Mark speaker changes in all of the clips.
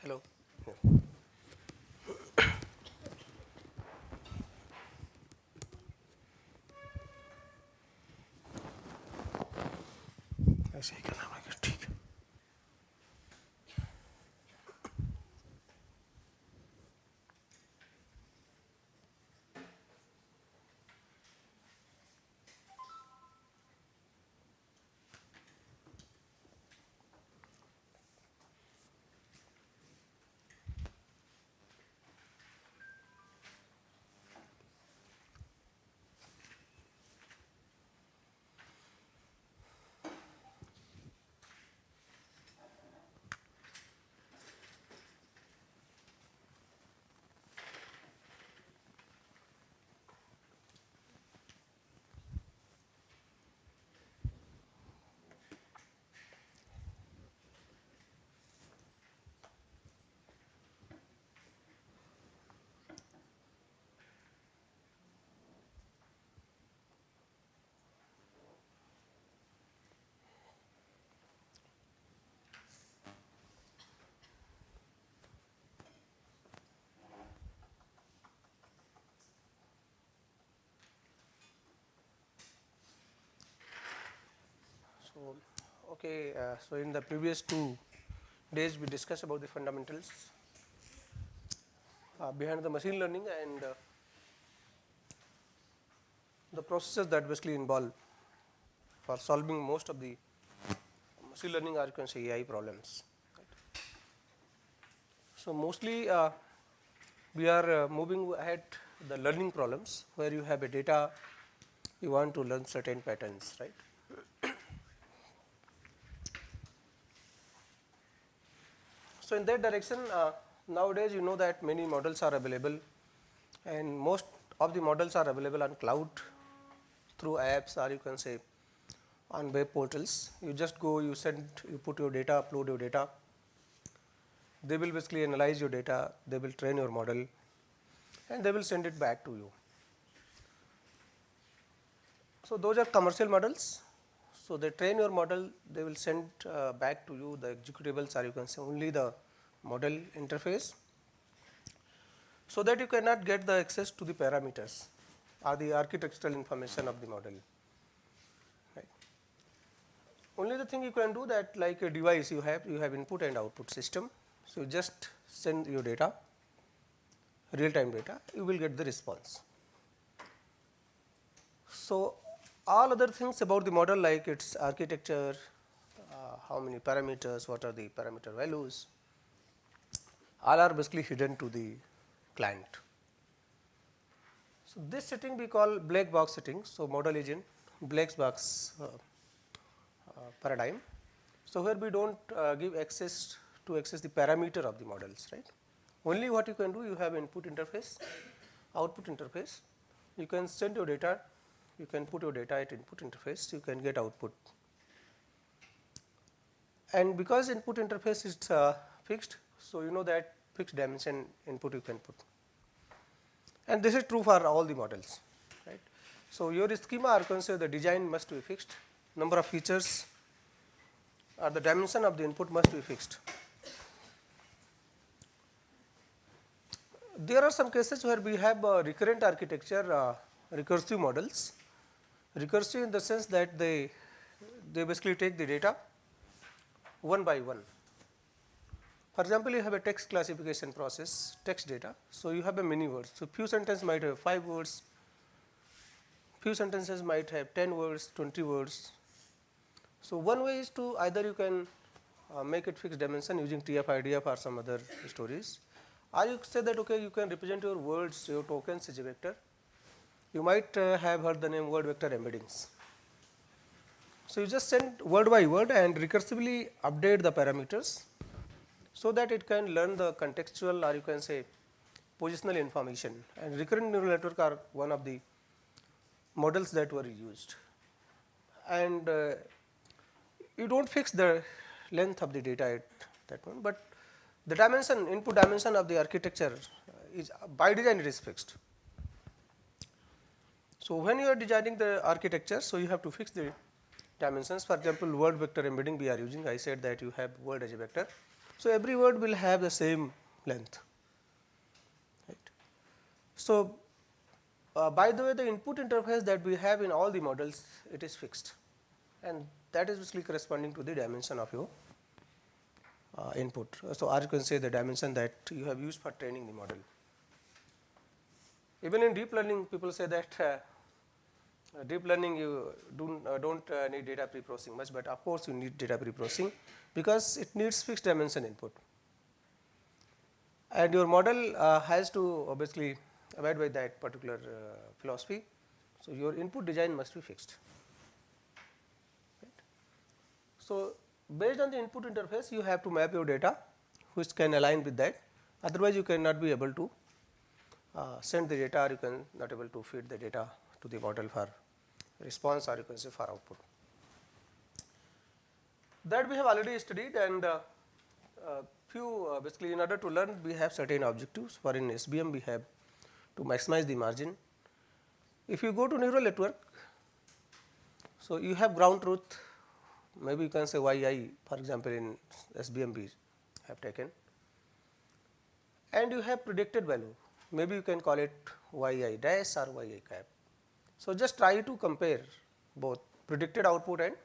Speaker 1: Hello. ऐसे ही करना पड़ेगा, ठीक है. So, okay. So in the previous 2 days, we discussed about the fundamentals behind the machine learning and the processes that basically involve for solving most of the machine learning or you can say AI problems. Right. So mostly we are moving ahead the learning problems where you have a data, you want to learn certain patterns, right. So in that direction, nowadays you know that many models are available, and most of the models are available on cloud through apps or you can say on web portals. You just go, you send, you put your data, upload your data. They will basically analyze your data, they will train your model, and they will send it back to you. So those are commercial models. So they train your model, they will send back to you the executables or you can say only the model interface, so that you cannot get the access to the parameters or the architectural information of the model. Right. Only the thing you can do that, like a device you have input and output system. So you just send your data, real time data, you will get the response. So all other things about the model like its architecture, how many parameters, what are the parameter values, all are basically hidden to the client. So this setting we call black box setting. So model is in black box paradigm. So where we don't give access to access the parameter of the models, right. Only what you can do, you have input interface, output interface. You can send your data, you can put your data at input interface, you can get output. And because input interface is fixed, so you know that fixed dimension input you can put. And this is true for all the models, right. So your schema or can say the design must be fixed, number of features or the dimension of the input must be fixed. There are some cases where we have recurrent architecture, recursive models. Recursive in the sense that they basically take the data one by one. For example, you have a text classification process, text data. So you have a many words. So few sentences might have 5 words, few sentences might have 10 words, 20 words. So one way is to either you can make it fixed dimension using TF, IDF or some other stories, or you say that okay, you can represent your words, your tokens as a vector. You might have heard the name word vector embeddings. So you just send word by word and recursively update the parameters, so that it can learn the contextual or you can say positional information. And recurrent neural network are one of the models that were used. And you don't fix the length of the data at that point, but the dimension, input dimension of the architecture is by design it is fixed. So when you are designing the architecture, so you have to fix the dimensions. For example, word vector embedding we are using. I said that you have word as a vector. So, every word will have the same length, right. So, by the way, the input interface that we have in all the models, it is fixed, and that is basically corresponding to the dimension of your input. So, or you can say the dimension that you have used for training the model. Even in deep learning, people say that deep learning you don't need data pre-processing much, but of course you need data pre-processing because it needs fixed dimension input, and your model has to basically abide by that particular philosophy. So, your input design must be fixed. Right. So, based on the input interface, you have to map your data which can align with that, otherwise you cannot be able to send the data, or you can not able to feed the data to the model for response, or you can say for output. That we have already studied, and few basically in order to learn we have certain objectives. For in SBM we have to maximize the margin. If you go to neural network, so you have ground truth, maybe you can say yi, for example in SBM we have taken, and you have predicted value, maybe you can call it yi dash or yi cap. So, just try to compare both predicted output and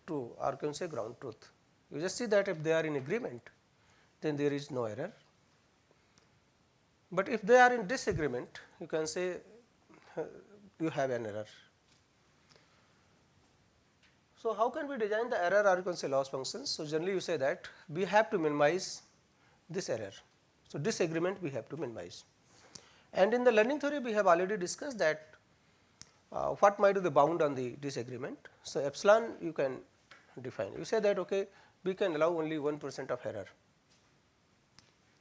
Speaker 1: true, or you can say ground truth. You just see that if they are in agreement, then there is no error. But if they are in disagreement, you can say you have an error. So, how can we design the error, or you can say loss functions? So, generally you say that we have to minimize this error. So, disagreement we have to minimize. And in the learning theory we have already discussed that what might be the bound on the disagreement. So, epsilon you can define. You say that okay, we can allow only 1% of error.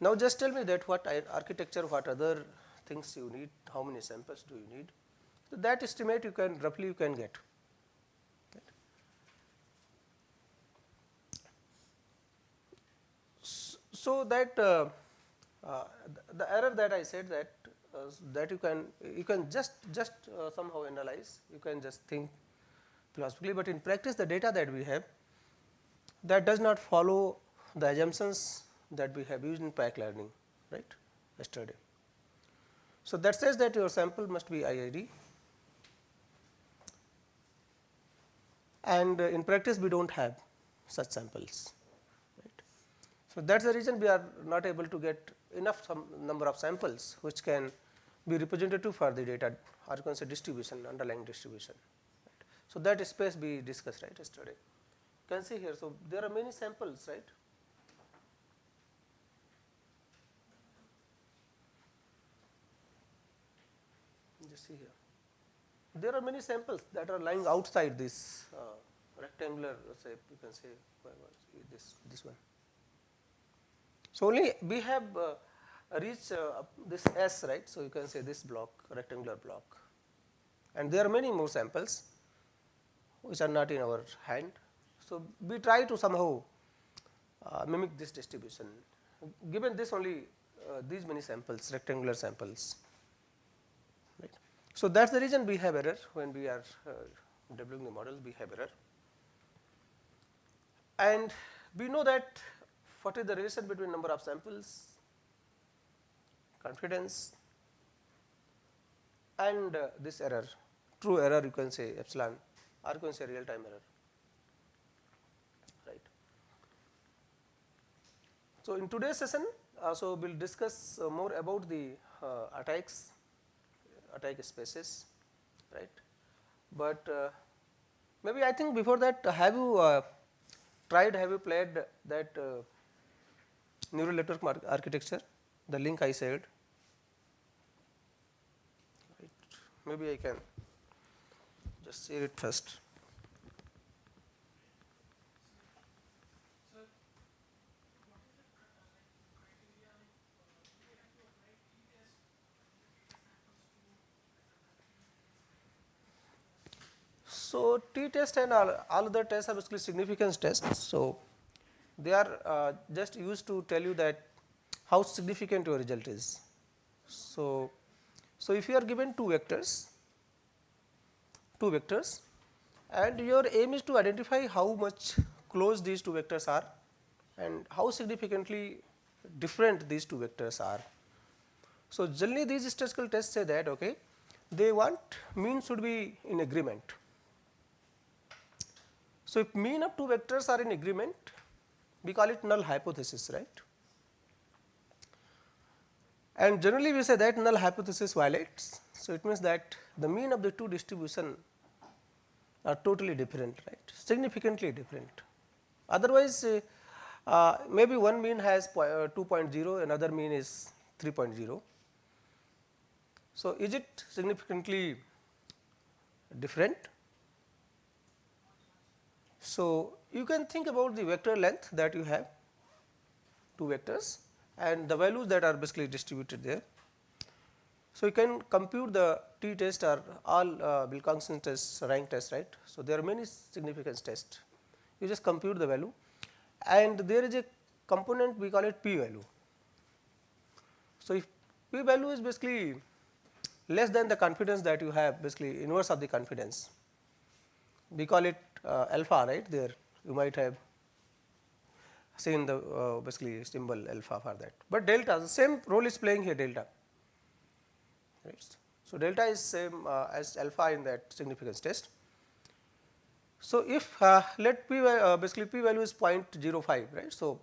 Speaker 1: Now, just tell me that what architecture, what other things you need, how many samples do you need. So, that estimate you can roughly you can get. So, that the error that I said that that you can just somehow analyze, you can just think philosophically, but in practice the data that we have, that does not follow the assumptions that we have used in pack learning, right, yesterday. So, that says that your sample must be IID, and in practice we do not have such samples. Right. So, that is the reason we are not able to get enough some number of samples which can be representative for the data, or you can say distribution, underlying distribution. Right. So, that space we discussed right yesterday. You can see here. So, there are many samples, right. Just see here. There are many samples that are lying outside this rectangular, say you can say this one. So, only we have reached this S, right. So, you can say this block, rectangular block, and there are many more samples which are not in our hand. So, we try to somehow mimic this distribution given this only these many samples, rectangular samples. Right. So, that is the reason we have error when we are developing the model, we have error, and we know that what is the relation between number of samples, confidence, and this error, true error you can say epsilon, or you can say real time error, right. So, in today's session, so we will discuss more about the attack spaces, right. But maybe I think before that, have you played that neural network architecture, the link I said, right. Maybe I can just share it first. So, t-test and all other tests are basically significance tests. So, they are just used to tell you that how significant your result is. So, if you are given two vectors, and your aim is to identify how much close these two vectors are, and how significantly different these two vectors are. So, generally these statistical tests say that okay, they want mean should be in agreement. So, if mean of two vectors are in agreement, we call it null hypothesis, right. And generally we say that null hypothesis violates. So, it means that the mean of the two distribution are totally different, right, significantly different. Otherwise, maybe one mean has 2.0, another mean is 3.0. So, is it significantly different? So, you can think about the vector length that you have, two vectors, and the values that are basically distributed there. So, you can compute the t test or all Wilcoxon tests, rank tests, right. So, there are many significance tests. You just compute the value, and there is a component we call it p value. So, if p value is basically less than the confidence that you have, basically inverse of the confidence, we call it alpha, right. There you might have seen the basically symbol alpha for that, but delta, the same role is playing here, delta, right. So, delta is same as alpha in that significance test. So, if let p basically p value is 0.05, right. So,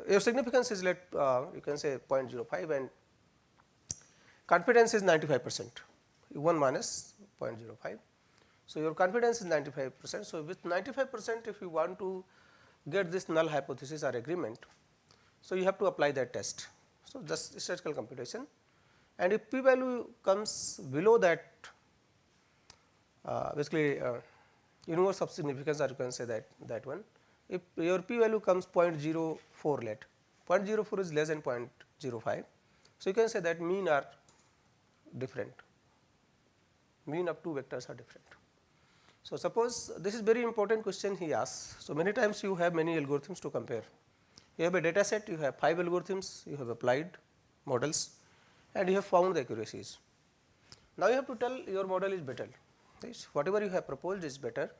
Speaker 1: your significance is let you can say 0.05 and confidence is 95%, 1 minus 0.05. So, your confidence is 95%. So, with 95%, if you want to get this null hypothesis or agreement, so you have to apply that test. So, just statistical computation, and if p value comes below that basically inverse of significance, or you can say that one, if your p value comes 0.04, let 0.04 is less than 0.05. So, you can say that mean are different, mean of two vectors are different. So, suppose this is very important question he asks. So, many times you have many algorithms to compare. You have a data set, you have 5 algorithms, you have applied models, and you have found the accuracies. Now, you have to tell your model is better, right? Whatever you have proposed is better.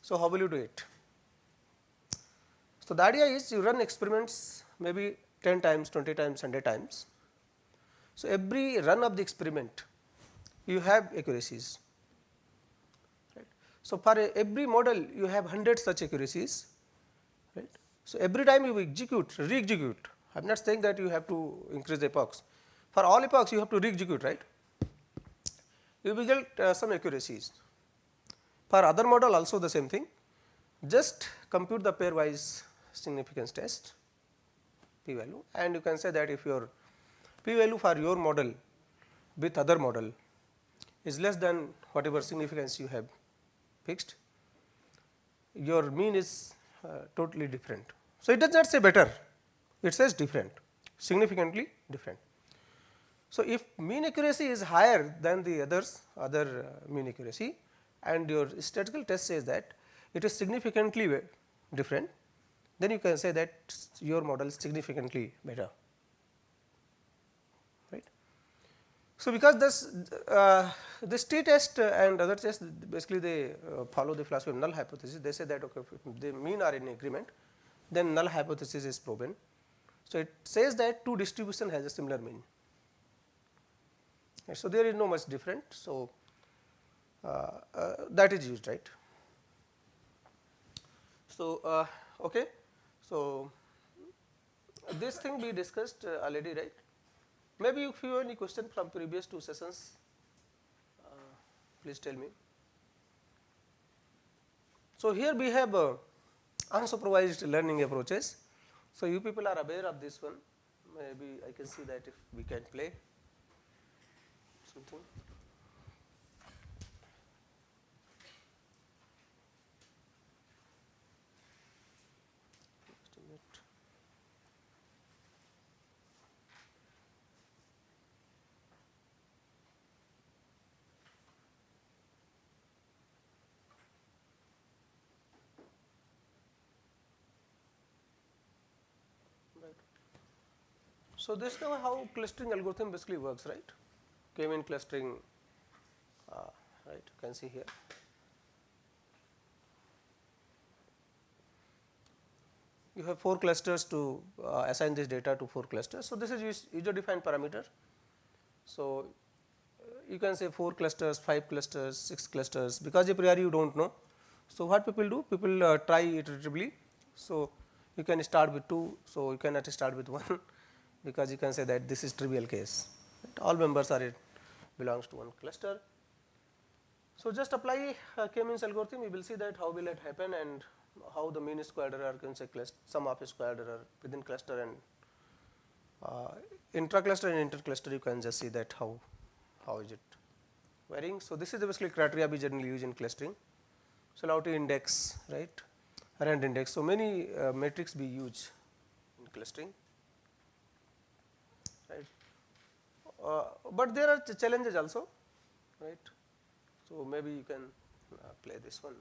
Speaker 1: So, how will you do it? So, the idea is you run experiments maybe 10 times, 20 times, 100 times. So, every run of the experiment you have accuracies, right. So, for every model you have 100 such accuracies, right. So, every time you execute, re-execute, I am not saying that you have to increase the epochs, for all epochs you have to re-execute, right. You will get some accuracies. For other model also the same thing, just compute the pairwise significance test p value, and you can say that if your p value for your model with other model is less than whatever significance you have fixed, your mean is totally different. So, it does not say better, it says different, significantly different. So, if mean accuracy is higher than the other mean accuracy, and your statistical test says that it is significantly different, then you can say that your model is significantly better, right. So, because this t test and other tests basically they follow the philosophy of null hypothesis. They say that okay, if the mean are in agreement, then null hypothesis is proven. So, it says that two distribution has a similar mean. So, there is no much different. So, that is used, right. So, okay. So, this thing we discussed already, right. Maybe if you have any question from previous two sessions, please tell me. So, here we have unsupervised learning approaches. So, you people are aware of this one, maybe I can see that if we can play something. So, this is how clustering algorithm basically works, right. K-mean clustering, right, you can see here. you have 4 clusters to assign this data to 4 clusters. So, this is user defined parameter. So, you can say 4 clusters, 5 clusters, 6 clusters, because a priori you do not know. So, what people do? People try iteratively. So, you can start with 2, so you cannot start with 1 because you can say that this is trivial case, right? All members are belongs to one cluster. So, just apply k-means algorithm, you will see that how will it happen and how the mean squared error, can say sum of squared error within cluster and intra cluster and inter cluster, you can just see that how is it varying. So, this is the basically criteria we generally use in clustering. So, allow to index, right, rand index. So, many metrics we use in clustering, right, but there are challenges also, right. So, maybe you can play this one.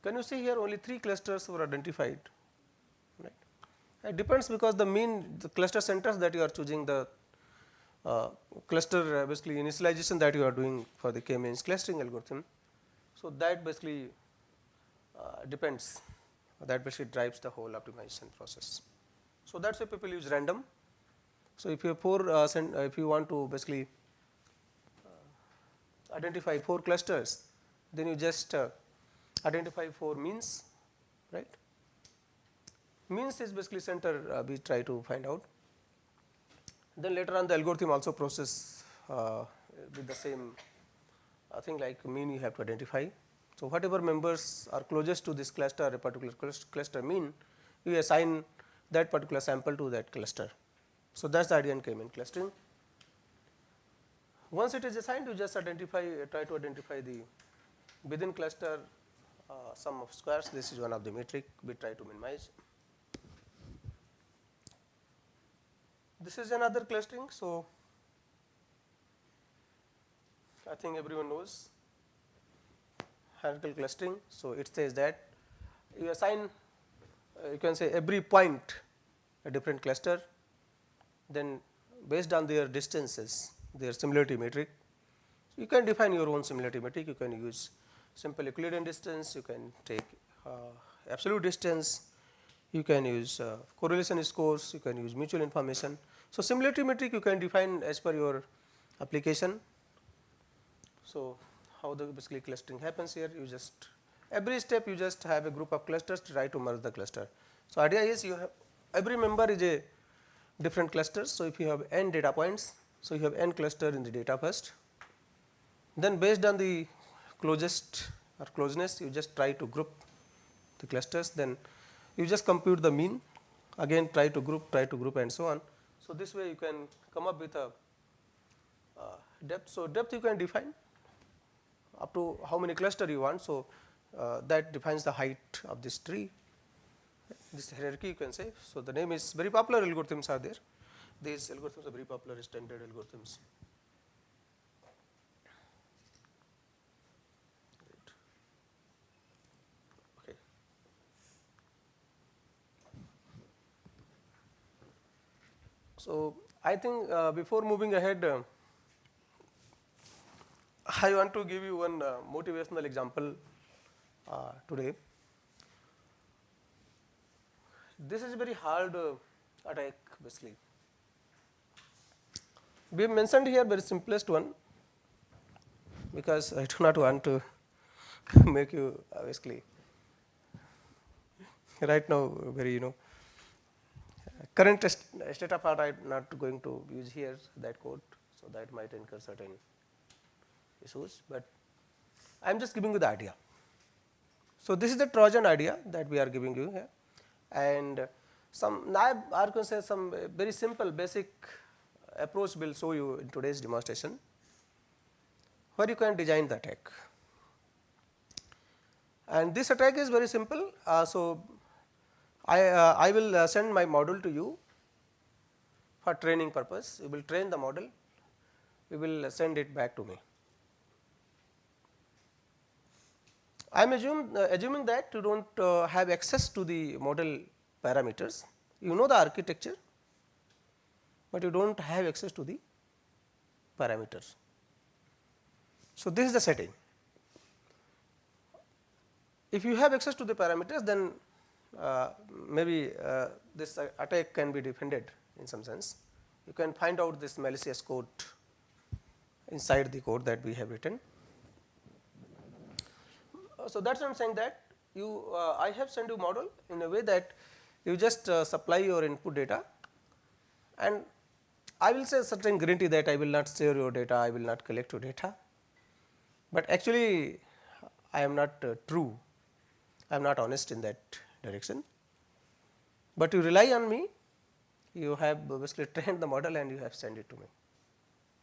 Speaker 1: Can you see here only 3 clusters were identified, right? It depends because the cluster centers that you are choosing, the cluster basically initialization that you are doing for the k-means clustering algorithm. So, that basically depends, that basically drives the whole optimization process. So, that is why people use random. So, if you have 4 if you want to basically identify 4 clusters, then you just identify 4 means, right. Means is basically center we try to find out. Then later on the algorithm also process with the same thing like mean you have to identify. So, whatever members are closest to this cluster, a particular cluster mean, you assign that particular sample to that cluster. So, that is the idea in k-means clustering. Once it is assigned, you just try to identify the within cluster sum of squares. This is one of the metric we try to minimize. This is another clustering. So, I think everyone knows hierarchical clustering. So, it says that you assign you can say every point a different cluster, then based on their distances, their similarity metric, you can define your own similarity metric. You can use simple Euclidean distance, you can take absolute distance, you can use correlation scores, you can use mutual information. So, similarity metric you can define as per your application. So, how the basically clustering happens here, you just every step you just have a group of clusters to try to merge the cluster. So, idea is you have every member is a different cluster. So, if you have n data points, so you have n cluster in the data first, then based on the closest or closeness you just try to group the clusters, then you just compute the mean, again try to group and so on. So, this way you can come up with a depth. So, depth you can define up to how many cluster you want. So, that defines the height of this tree, this hierarchy you can say. So, the name is very popular algorithms are there. These algorithms are very popular standard algorithms. Right. Okay. So, I think before moving ahead, I want to give you one motivational example today. This is a very hard attack basically. We have mentioned here very simplest one, because I do not want to make you basically right now very current state of art I am not going to use here that code. So, that might incur certain issues, but I am just giving you the idea. So, this is the Trojan idea that we are giving you here, and some now I can say some very simple basic approach will show you in today's demonstration, where you can design the attack. And this attack is very simple. So, I will send my model to you for training purpose. You will train the model, we will send it back to me. I am assuming that you do not have access to the model parameters. You know the architecture, but you do not have access to the parameters. So, this is the setting. If you have access to the parameters, then maybe this attack can be defended in some sense. You can find out this malicious code inside the code that we have written. So, that is what I am saying, that you I have sent you model in a way that you just supply your input data, and I will say certain guarantee that I will not share your data, I will not collect your data, but actually I am not true, I am not honest in that direction, but you rely on me, you have basically trained the model and you have sent it to me.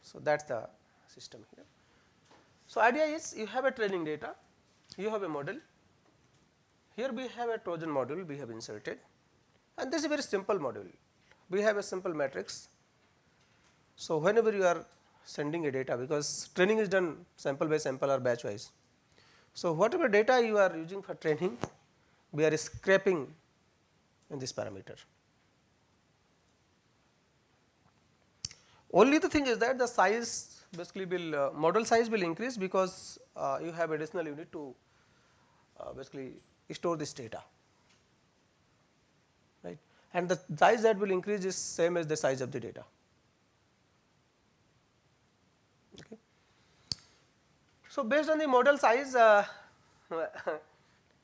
Speaker 1: So, that is the system here. So, idea is you have a training data, you have a model, here we have a Trojan module we have inserted, and this is a very simple module. We have a simple matrix. So, whenever you are sending a data, because training is done sample by sample or batch wise. So, whatever data you are using for training, we are scraping in this parameter. Only the thing is that the size basically will model size will increase, because you have additional unit to basically store this data, right, and the size that will increase is same as the size of the data. Okay. So, based on the model size,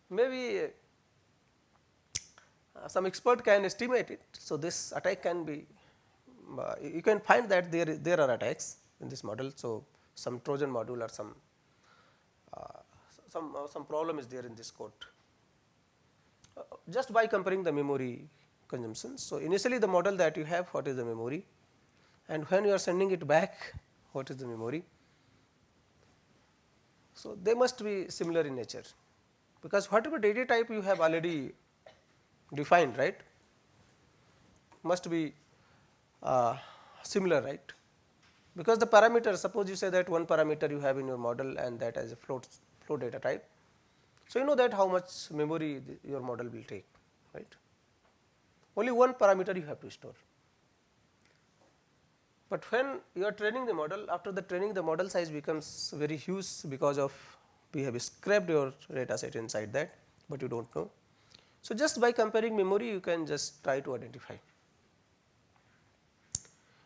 Speaker 1: maybe some expert can estimate it. So, this attack can be you can find that there are attacks in this model. So, some Trojan module or some problem is there in this code, just by comparing the memory consumption. So, initially the model that you have, what is the memory, and when you are sending it back, what is the memory. So, they must be similar in nature, because whatever data type you have already defined, right, must be similar, right, because the parameter, suppose you say that one parameter you have in your model and that as a float data type. So, you know that how much memory your model will take, right, only one parameter you have to store. But when you are training the model, after the training the model size becomes very huge, because of we have scraped your data set inside that, but you do not know. So, just by comparing memory you can just try to identify.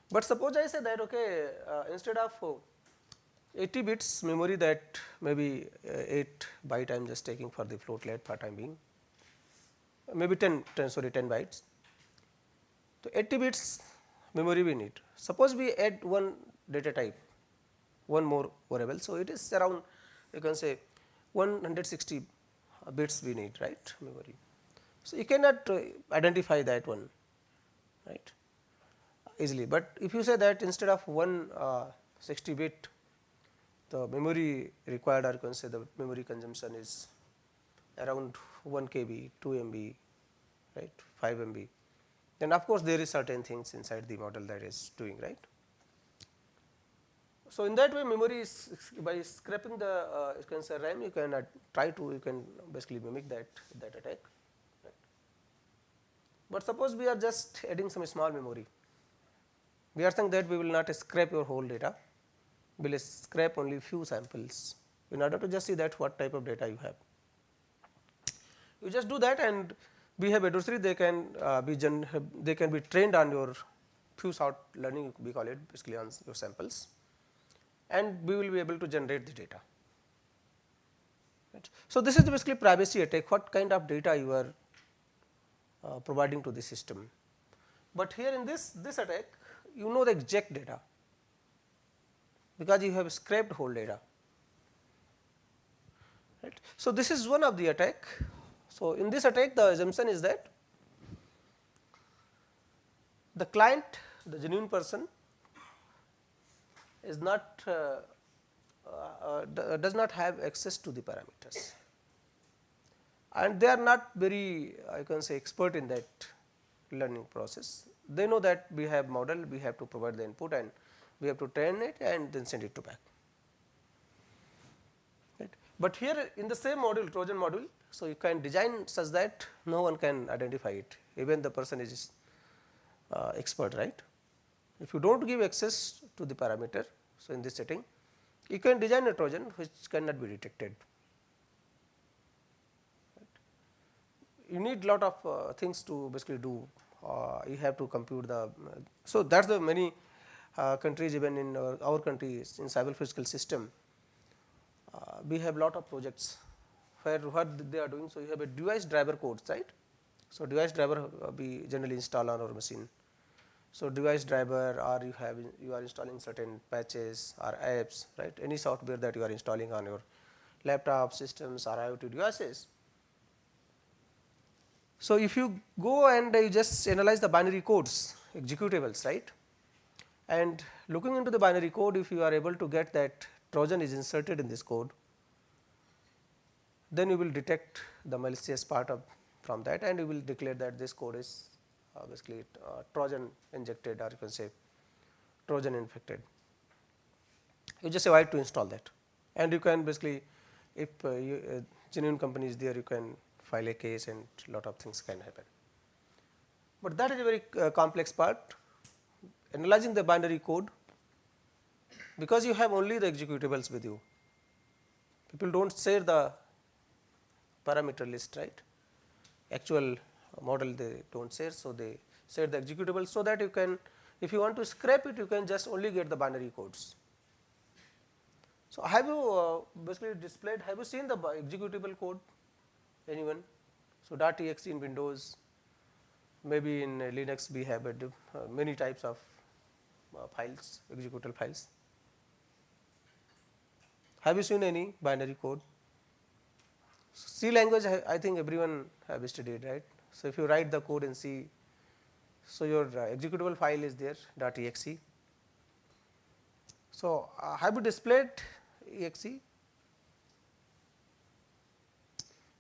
Speaker 1: But suppose I say that okay, instead of 80 bits memory, that maybe 8 byte I am just taking for the float let for time being, maybe 10 bytes. So, 80 bits memory we need. Suppose we add one data type, one more variable. So, it is around, you can say 160 bits we need, right, memory. So, you cannot identify that one, right, easily. But if you say that instead of 160 bit, the memory required, or you can say the memory consumption is around 1 KB, 2 MB, right, 5 MB, then of course, there is certain things inside the model that is doing, right. So, in that way memory is, by scraping the you can say RAM, you can try to, you can basically mimic that attack, right. But suppose we are just adding some small memory, we are saying that we will not scrape your whole data, we will scrape only few samples in order to just see that what type of data you have. You just do that, and we have adversary, they can be trained on your few short learning, we call it basically on your samples, and we will be able to generate the data, right. So, this is basically privacy attack, what kind of data you are providing to the system. But here in this attack, you know the exact data, because you have scraped whole data, right. So, this is one of the attack. So, in this attack the assumption is that the client, the genuine person, is not does not have access to the parameters, and they are not very, I can say, expert in that learning process. They know that we have model, we have to provide the input and we have to train it and then send it to back, right. But here in the same module, Trojan module, so you can design such that no one can identify it, even the person is expert, right. If you do not give access to the parameter, so in this setting you can design a Trojan which cannot be detected. You need lot of things to basically do. You have to compute the so that is the many countries, even in our countries, in cyber physical system we have lot of projects where what they are doing. So, you have a device driver codes, right. So, device driver we generally install on our machine. So, device driver, or you are installing certain patches or apps, right, any software that you are installing on your laptop systems or IoT devices. So, if you go and you just analyze the binary codes, executables, right, and looking into the binary code, if you are able to get that Trojan is inserted in this code, then you will detect the malicious part of from that, and you will declare that this code is basically Trojan injected, or you can say Trojan infected. You just avoid to install that, and you can basically, if genuine company is there, you can file a case and lot of things can happen. But that is a very complex part, analyzing the binary code, because you have only the executables with you. People do not share the parameter list, right, actual model they do not share. So, they share the executable, so that you can, if you want to scrape it, you can just only get the binary codes. So, have you basically displayed, have you seen the executable code, anyone? So, .exe in Windows, maybe in Linux we have many types of files, executable files. Have you seen any binary code? C language, I think everyone have studied, right. So, if you write the code in C, so your executable file is there .exe. So, have you displayed exe?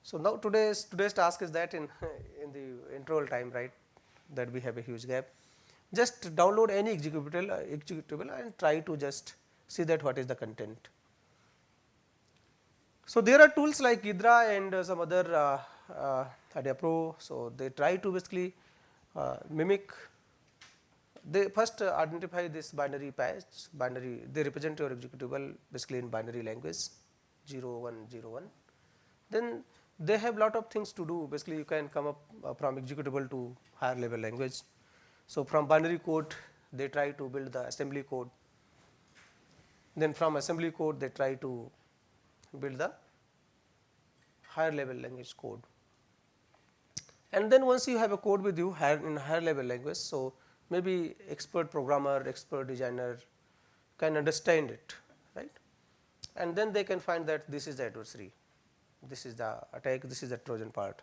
Speaker 1: So, now today's task is that in the interval time, right, that we have a huge gap, just download any executable and try to just see that what is the content. So, there are tools like Ghidra and some other Idea Pro. So, they try to basically mimic, they first identify this binary patch, they represent your executable basically in binary language 0101. Then they have lot of things to do, basically you can come up from executable to higher level language. So, from binary code they try to build the assembly code, then from assembly code they try to build the higher level language code. And then once you have a code with you in higher level language, so maybe expert programmer, expert designer can understand it, right, and then they can find that this is the adversary, this is the attack, this is the Trojan part.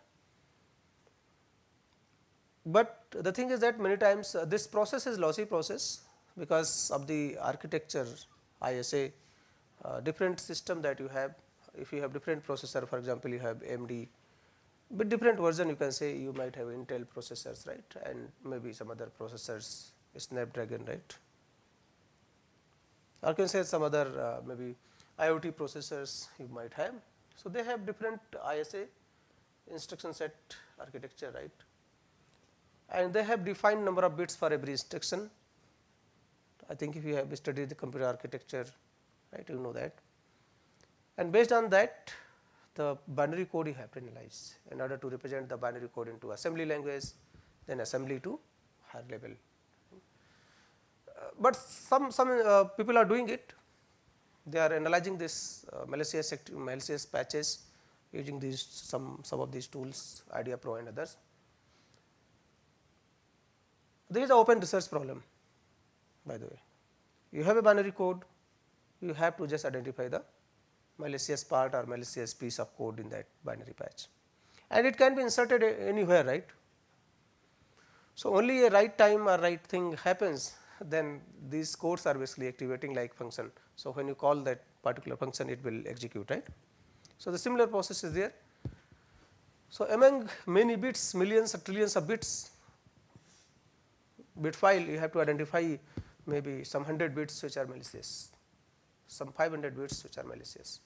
Speaker 1: But the thing is that many times this process is lossy process, because of the architecture ISA, different system that you have. If you have different processor, for example, you have AMD, with different version, you can say you might have Intel processors, right, and maybe some other processors, Snapdragon, right, or you can say some other maybe IoT processors you might have. So, they have different ISA instruction set architecture, right, and they have defined number of bits for every instruction. I think if you have studied the computer architecture, right, you know that, and based on that the binary code you have to analyze in order to represent the binary code into assembly language, then assembly to higher level. But some people are doing it, they are analyzing this malicious patches using these some of these tools, Idea Pro and others. There is an open research problem, by the way. You have a binary code, you have to just identify the malicious part or malicious piece of code in that binary patch, and it can be inserted anywhere, right. So, only a right time or right thing happens, then these codes are basically activating like function. So, when you call that particular function, it will execute, right. So, the similar process is there. So, among many bits, millions or trillions of bits, bit file, you have to identify maybe some 100 bits which are malicious, some 500 bits which are malicious,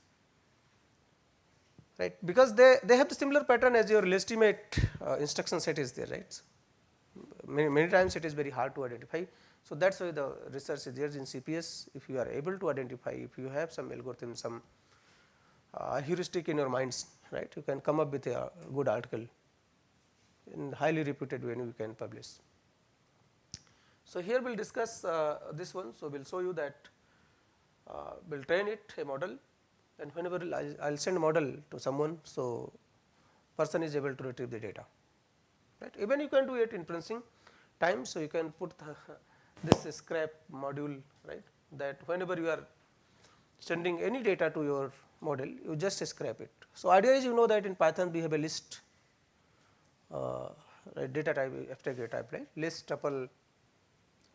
Speaker 1: right, because they have the similar pattern as your legitimate instruction set is there, right. many times it is very hard to identify. So, that is why the research is there in CPS. If you are able to identify, if you have some algorithm, some heuristic in your minds, right, you can come up with a good article in highly reputed venue you can publish. So, here we will discuss this one. So, we will show you that we will train it a model, and whenever I will send a model to someone. So, person is able to retrieve the data, right. Even you can do it in inferencing time. So, you can put this scrap module, right, that whenever you are sending any data to your model, you just scrap it. So, idea is, you know that in Python we have a list right, data type, abstract data type, right, list, tuple,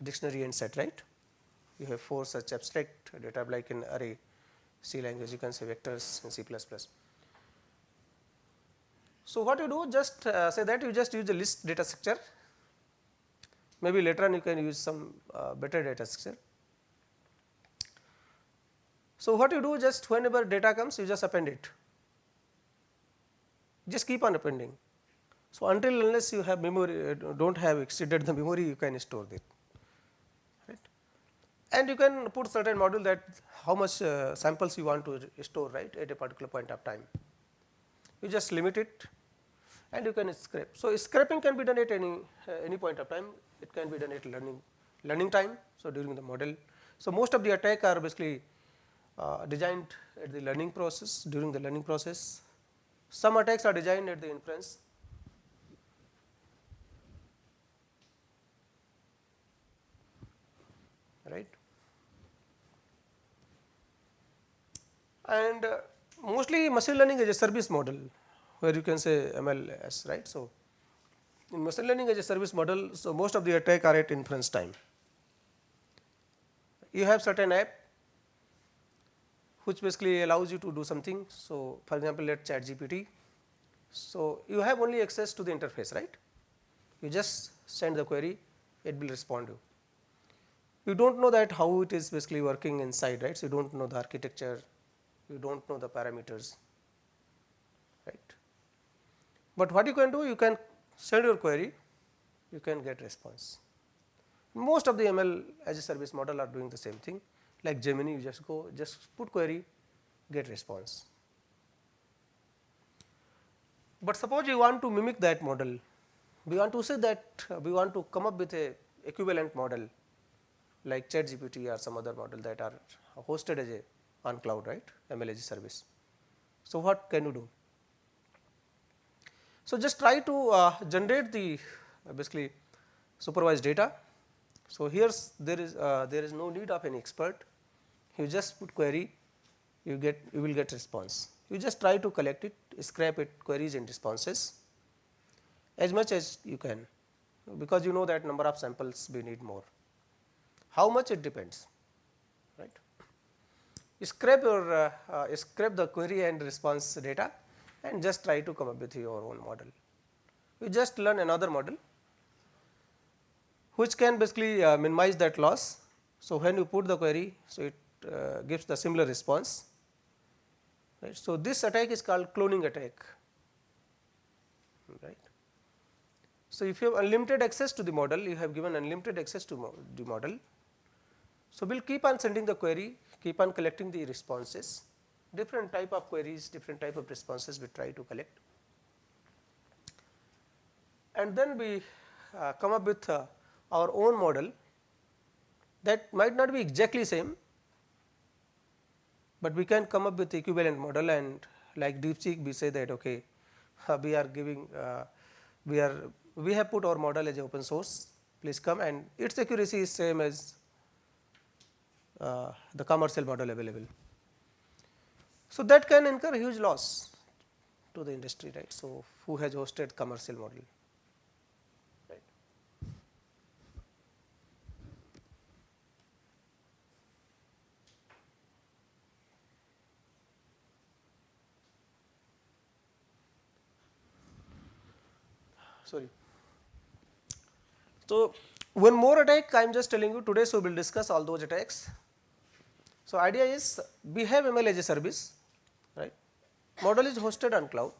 Speaker 1: dictionary and set, right. You have 4 such abstract data type like in array, C language you can say vectors in C++. So, what you do, just say that you just use the list data structure, maybe later on you can use some better data structure. So, what you do, just whenever data comes you just append it, just keep on appending. So, until unless you have memory, do not have exceeded the memory, you can store it, right. And you can put certain module that how much samples you want to store, right, at a particular point of time. You just limit it and you can scrape. So, scraping can be done at any point of time. It can be done at learning time. So, during the model. So, most of the attack are basically designed at the learning process, during the learning process. Some attacks are designed at the inference. Right. And mostly machine learning is a service model where you can say MLS, right. So, in machine learning as a service model, so most of the attack are at inference time. You have certain app which basically allows you to do something. So, for example, let ChatGPT. So, you have only access to the interface, right. You just send the query, it will respond you. You do not know that how it is basically working inside, right. So, you do not know the architecture, you do not know the parameters, right. But what you can do, you can send your query, you can get response. Most of the ML as a service model are doing the same thing, like Gemini, you just go, just put query, get response. But suppose you want to mimic that model, we want to say that we want to come up with a equivalent model like ChatGPT or some other model that are hosted as a on cloud, right, ML as a service. So, what can you do? So, just try to generate the basically supervised data. So, here there is no need of any expert, you just put query, you will get response. You just try to collect it, scrape it, queries and responses as much as you can, because you know that number of samples we need more. How much it depends, right. Scrape the query and response data and just try to come up with your own model. You just learn another model which can basically minimize that loss. So, when you put the query, so it gives the similar response, right. So, this attack is called cloning attack, right. So, if you have unlimited access to the model, you have given unlimited access to the model. So, we will keep on sending the query, keep on collecting the responses, different type of queries, different type of responses we try to collect, and then we come up with our own model that might not be exactly same, but we can come up with equivalent model. And like DeepSeek, we say that okay, we are giving we have put our model as open source, please come, and its accuracy is same as the commercial model available. So, that can incur huge loss to the industry, right. So, who has hosted commercial model, right. Sorry. So, one more attack I am just telling you today. So, we will discuss all those attacks. So, idea is we have ML as a service, right. Model is hosted on cloud,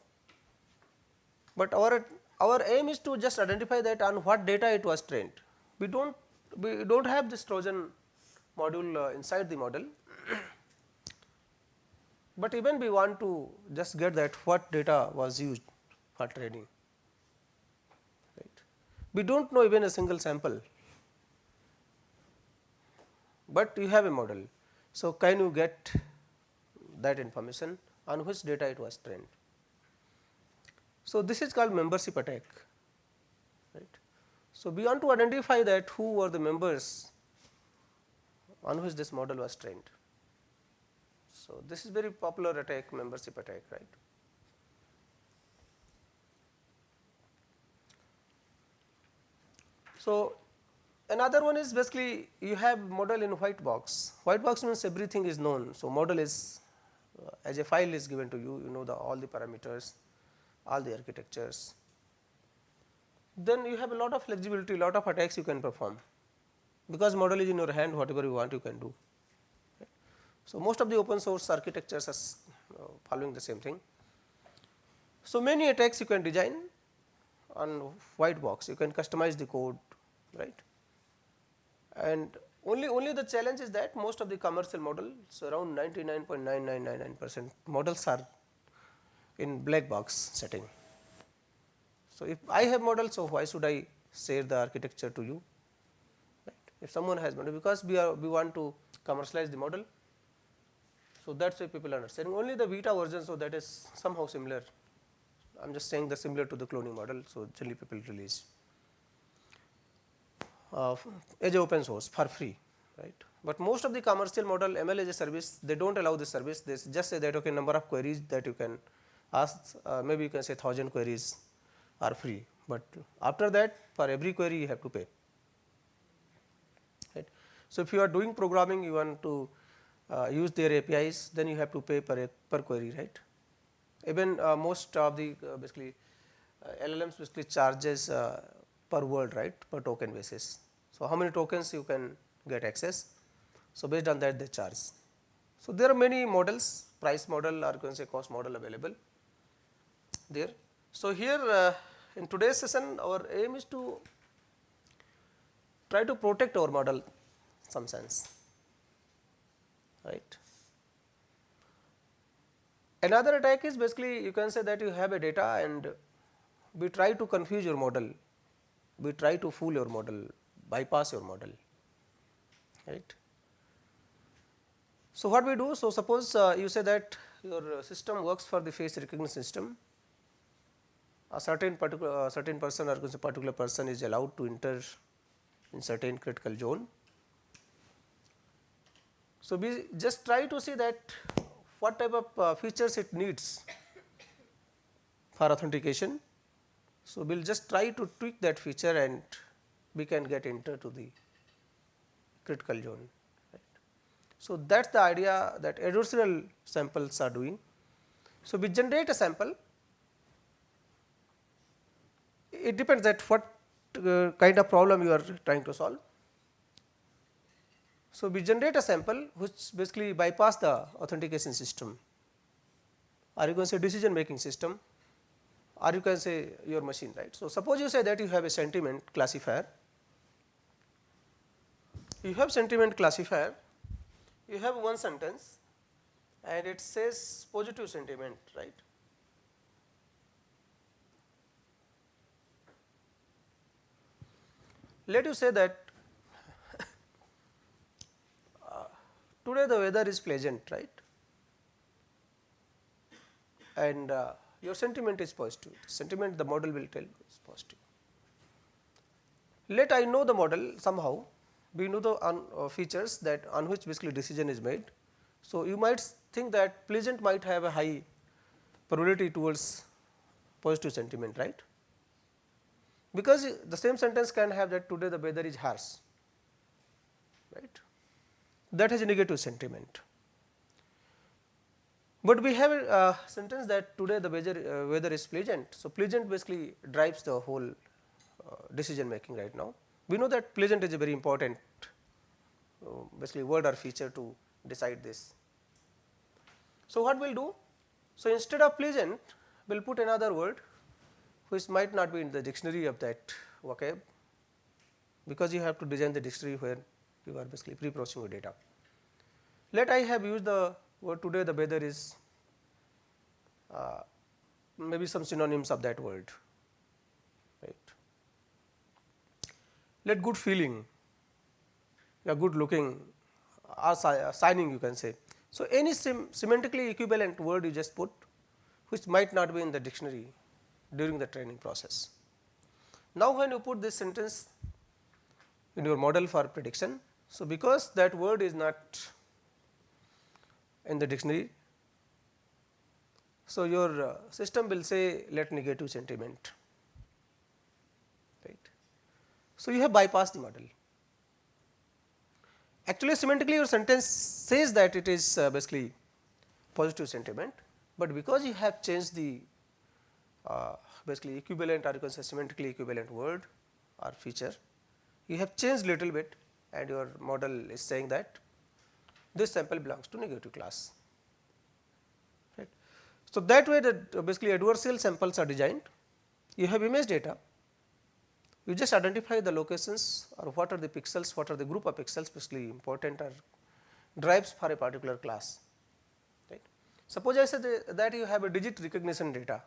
Speaker 1: but our our aim is to just identify that on what data it was trained. We don't have this Trojan module inside the model, but even we want to just get that what data was used for training. Right. We do not know even a single sample, but you have a model. So, can you get that information on which data it was trained? So, this is called membership attack. Right. So, we want to identify that who were the members on which this model was trained. So, this is very popular attack, membership attack, right. So, another one is basically you have model in white box. White box means everything is known. So, model is as a file is given to you, you know all the parameters, all the architectures. Then you have a lot of flexibility, lot of attacks you can perform, because model is in your hand, whatever you want you can do. Okay. So, most of the open source architectures are following the same thing. So, many attacks you can design on white box, you can customize the code, right. And only the challenge is that most of the commercial models, so around 99.9999% models are in black box setting. So, if I have model, so why should I share the architecture to you, right? If someone has model, because we want to commercialize the model, so that is why people are sharing only the beta version. So, that is somehow similar. I am just saying the similar to the cloning model. So, generally people release as open source for free, right. But most of the commercial model ML as a service, they do not allow this service. They just say that okay, number of queries that you can ask, maybe you can say 1000 queries are free, but after that for every query you have to pay, right. So, if you are doing programming, you want to use their APIs, then you have to pay per query, right. Even most of the basically LLMs basically charges per word, right, per token basis. So, how many tokens you can get access. So, based on that they charge. So, there are many models, price model or you can say cost model available there. So, here in today's session our aim is to try to protect our model some sense, right. Another attack is basically you can say that you have a data and we try to confuse your model, we try to fool your model, bypass your model, right. So, what we do? So, suppose you say that your system works for the face recognition system, a certain person or a particular person is allowed to enter in certain critical zone. So, we just try to see that what type of features it needs for authentication. So, we will just try to tweak that feature and we can get enter to the critical zone. Right. So, that is the idea that adversarial samples are doing. So, we generate a sample, it depends that what kind of problem you are trying to solve. So, we generate a sample which basically bypass the authentication system, or you can say decision making system, or you can say your machine, right. So, suppose you say that you have a sentiment classifier, you have sentiment classifier, you have one sentence and it says positive sentiment, right. Let you say that today the weather is pleasant, right, and your sentiment is positive, sentiment the model will tell is positive. Let I know the model somehow, we know the features that on which basically decision is made. So, you might think that pleasant might have a high probability towards positive sentiment, right, because the same sentence can have that today the weather is harsh, right, that has a negative sentiment. But we have a sentence that today the weather is pleasant. So, pleasant basically drives the whole decision making right now. We know that pleasant is a very important basically word or feature to decide this. So, what we will do? So, instead of pleasant we will put another word which might not be in the dictionary of that vocab, because you have to design the dictionary where you are basically pre-processing your data. Let I have used the word today, the weather is maybe some synonyms of that word, right. Let good feeling, good looking, or shining you can say. So, any semantically equivalent word you just put, which might not be in the dictionary during the training process. Now, when you put this sentence in your model for prediction, so because that word is not in the dictionary, so your system will say let negative sentiment, right. So, you have bypassed the model. Actually, semantically your sentence says that it is basically positive sentiment, but because you have changed the basically equivalent, or you can say semantically equivalent word or feature, you have changed little bit and your model is saying that this sample belongs to negative class, right. So, that way that basically adversarial samples are designed. You have image data, you just identify the locations or what are the pixels, what are the group of pixels basically important or drives for a particular class, right. Suppose I say that you have a digit recognition data,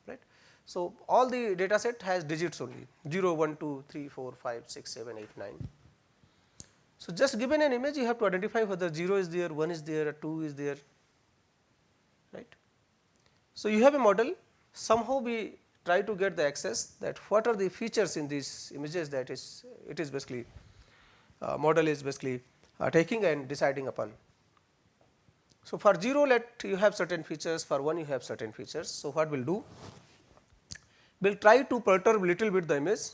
Speaker 1: right. So, all the data set has digits only 0, 1, 2, 3, 4, 5, 6, 7, 8, 9. So, just given an image you have to identify whether 0 is there, 1 is there, 2 is there, right. So, you have a model, somehow we try to get the access that what are the features in these images that is it is basically model is basically taking and deciding upon. So, for 0 let you have certain features, for 1 you have certain features. So, what we will do? We will try to perturb little bit the image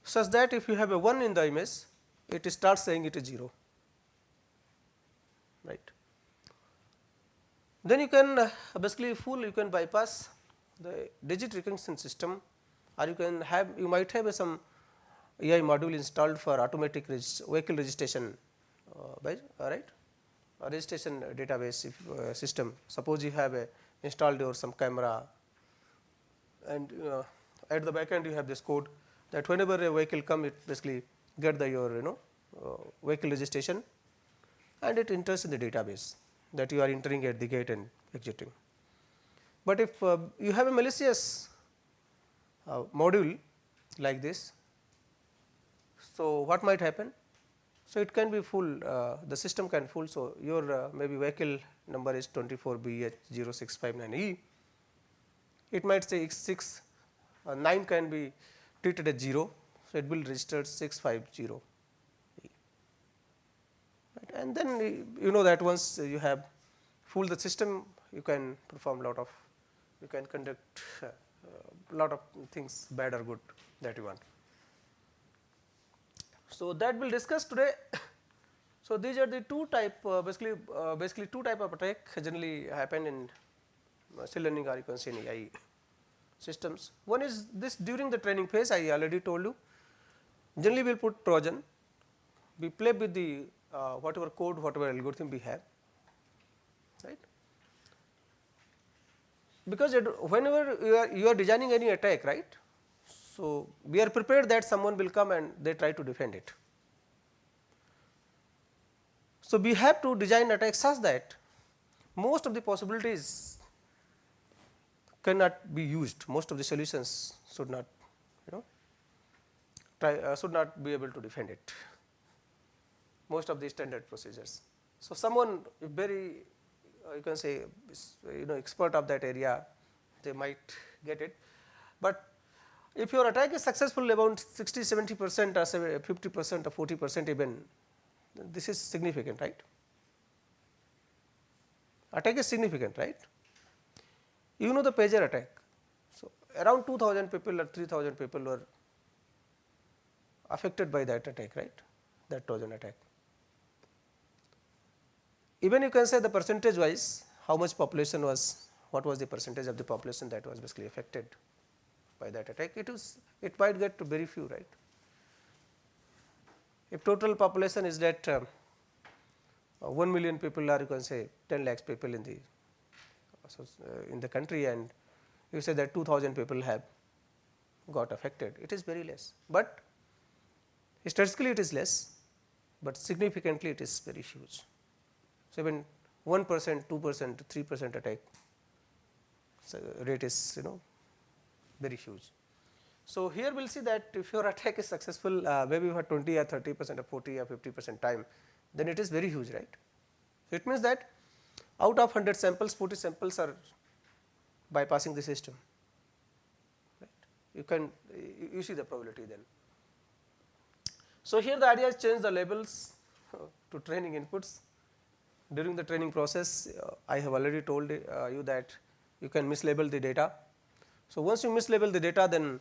Speaker 1: such that if you have a 1 in the image, it starts saying it is 0, right. Then you can basically you can bypass the digit recognition system, or you might have some AI module installed for automatic vehicle registration right, registration database system. Suppose you have installed your some camera, and at the back end you have this code that whenever a vehicle come, it basically get your vehicle registration and it enters in the database that you are entering at the gate and exiting. But if you have a malicious module like this, so what might happen? So, it can be full, the system can fool. So, your maybe vehicle number is 24BH0659E, it might say 9 can be treated as 0. So, it will register 650, right. And then you know that once you have fooled the system, you can perform you can conduct lot of things, bad or good, that you want. So, that we will discuss today. So, these are the two type basically two type of attack generally happen in machine learning or you can say in AI systems. One is this during the training phase, I already told you, generally we will put Trojan, we play with the whatever code, whatever algorithm we have, right. Because whenever you are designing any attack, right. So, we are prepared that someone will come and they try to defend it. So, we have to design attack such that most of the possibilities cannot be used, most of the solutions should not should not be able to defend it, most of the standard procedures. So, someone very you can say expert of that area, they might get it, but if your attack is successful about 60-70% or 50% or 40% even, this is significant, right. Attack is significant, right. You know the pager attack. So, around 2000 people or 3000 people were affected by that attack, right, that Trojan attack. Even you can say the percentage wise, how much population was, what was the percentage of the population that was basically affected by that attack, it might get to very few, right. If total population is that 1 million people, or you can say 10 lakhs people in the country, and you say that 2000 people have got affected, it is very less, but statistically it is less, but significantly it is very huge. So, even 1%, 2%, 3% attack rate is very huge. So, here we will see that if your attack is successful maybe for 20 or 30% or 40 or 50% time, then it is very huge, right. So, it means that out of 100 samples, 40 samples are bypassing the system, right. You see the probability then. So, here the idea is change the labels to training inputs. During the training process, I have already told you that you can mislabel the data. So, once you mislabel the data, then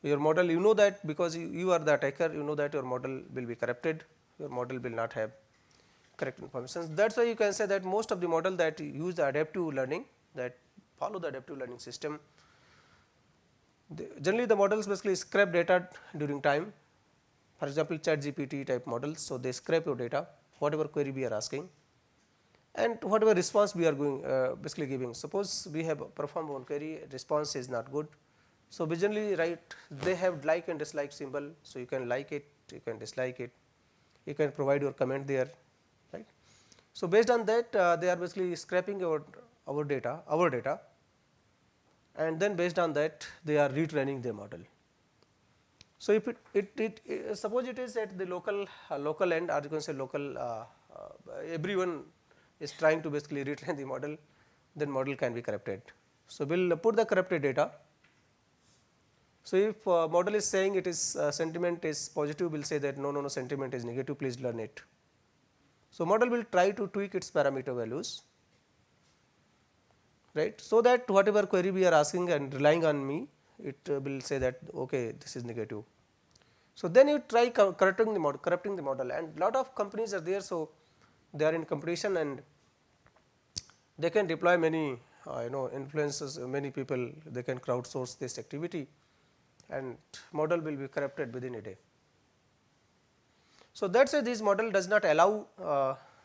Speaker 1: your model, you know that because you are the attacker, you know that your model will be corrupted, your model will not have correct information. That is why you can say that most of the model that use the adaptive learning, that follow the adaptive learning system, generally the models basically scrape data during time. For example, ChatGPT type models, so they scrape your data, whatever query we are asking, and whatever response we are going basically giving. Suppose we have performed one query, response is not good. So, we generally write, they have like and dislike symbol. So, you can like it, you can dislike it, you can provide your comment there, right. So, based on that they are basically scraping our data, and then based on that they are retraining the model. So, if it suppose it is at the local end, or you can say local everyone is trying to basically retrain the model, then model can be corrupted. So, we will put the corrupted data. So, if model is saying it is sentiment is positive, we will say that no sentiment is negative, please learn it. So, model will try to tweak its parameter values, right. So, that whatever query we are asking and relying on me, it will say that okay, this is negative. So, then you try corrupting the model, and lot of companies are there. So, they are in competition and they can deploy many influencers, many people, they can crowdsource this activity, and model will be corrupted within a day. So, that is why this model does not allow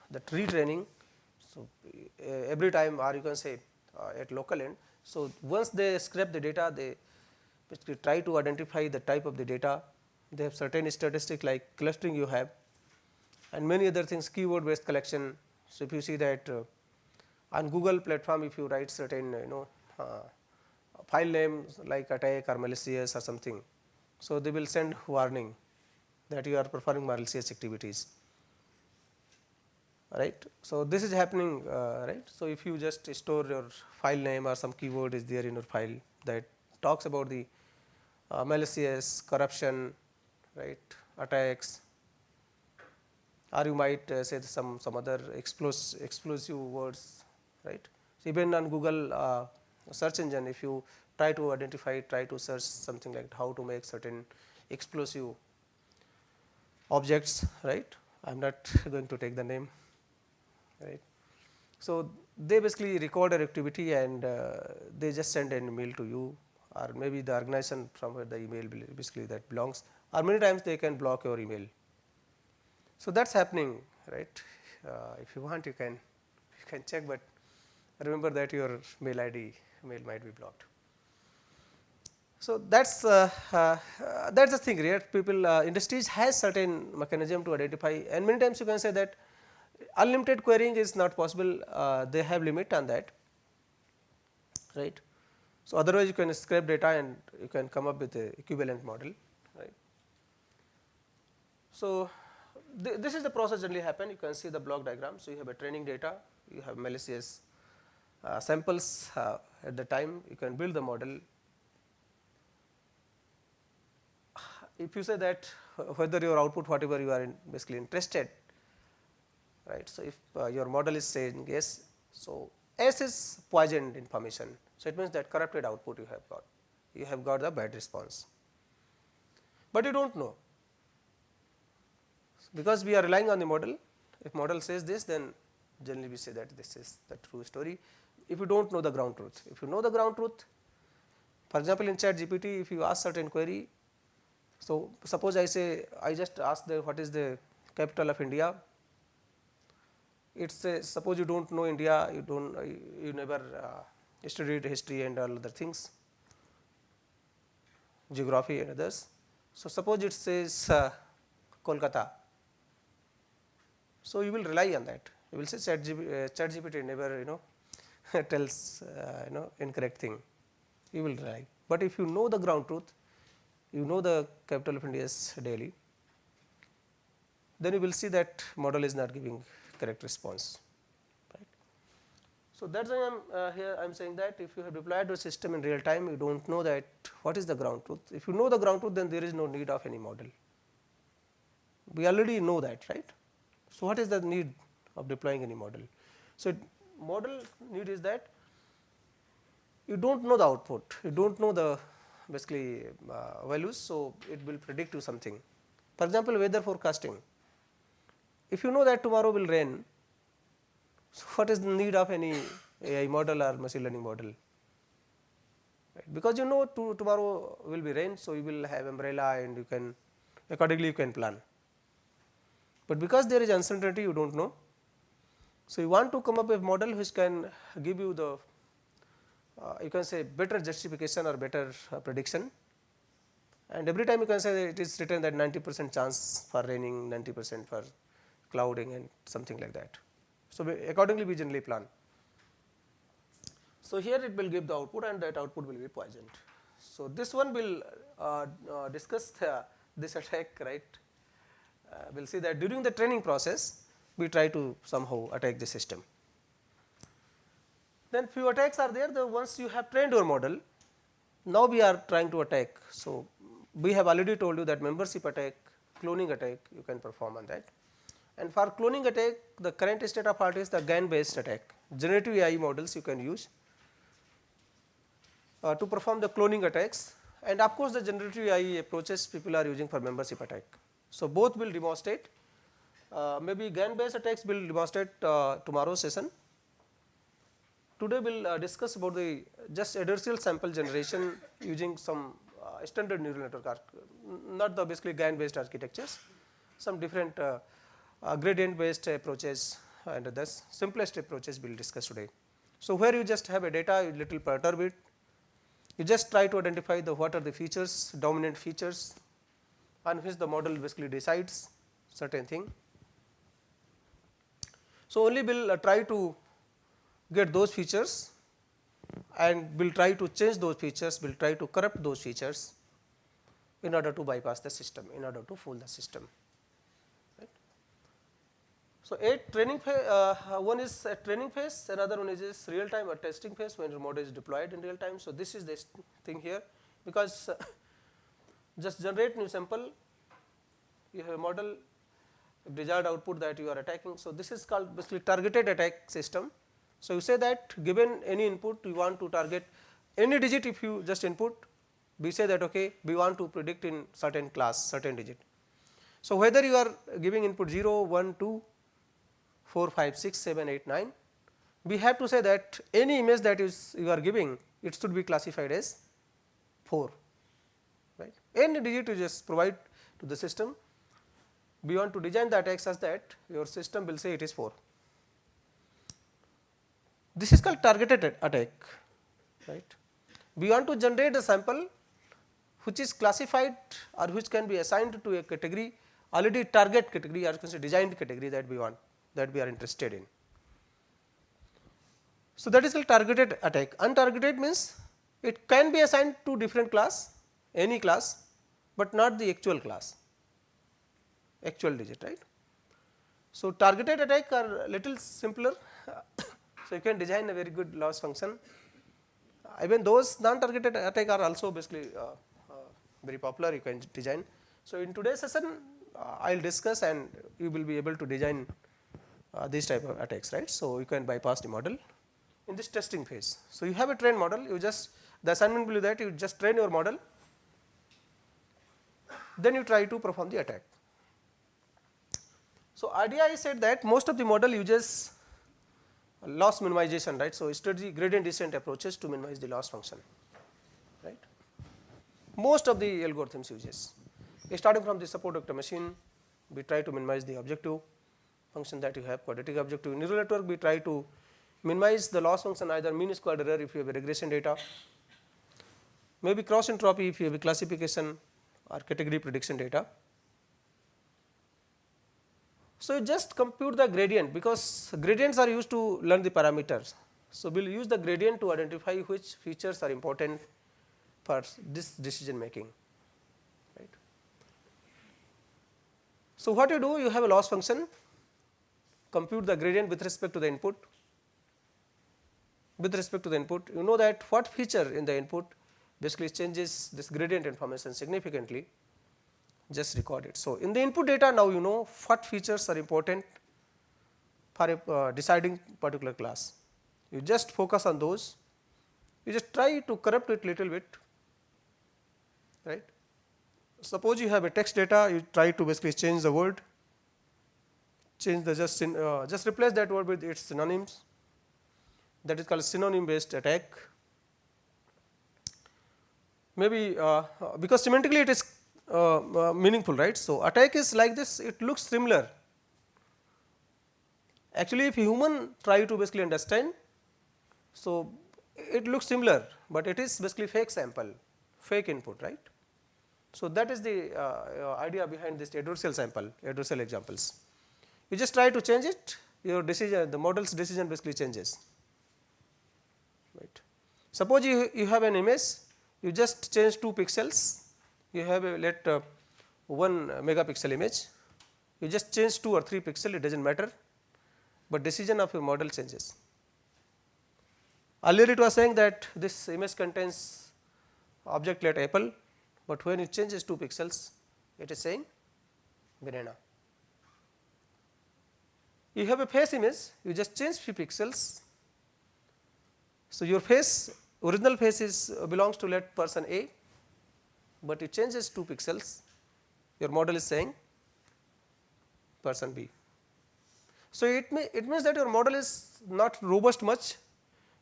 Speaker 1: that retraining. So, every time, or you can say at local end. So, once they scrape the data, they basically try to identify the type of the data. They have certain statistics like clustering you have, and many other things, keyword based collection. So, if you see that on Google platform, if you write certain file names like attack or malicious or something, so they will send warning that you are performing malicious activities, right. So, this is happening, right. So, if you just store your file name or some keyword is there in your file that talks about the malicious, corruption, right, attacks, or you might say some other explosive words, right. So, even on Google search engine, if you try to identify, try to search something like how to make certain explosive objects, right. I am not going to take the name, right. So, they basically record an activity and they just send an email to you, or maybe the organization from where the email basically that belongs, or many times they can block your email. So, that is happening, right. If you want, you can check, but remember that your mail might be blocked. So, that is the thing, right. People industries has certain mechanism to identify, and many times you can say that unlimited querying is not possible, they have limit on that, right. So, otherwise you can scrape data and you can come up with a equivalent model, right. So, this is the process generally happen. You can see the block diagram. So, you have a training data, you have malicious samples at the time, you can build the model. If you say that whether your output whatever you are basically interested, right. So, if your model is saying yes, so S is poisoned information. So, it means that corrupted output you have got the bad response, but you do not know, because we are relying on the model. If model says this, then generally we say that this is the true story. If you do not know the ground truth, if you know the ground truth, for example, in ChatGPT, if you ask certain query, so suppose I say I just ask what is the capital of India. It says suppose you do not know India, you never studied history and all other things, geography and others. So, suppose it says Kolkata. So, you will rely on that. You will say ChatGPT never tells incorrect thing. You will rely. But if you know the ground truth, you know the capital of India's daily, then you will see that model is not giving correct response. Right. So, that is why I am here I am saying that if you have deployed your system in real time, you do not know that what is the ground truth. If you know the ground truth, then there is no need of any model. We already know that, right. So, what is the need of deploying any model? So, model need is that you do not know the output, you do not know the basically values. So, it will predict you something. For example, weather forecasting. If you know that tomorrow will rain, so what is the need of any AI model or machine learning model? Right. Because you know tomorrow will be rain, so you will have umbrella and you can accordingly you can plan. But because there is uncertainty, you do not know. So, you want to come up with a model which can give you the you can say better justification or better prediction, and every time you can say that it is written that 90% chance for raining, 90% for clouding and something like that. So, accordingly we generally plan. So, here it will give the output and that output will be poisoned. So, this one will discuss this attack, right. We will see that during the training process we try to somehow attack the system. Then few attacks are there. The once you have trained your model, now we are trying to attack. So, we have already told you that membership attack, cloning attack you can perform on that. And for cloning attack, the current state of art is the GIAN based attack. Generative AI models you can use to perform the cloning attacks, and of course, the generative AI approaches people are using for membership attack. So, both will demonstrate. Maybe GIAN based attacks will demonstrate tomorrow's session. Today we will discuss about the just adversarial sample generation using some standard neural network, not the basically GIAN based architectures, some different gradient based approaches and thus simplest approaches we will discuss today. So, where you just have a data, you little perturb it, you just try to identify the what are the features, dominant features on which the model basically decides certain thing. So, only we will try to get those features and we will try to change those features, we will try to corrupt those features in order to bypass the system, in order to fool the system. Right. So, training one is a training phase, another one is real time or testing phase when your model is deployed in real time. So, this is this thing here, because just generate new sample, you have a model, desired output that you are attacking. So, this is called basically targeted attack system. So, you say that given any input you want to target any digit, if you just input, we say that okay, we want to predict in certain class, certain digit. So, whether you are giving input 0, 1, 2, 4, 5, 6, 7, 8, 9, we have to say that any image that is you are giving, it should be classified as 4, right. Any digit you just provide to the system, we want to design the attack such that your system will say it is 4. This is called targeted attack, right. We want to generate a sample which is classified or which can be assigned to a category, already target category or you can say designed category that we want, that we are interested in. So, that is called targeted attack. Untargeted means it can be assigned to different class, any class, but not the actual class, actual digit, right. So, targeted attack are little simpler. So, you can design a very good loss function. Even those non-targeted attack are also basically very popular, you can design. So, in today's session I will discuss and you will be able to design these type of attacks, right. So, you can bypass the model in this testing phase. So, you have a trained model, you just the assignment will be that you just train your model, then you try to perform the attack. So, idea I said that most of the model uses loss minimization, right. So, strategy gradient descent approaches to minimize the loss function, right. Most of the algorithms uses, starting from the support vector machine, we try to minimize the objective function that you have, quadratic objective. In neural network we try to minimize the loss function either mean squared error if you have a regression data, maybe cross entropy if you have a classification or category prediction data. So, you just compute the gradient because gradients are used to learn the parameters. So, we will use the gradient to identify which features are important for this decision making, right. So, what you do, you have a loss function, compute the gradient with respect to the input. With respect to the input, you know that what feature in the input basically changes this gradient information significantly, just record it. So, in the input data now you know what features are important for a deciding particular class. You just focus on those, you just try to corrupt it little bit, right. Suppose you have a text data, you try to basically change the word, change the just replace that word with its synonyms, that is called synonym based attack. Maybe because semantically it is meaningful, right. So, attack is like this, it looks similar. Actually, if human try to basically understand, so it looks similar, but it is basically fake sample, fake input, right. So, that is the idea behind this adversarial sample, adversarial examples. You just try to change it, your decision, the model's decision basically changes, right. Suppose you have an image, you just change 2 pixels, you have a let 1 megapixel image, you just change 2 or 3 pixel, it does not matter, but decision of your model changes. Earlier it was saying that this image contains object let apple, but when it changes 2 pixels, it is saying banana. You have a face image, you just change few pixels. So, your face, original face is belongs to let person A, but it changes 2 pixels, your model is saying person B. So, it means that your model is not robust much,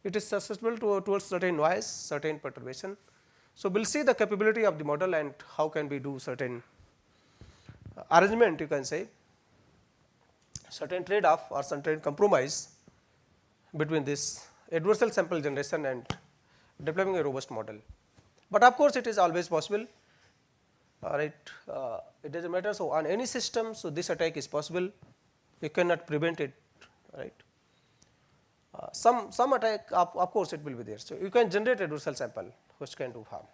Speaker 1: it is susceptible towards certain noise, certain perturbation. So, we will see the capability of the model and how can we do certain arrangement, you can say certain trade off or certain compromise between this adversarial sample generation and developing a robust model. But of course, it is always possible, right, it does not matter. So, on any system, so this attack is possible, you cannot prevent it, right. Some attack of course, it will be there. So, you can generate adversarial sample which can do harm.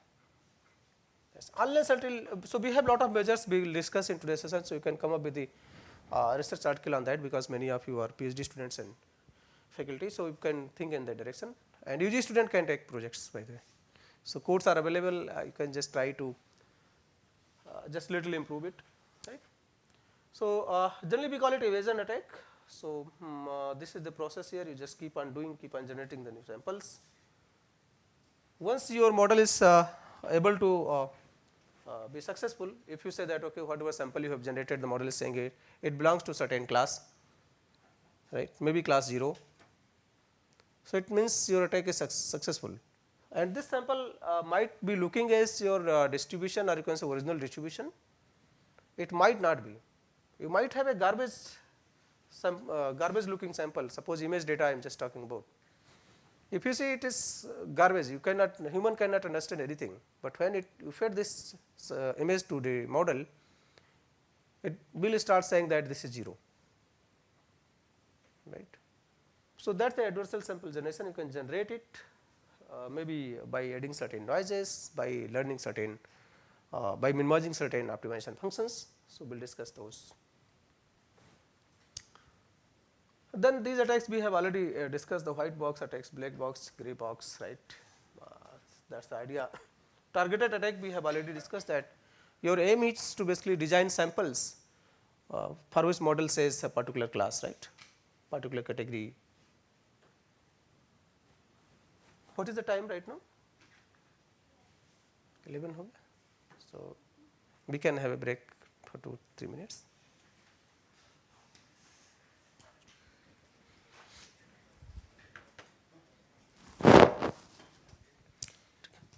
Speaker 1: Yes. Unless until, so we have lot of measures we will discuss in today's session. So, you can come up with the research article on that because many of you are PhD students and faculty. So, you can think in that direction and UG student can take projects by the way. So, codes are available, you can just try to just little improve it, right. So, generally we call it evasion attack. So, this is the process here, you just keep on doing, keep on generating the new samples. Once your model is able to be successful, if you say that okay, whatever sample you have generated, the model is saying it belongs to certain class, right, maybe class 0. So, it means your attack is successful and this sample might be looking as your distribution or you can say original distribution, it might not be. You might have a garbage looking sample, suppose image data I am just talking about. If you see it is garbage, you cannot, human cannot understand anything, but when you fed this image to the model, it will start saying that this is 0, right. So, that is the adversarial sample generation, you can generate it maybe by adding certain noises, by learning certain, by minimizing certain optimization functions. So, we will discuss those. Then these attacks we have already discussed, the white box attacks, black box, grey box, right, that is the idea. Targeted attack we have already discussed that your aim is to basically design samples for which model says a particular class, right, particular category. What is the time right now? 11 ho gaya. So, we can have a break for 2-3 minutes.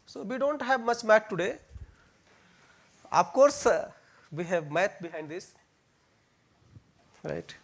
Speaker 1: So, we do not have much math today. Of course, we have math behind this, right.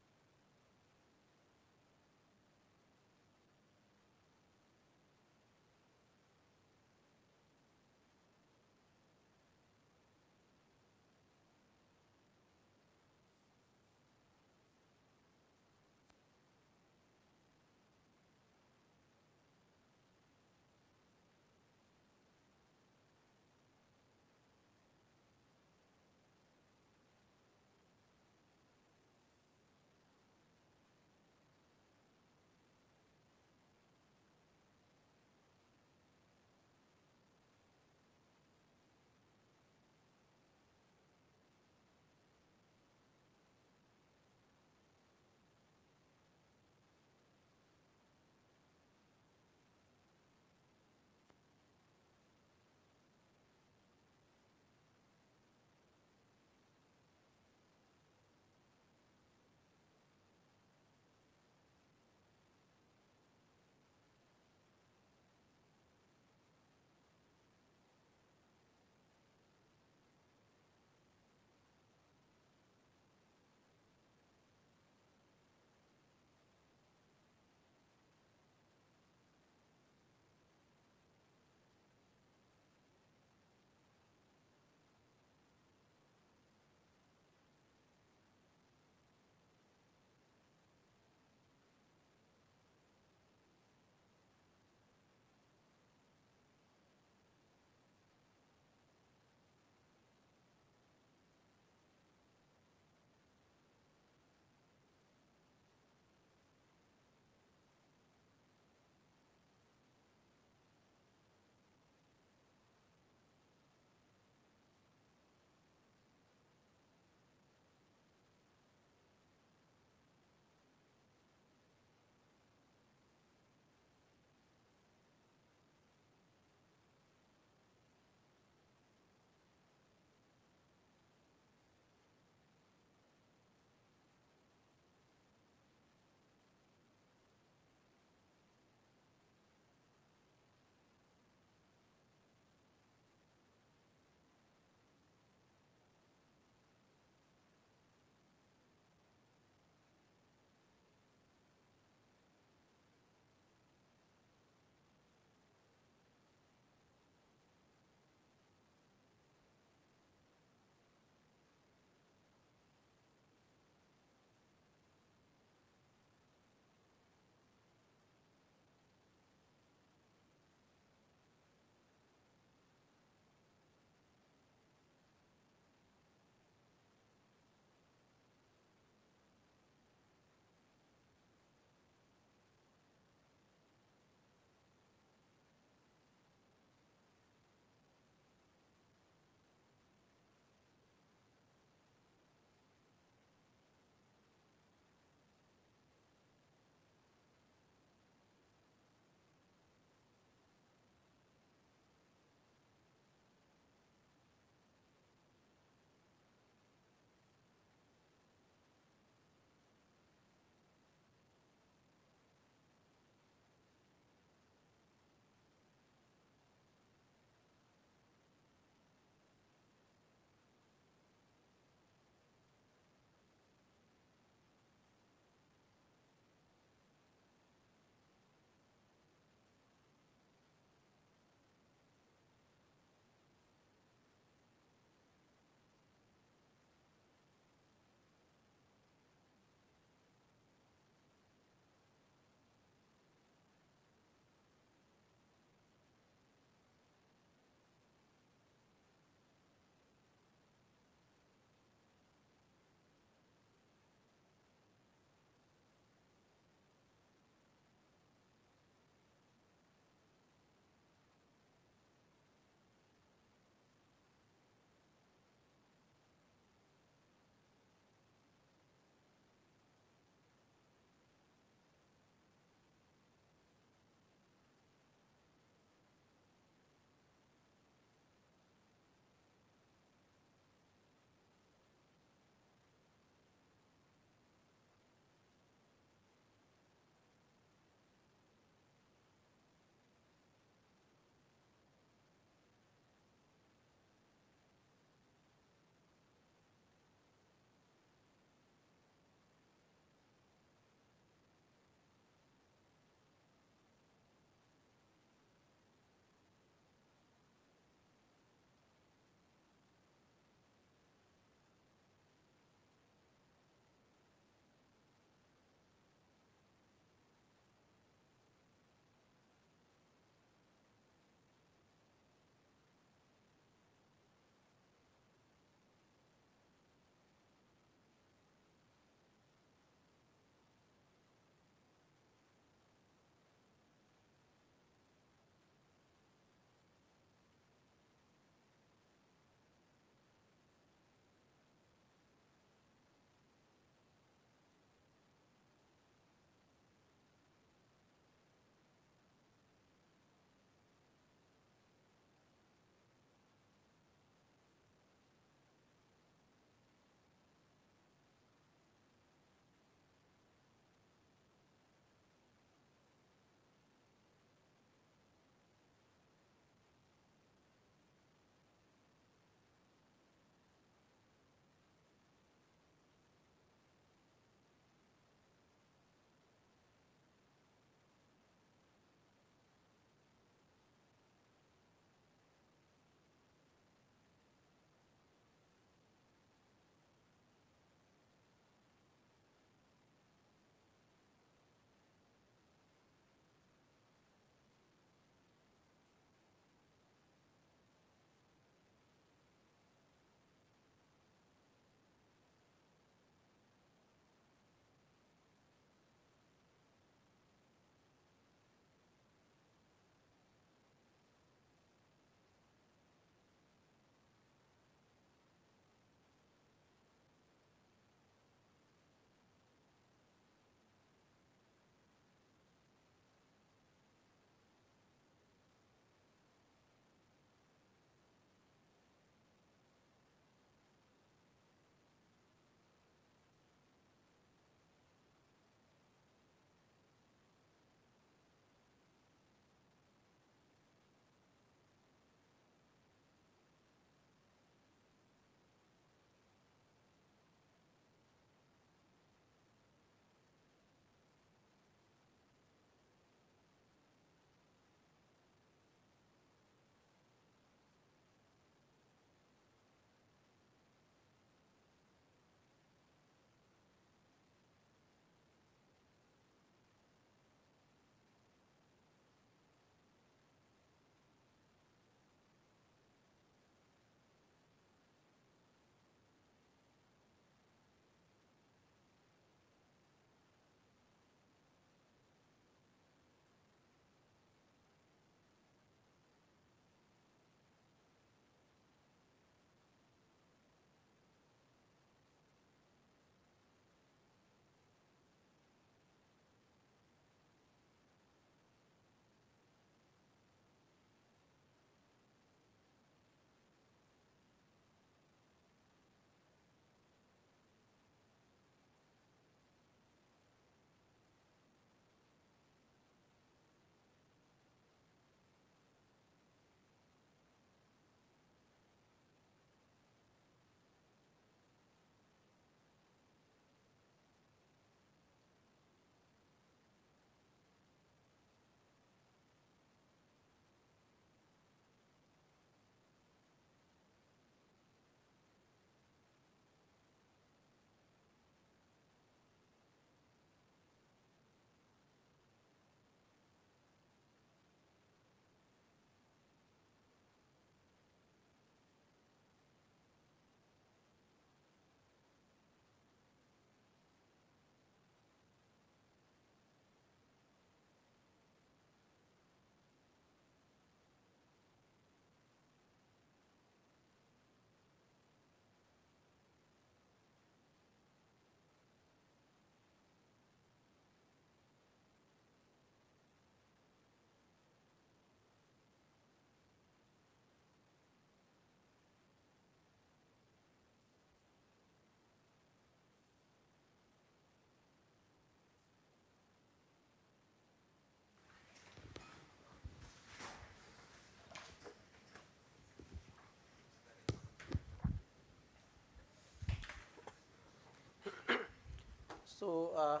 Speaker 1: So,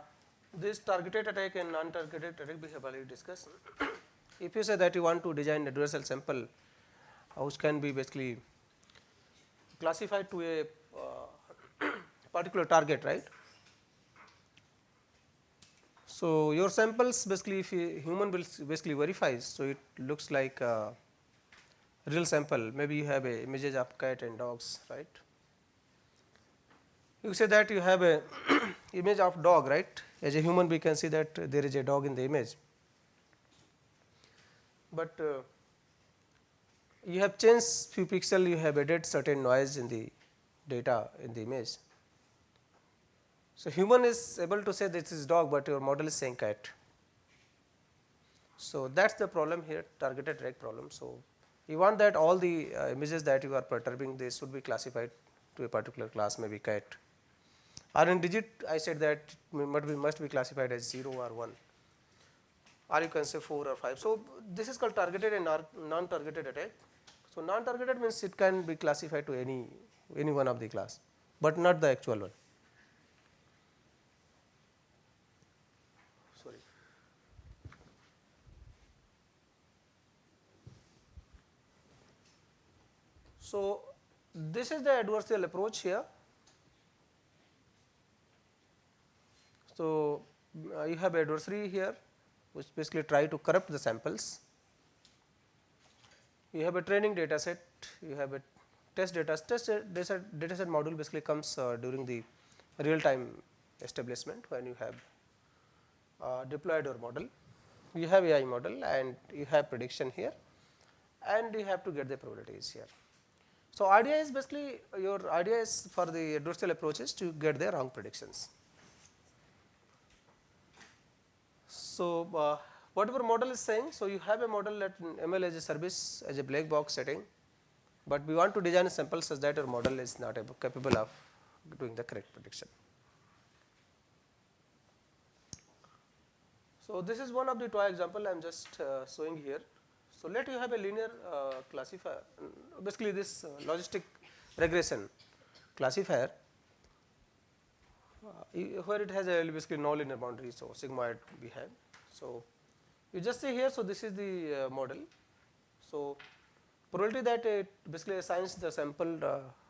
Speaker 1: this targeted attack and non-targeted attack we have already discussed. If you say that you want to design a dual cell sample which can be basically classified to a particular target, right. So, your samples basically if a human will basically verifies, so it looks like a real sample, maybe you have a images of cat and dogs, right. You say that you have a image of dog, right. As a human we can see that there is a dog in the image, but you have changed few pixel, you have added certain noise in the data in the image. So, human is able to say this is dog, but your model is saying cat. So, that is the problem here, targeted attack problem. So, you want that all the images that you are perturbing, they should be classified to a particular class, maybe cat, or in digit I said that must be classified as 0 or 1, or you can say 4 or 5. So, this is called targeted and non-targeted attack. So, non-targeted means it can be classified to any one of the class, but not the actual one. Sorry. So, this is the adversarial approach here. So, you have adversary here which basically try to corrupt the samples. You have a training data set, you have a test data set module basically comes during the real time establishment when you have deployed your model. You have AI model and you have prediction here and you have to get the probabilities here. So, idea is basically your idea is for the adversarial approaches to get the wrong predictions. So, whatever model is saying, so you have a model that ML as a service as a black box setting, but we want to design a sample such that your model is not capable of doing the correct prediction. So, this is one of the toy example I am just showing here. So, let you have a linear classifier, basically this logistic regression classifier where it has a basically non-linear boundary, so sigmoid we have. So, you just see here, so this is the model. So, probability that it basically assigns the sample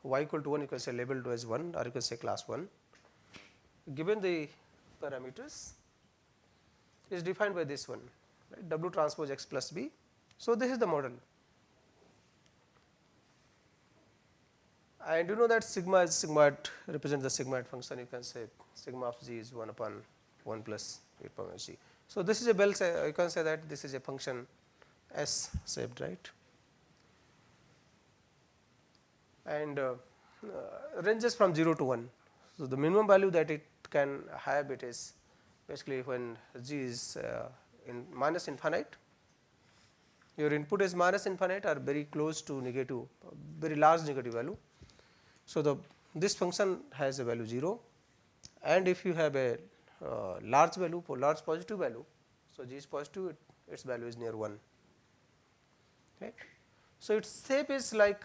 Speaker 1: y equal to 1, you can say labeled as 1 or you can say class 1 given the parameters is defined by this one, right, W transpose x plus b. So, this is the model, and you know that sigma is sigmoid represents the sigmoid function, you can say sigma of g is 1 upon 1 plus e power g. So, this is a bell, you can say that this is a function S shaped, right, and ranges from 0 to 1. So, the minimum value that it can have it is basically when g is in minus infinite, your input is minus infinite or very close to negative, very large negative value. So, this function has a value 0, and if you have a large value for large positive value, so g is positive, its value is near 1, right. So, its shape is like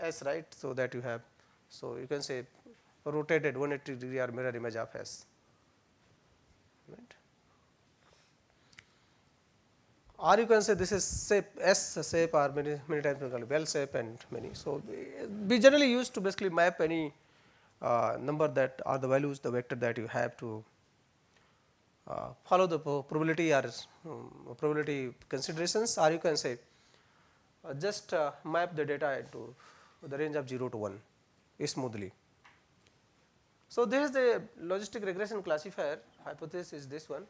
Speaker 1: S, right. So, that you have, so you can say rotated 180 degree or mirror image of S, right. Or you can say this is shape S shape or many times we call it bell shape and many. So, we generally use to basically map any number that are the values, the vector that you have to follow the probability or probability considerations, or you can say just map the data into the range of 0 to 1 smoothly. So, this is the logistic regression classifier hypothesis is this one.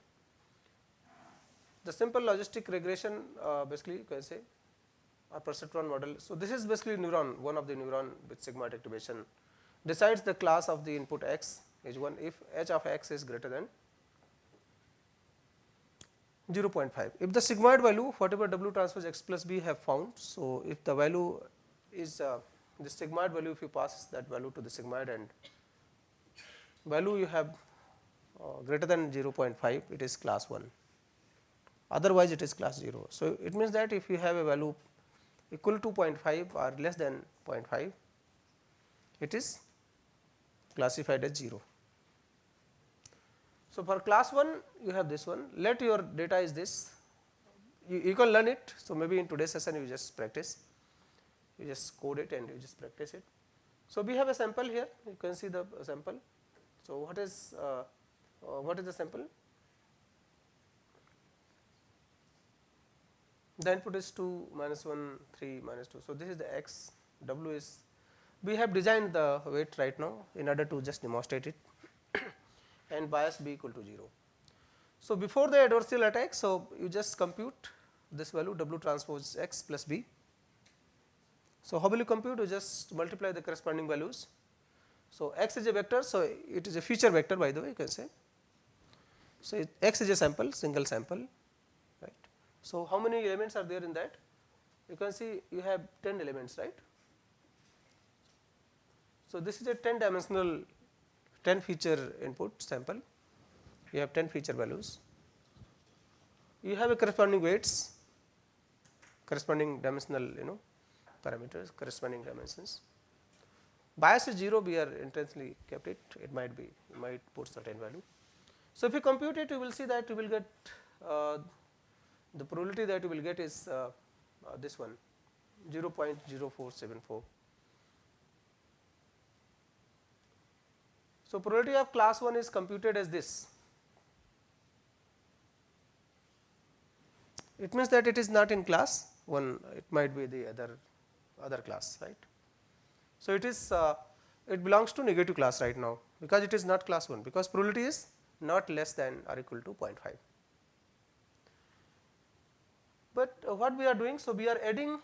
Speaker 1: The simple logistic regression basically you can say a perceptron model. So, this is basically neuron, one of the neuron with sigmoid activation decides the class of the input x is 1 if h of x is greater than 0.5. If the sigmoid value whatever W transpose x plus b have found, so if the value is the sigmoid value, if you pass that value to the sigmoid and value you have greater than 0.5, it is class 1, otherwise it is class 0. So, it means that if you have a value equal to 0.5 or less than 0.5, it is classified as 0. So, for class 1 you have this one, let your data is this, you can learn it. So, maybe in today's session you just practice, you just code it and you just practice it. So, we have a sample here, you can see the sample. So, what is the sample? The input is 2, minus 1, 3, minus 2. So, this is the x, w is, we have designed the weight right now in order to just demonstrate it and bias b equal to 0. So, before the adversarial attack, so you just compute this value w transpose x plus b. So, how will you compute? You just multiply the corresponding values. So, x is a vector, so it is a feature vector, by the way, you can say. So, x is a sample, single sample, right. So, how many elements are there in that? You can see you have 10 elements, right. So, this is a 10 dimensional 10 feature input sample, you have 10 feature values, you have a corresponding weights, corresponding dimensional parameters, corresponding dimensions. Bias is 0, we are intentionally kept it, it might be, you might put certain value. So, if you compute it, you will see that you will get the probability that you will get is this one 0.0474. So, probability of class 1 is computed as this. It means that it is not in class 1, it might be the other class, right. So, it is it belongs to negative class right now, because it is not class 1, because probability is not less than or equal to 0.5. But what we are doing, so we are adding,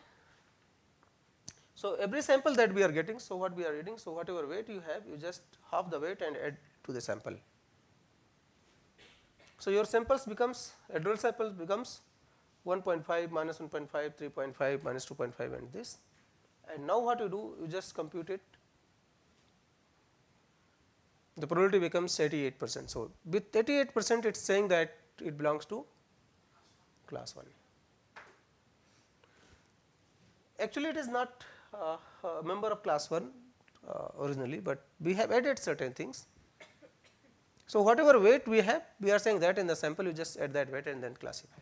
Speaker 1: so every sample that we are getting, so what we are adding, so whatever weight you have, you just half the weight and add to the sample. So, your samples becomes, adversarial samples becomes 1.5, minus 1.5, 3.5, minus 2.5 and this, and now what you do, you just compute it, the probability becomes 88%. So, with 88% it is saying that it belongs to class 1. Actually, it is not a member of class 1 originally, but we have added certain things. So, whatever weight we have, we are saying that in the sample you just add that weight and then classify.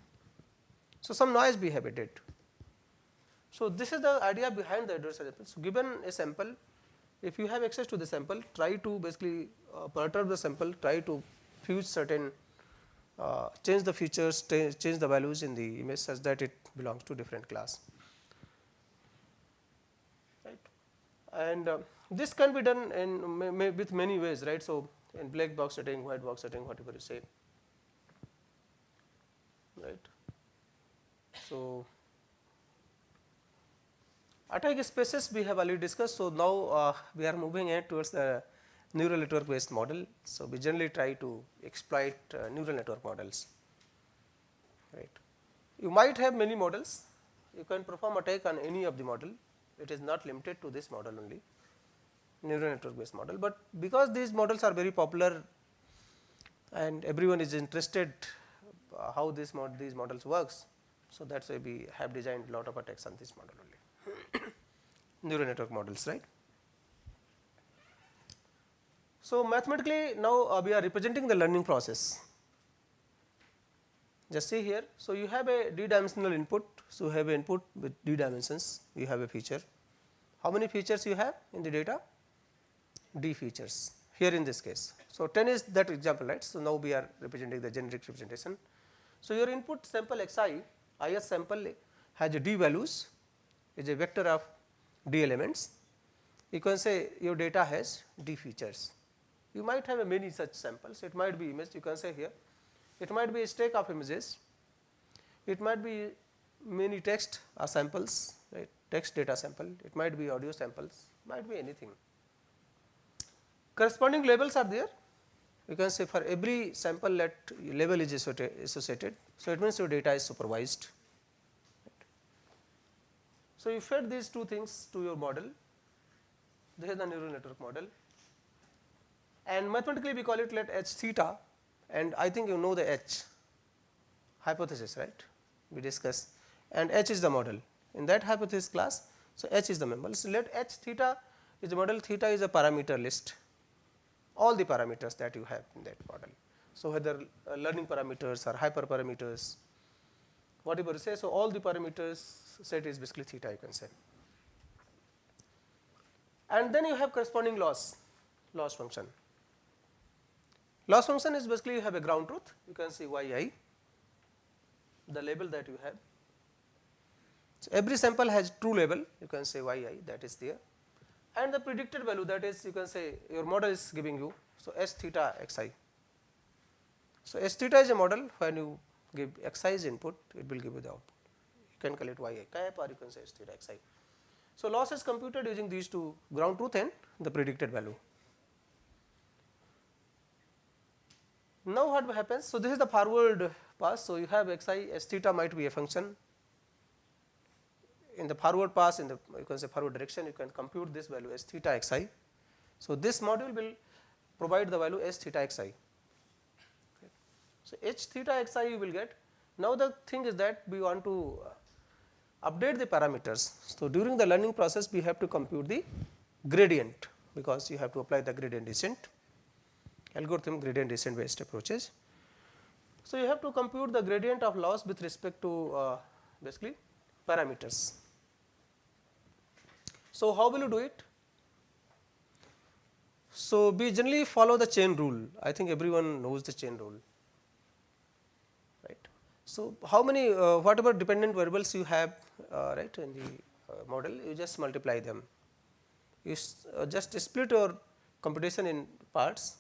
Speaker 1: So, some noise we have added. So, this is the idea behind the adversarial sample. So, given a sample, if you have access to the sample, try to basically perturb the sample, try to fuse certain, change the features, change the values in the image such that it belongs to different class. And this can be done in with many ways, right. So, in black box setting, white box setting, whatever you say, right. So, attack spaces we have already discussed. So, now we are moving ahead towards the neural network based model. So, we generally try to exploit neural network models, right. You might have many models, you can perform attack on any of the model, it is not limited to this model only, neural network based model, but because these models are very popular and everyone is interested how these models works. So, that is why we have designed a lot of attacks on this model only, neural network models, right. So, mathematically now we are representing the learning process. Just see here. So, you have a d dimensional input. So, you have an input with d dimensions, you have a feature. How many features you have in the data? D features here in this case. So, 10 is that example, right. So, now we are representing the generic representation. So, your input sample xi, ith sample has a d values, is a vector of d elements. You can say your data has d features. You might have a many such samples, it might be image, you can say here, it might be a stack of images, it might be many text samples, right, text data sample, it might be audio samples, might be anything. Corresponding labels are there, you can say for every sample that label is associated. So, it means your data is supervised. Right. So, you fed these two things to your model, this is the neural network model, and mathematically we call it let h theta, and I think you know the h hypothesis, right, we discussed, and h is the model in that hypothesis class. So, h is the member. So, let h theta is the model, theta is a parameter list, all the parameters that you have in that model. So, whether learning parameters or hyperparameters, whatever you say, so all the parameters set is basically theta, you can say. And then you have corresponding loss function. Loss function is basically you have a ground truth, you can see yi, the label that you have. So, every sample has true label, you can say yi, that is there, and the predicted value, that is you can say your model is giving you, so s theta xi. So, s theta is a model, when you give xi as input, it will give you the output. You can call it yi cap or you can say s theta xi. So, loss is computed using these two, ground truth and the predicted value. Now, what happens? So, this is the forward pass. So, you have xi, s theta might be a function. In the forward pass, in the you can say forward direction, you can compute this value s theta xi. So, this module will provide the value s theta xi. So, h theta xi you will get. Now, the thing is that we want to update the parameters. So, during the learning process we have to compute the gradient, because you have to apply the gradient descent algorithm, gradient descent based approaches. So, you have to compute the gradient of loss with respect to basically parameters. So, how will you do it? So, we generally follow the chain rule. I think everyone knows the chain rule, right. So, how many whatever dependent variables you have right in the model, you just multiply them. You just split your computation in parts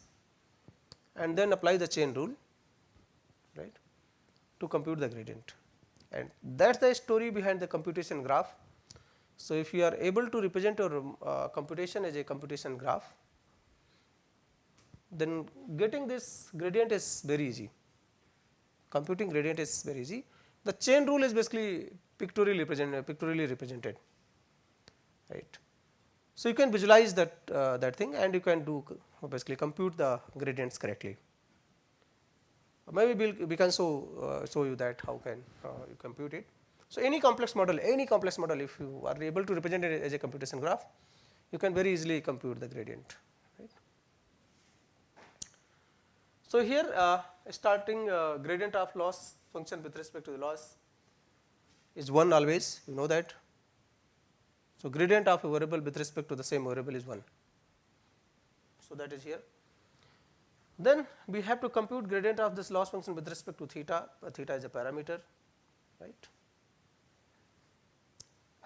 Speaker 1: and then apply the chain rule, right, to compute the gradient, and that is the story behind the computation graph. So, if you are able to represent your computation as a computation graph, then getting this gradient is very easy. Computing gradient is very easy. The chain rule is basically pictorially represented, right. So, you can visualize that that thing, and you can do basically compute the gradients correctly. Maybe we can show you that how can you compute it. So, any complex model, if you are able to represent it as a computation graph, you can very easily compute the gradient, right. So, here starting gradient of loss function with respect to the loss is 1 always, you know that. So, gradient of a variable with respect to the same variable is 1. So, that is here. Then we have to compute gradient of this loss function with respect to theta, theta is a parameter, right.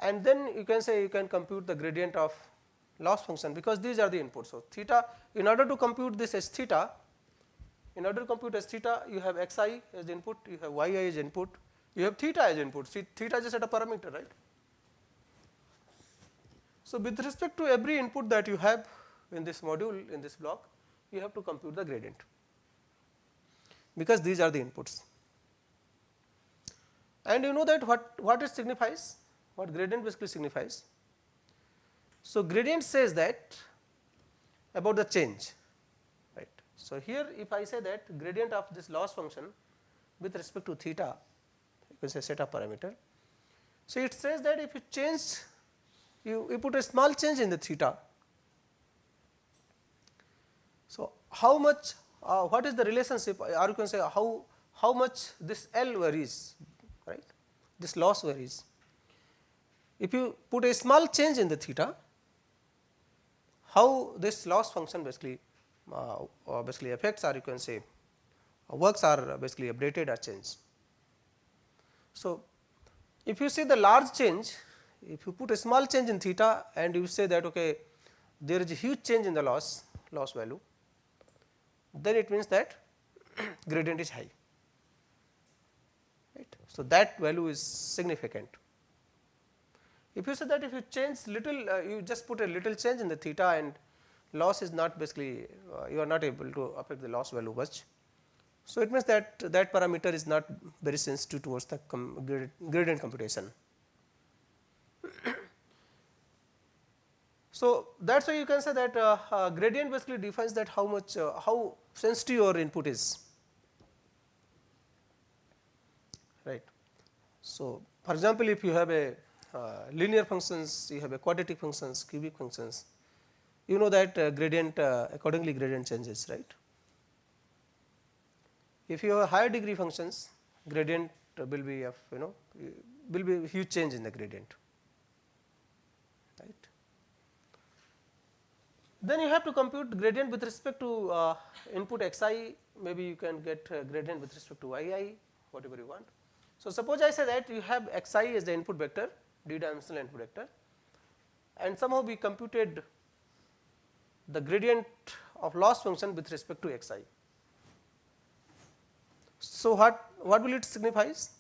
Speaker 1: And then you can say you can compute the gradient of loss function, because these are the inputs. So, theta, in order to compute this as theta, you have xi as input, you have yi as input, you have theta as input. See, theta is just a parameter, right. So, with respect to every input that you have in this module, in this block, you have to compute the gradient, because these are the inputs. And you know that what it signifies, what gradient basically signifies. So, gradient says that about the change, right. So, here if I say that gradient of this loss function with respect to theta, you can say set of parameter. So, it says that if you change, you put a small change in the theta. So, how much what is the relationship, or you can say how much this L varies, right, this loss varies. If you put a small change in the theta, how this loss function basically affects, or you can say works are basically updated or changed. So, if you see the large change, if you put a small change in theta and you say that okay, there is a huge change in the loss value, then it means that gradient is high, right. So, that value is significant. If you say that if you change little, you just put a little change in the theta and loss is not basically you are not able to affect the loss value much. So, it means that that parameter is not very sensitive towards the gradient computation. So, that is why you can say that gradient basically defines that how much how sensitive your input is, right. So, for example, if you have a linear functions, you have a quadratic functions, cubic functions, you know that gradient accordingly gradient changes, right. If you have higher degree functions, gradient will be of will be a huge change in the gradient, right. Then you have to compute gradient with respect to input xi, maybe you can get gradient with respect to yi, whatever you want. So, suppose I say that you have xi as the input vector, d-dimensional input vector, and somehow we computed the gradient of loss function with respect to xi. So, what will it signifies?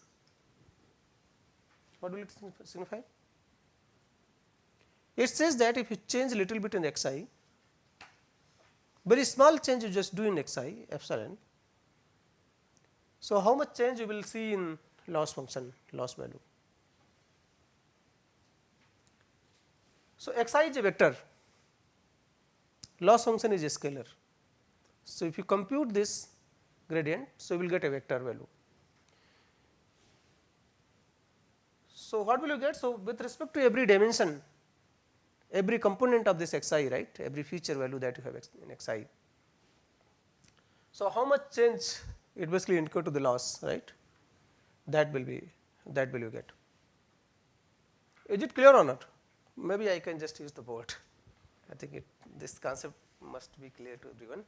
Speaker 1: What will it signify? It says that if you change a little bit in xi, very small change you just do in xi epsilon. So, how much change you will see in loss function, loss value? So, xi is a vector, loss function is a scalar. So, if you compute this gradient, so you will get a vector value. So, what will you get? So, with respect to every dimension, every component of this xi, right, every feature value that you have in xi. So, how much change it basically incur to the loss, right, that will you get. Is it clear or not? Maybe I can just use the board. I think this concept must be clear to everyone.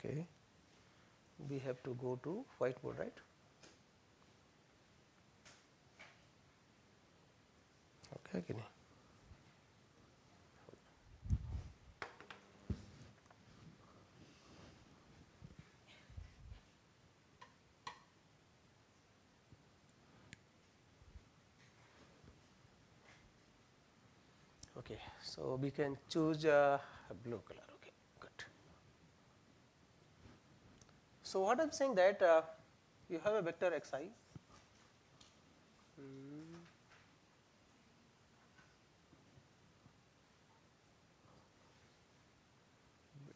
Speaker 1: Okay, we have to go to whiteboard, right? Okay, can you? Okay, so we can choose a blue color. Okay, good. So, what I am saying that you have a vector xi.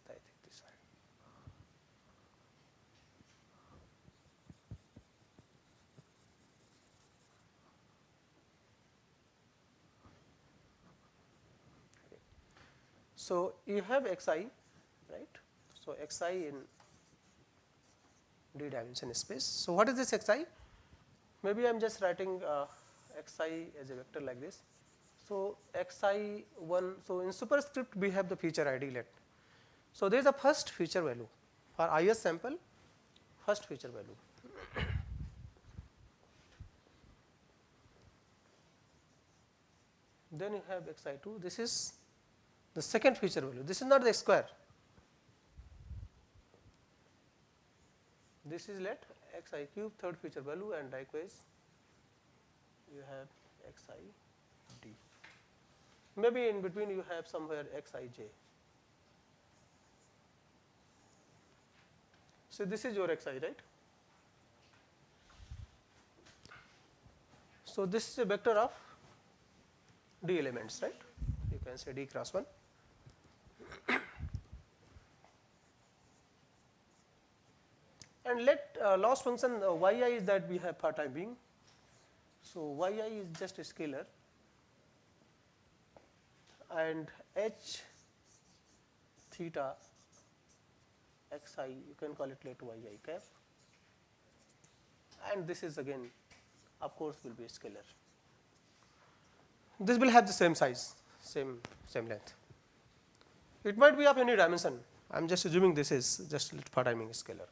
Speaker 1: I think this one. Okay. So, you have xi, right. So, xi in d dimension space. So, what is this xi? Maybe I am just writing xi as a vector like this. So, xi1, so in superscript we have the feature id let. So, there is a first feature value for is sample, first feature value. Then you have xi2, this is the second feature value, this is not the square, this is let xi cube, third feature value, and likewise you have xi d. Maybe in between you have somewhere xij. So, this is your xi, right. So, this is a vector of d elements, right, you can say d cross 1. And let loss function yi is that we have for time being. So, yi is just a scalar, and h theta xi, you can call it let yi cap, and this is again of course will be a scalar. This will have the same size, same length. It might be of any dimension. I am just assuming this is just for timing scalar.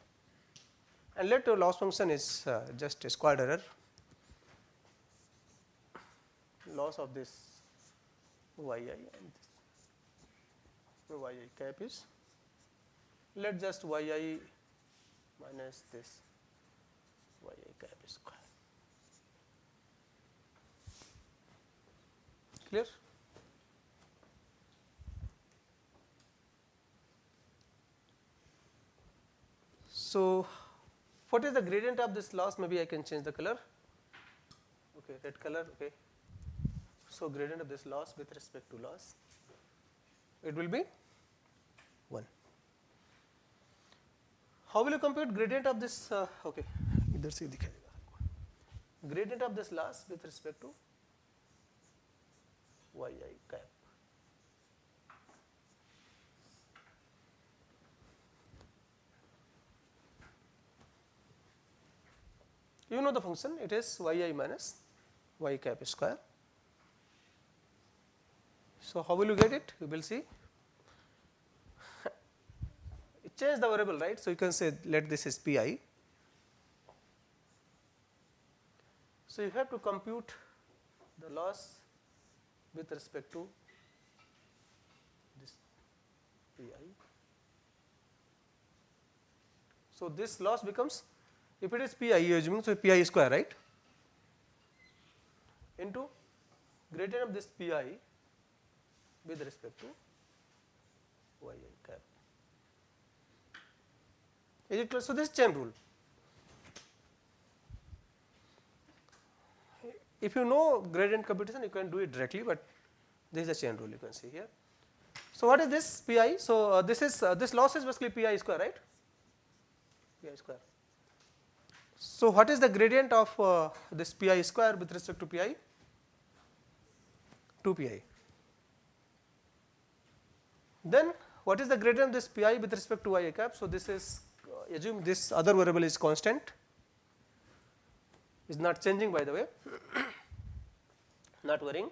Speaker 1: And let the loss function is just a squared error. Loss of this yi and this yi cap is, let just yi minus this yi cap is square. Clear? So, what is the gradient of this loss? Maybe I can change the color. Okay, red color. Okay. So, gradient of this loss with respect to loss, it will be 1. How will you compute gradient of this? Okay, इधर से दिखाएगा. Gradient of this loss with respect to yi cap. You know the function, it is yi minus y cap square. So, how will you get it? You will see. It change the variable, right? So, you can say let this is pi. So, you have to compute the loss with respect to this pi. So, this loss becomes, if it is pi, you assuming, so pi square, right, into gradient of this pi with respect to yi cap. Is it clear? So, this chain rule. If you know gradient computation, you can do it directly, but this is a chain rule you can see here. So, what is this pi? So, this is this loss is basically pi square, right? Pi square. So, what is the gradient of this pi square with respect to pi? 2 pi. Then what is the gradient of this pi with respect to yi cap? So, this is assume this other variable is constant, is not changing by the way, not worrying.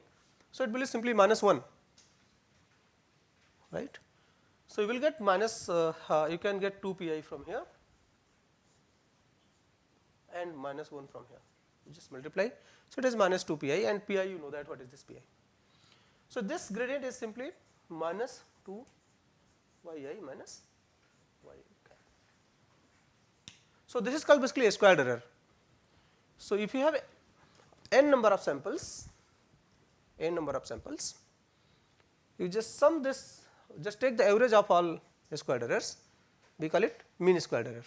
Speaker 1: So, it will be simply minus 1, right. So, you will get minus, you can get 2 pi from here and minus 1 from here, you just multiply. So, it is minus 2 pi and pi, you know that what is this pi. So, this gradient is simply minus 2 yi minus y cap. So, this is called basically a squared error. So, if you have n number of samples, you just sum this, just take the average of all squared errors, we call it mean squared error.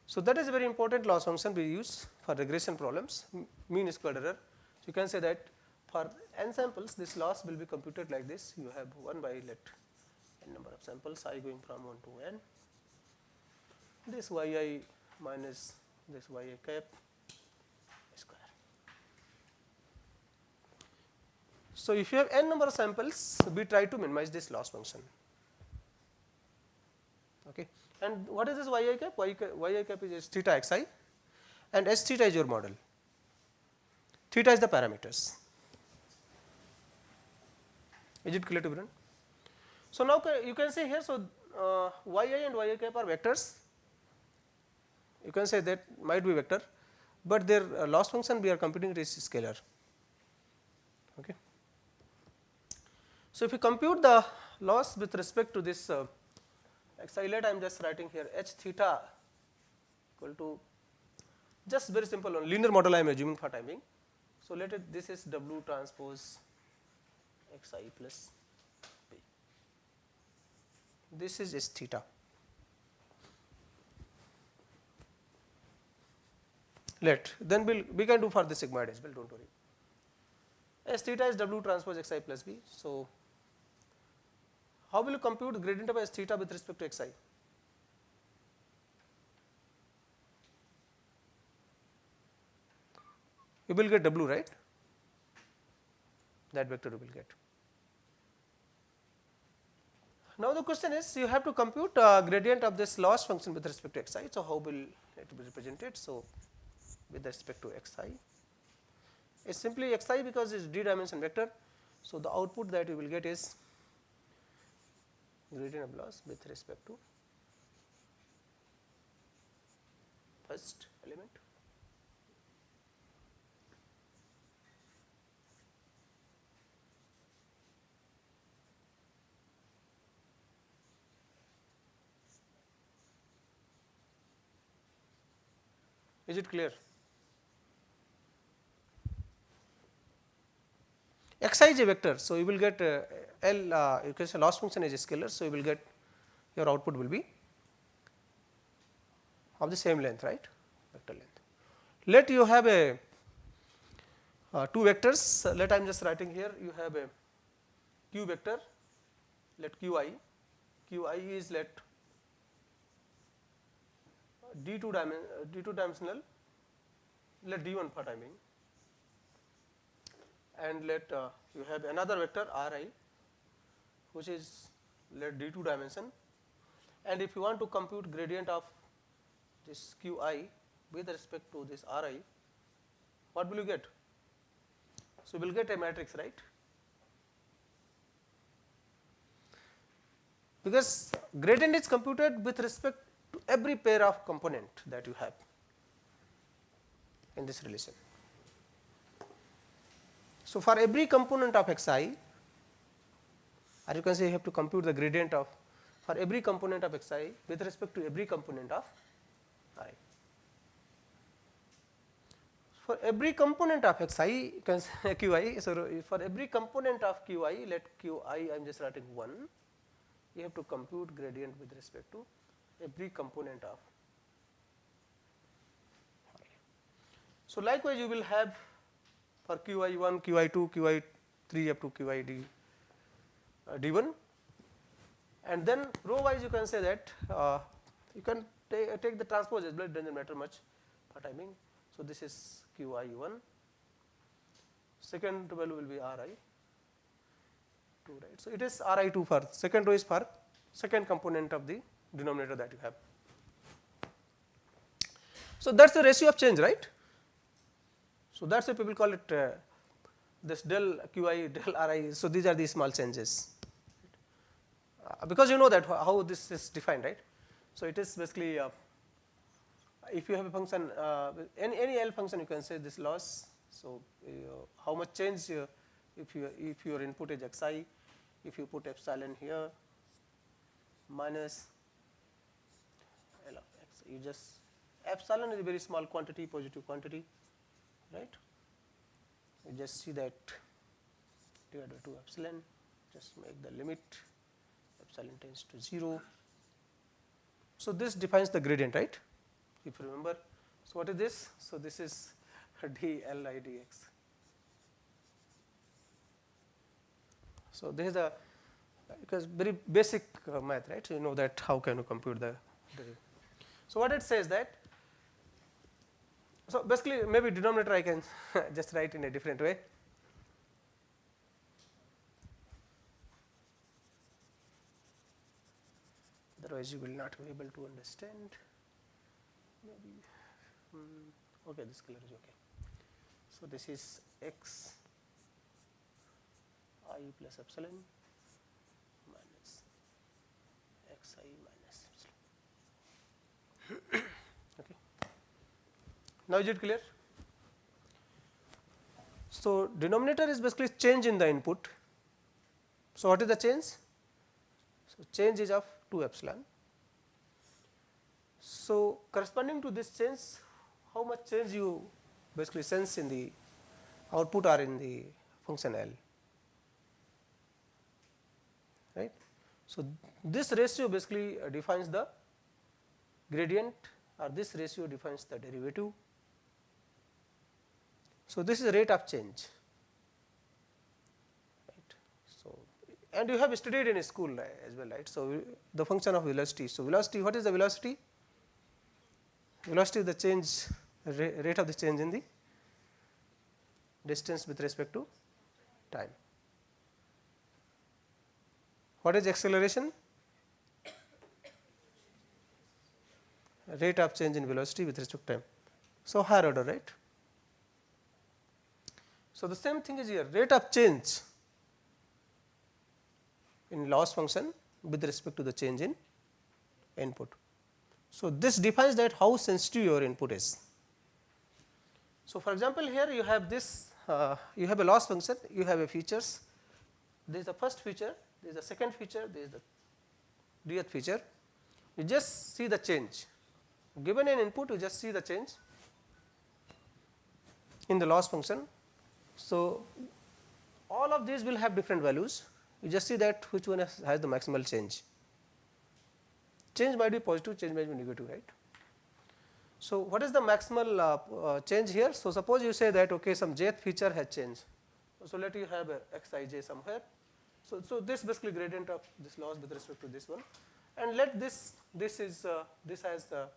Speaker 1: So, that is a very important loss function we use for regression problems, mean squared error. So, you can say that for n samples this loss will be computed like this, you have 1 by let n number of samples I going from 1 to n, this yi minus this yi cap square. So, if you have n number of samples, we try to minimize this loss function. Okay. And what is this yi cap? yi cap is theta xi and h theta is your model, theta is the parameters. Is it clear to everyone? So, now you can say here, so yi and yi cap are vectors, you can say that might be vector, but their loss function we are computing it is scalar. Okay. So, if you compute the loss with respect to this xi, let I am just writing here h theta equal to, just very simple one, linear model I am assuming for time being. So, let it, this is W transpose xi plus p, this is s theta. Then we can do for the sigmoid as well, do not worry. S theta is W transpose xi plus b. So, how will you compute gradient of S theta with respect to xi? You will get W, right, that vector you will get. Now, the question is you have to compute gradient of this loss function with respect to xi. So, how will it be represented? So, with respect to xi, it's simply xi because it is d dimension vector. So, the output that you will get is gradient of loss with respect to first element. Is it clear? Xi is a vector, so you will get L, you can say loss function is a scalar, so you will get your output will be of the same length, right, vector length. Let you have a two vectors, let I am just writing here, you have a q vector, let qi is let d2 dimensional, let d1 for timing, and let you have another vector Ri, which is let d2 dimension, and if you want to compute gradient of this Qi with respect to this Ri, what will you get? So, we will get a matrix, right? Because gradient is computed with respect to every pair of component that you have in this relation. So, for every component of xi, or you can say you have to compute the gradient of for every component of xi with respect to every component of I. For every component of xi, you can say qi. So, for every component of qi, let qi I am just writing 1. You have to compute gradient with respect to every component of I. So, likewise you will have for qi1, qi2, qi3 up to qid d1, and then row wise you can say that you can take the transpose as well, it does not matter much for timing. So, this is qi1, second value will be ri2, right. So, it is ri2 for second row is for second component of the denominator that you have. So, that is the ratio of change, right. So, that is why people call it this del qi del ri. So, these are the small changes, because you know that how this is defined, right. So, it is basically if you have a function any L function, you can say this loss. So, how much change if your input is xi, if you put epsilon here minus L of x, you just epsilon is a very small quantity, positive quantity, right. You just see that divided by 2 epsilon, just make the limit epsilon tends to 0. So, this defines the gradient, right, if you remember. So, what is this? So, this is d L I dx. So, this is a because very basic math, right. So, you know that how can you compute the. So, what it says that. So, basically maybe denominator I can just write in a different way. Otherwise, you will not be able to understand. Maybe okay, this color is okay. So, this is x I plus epsilon minus x I minus epsilon. Okay. Now, is it clear? So, denominator is basically change in the input. So, what is the change? So, change is of 2 epsilon. So, corresponding to this change, how much change you basically sense in the output or in the function L, right. So, this ratio basically defines the gradient, or this ratio defines the derivative. So, this is the rate of change, right. So, and you have studied in school as well, right. So, the function of velocity. So, velocity, what is the velocity? Velocity is the change rate of the change in the distance with respect to time. What is acceleration? Rate of change in velocity with respect to time. So, higher order, right. So, the same thing is here, rate of change in loss function with respect to the change in input. So, this defines that how sensitive your input is. So, for example, here you have this you have a loss function, you have a features, this is the first feature, this is the second feature, this is the dth feature. You just see the change, given an input you just see the change in the loss function. So, all of these will have different values, you just see that which one has the maximal change. Change might be positive, change might be negative, right. So, what is the maximal change here? So, suppose you say that okay, some jth feature has changed. So, let you have a xij somewhere. So, this basically gradient of this loss with respect to this one, and let this has the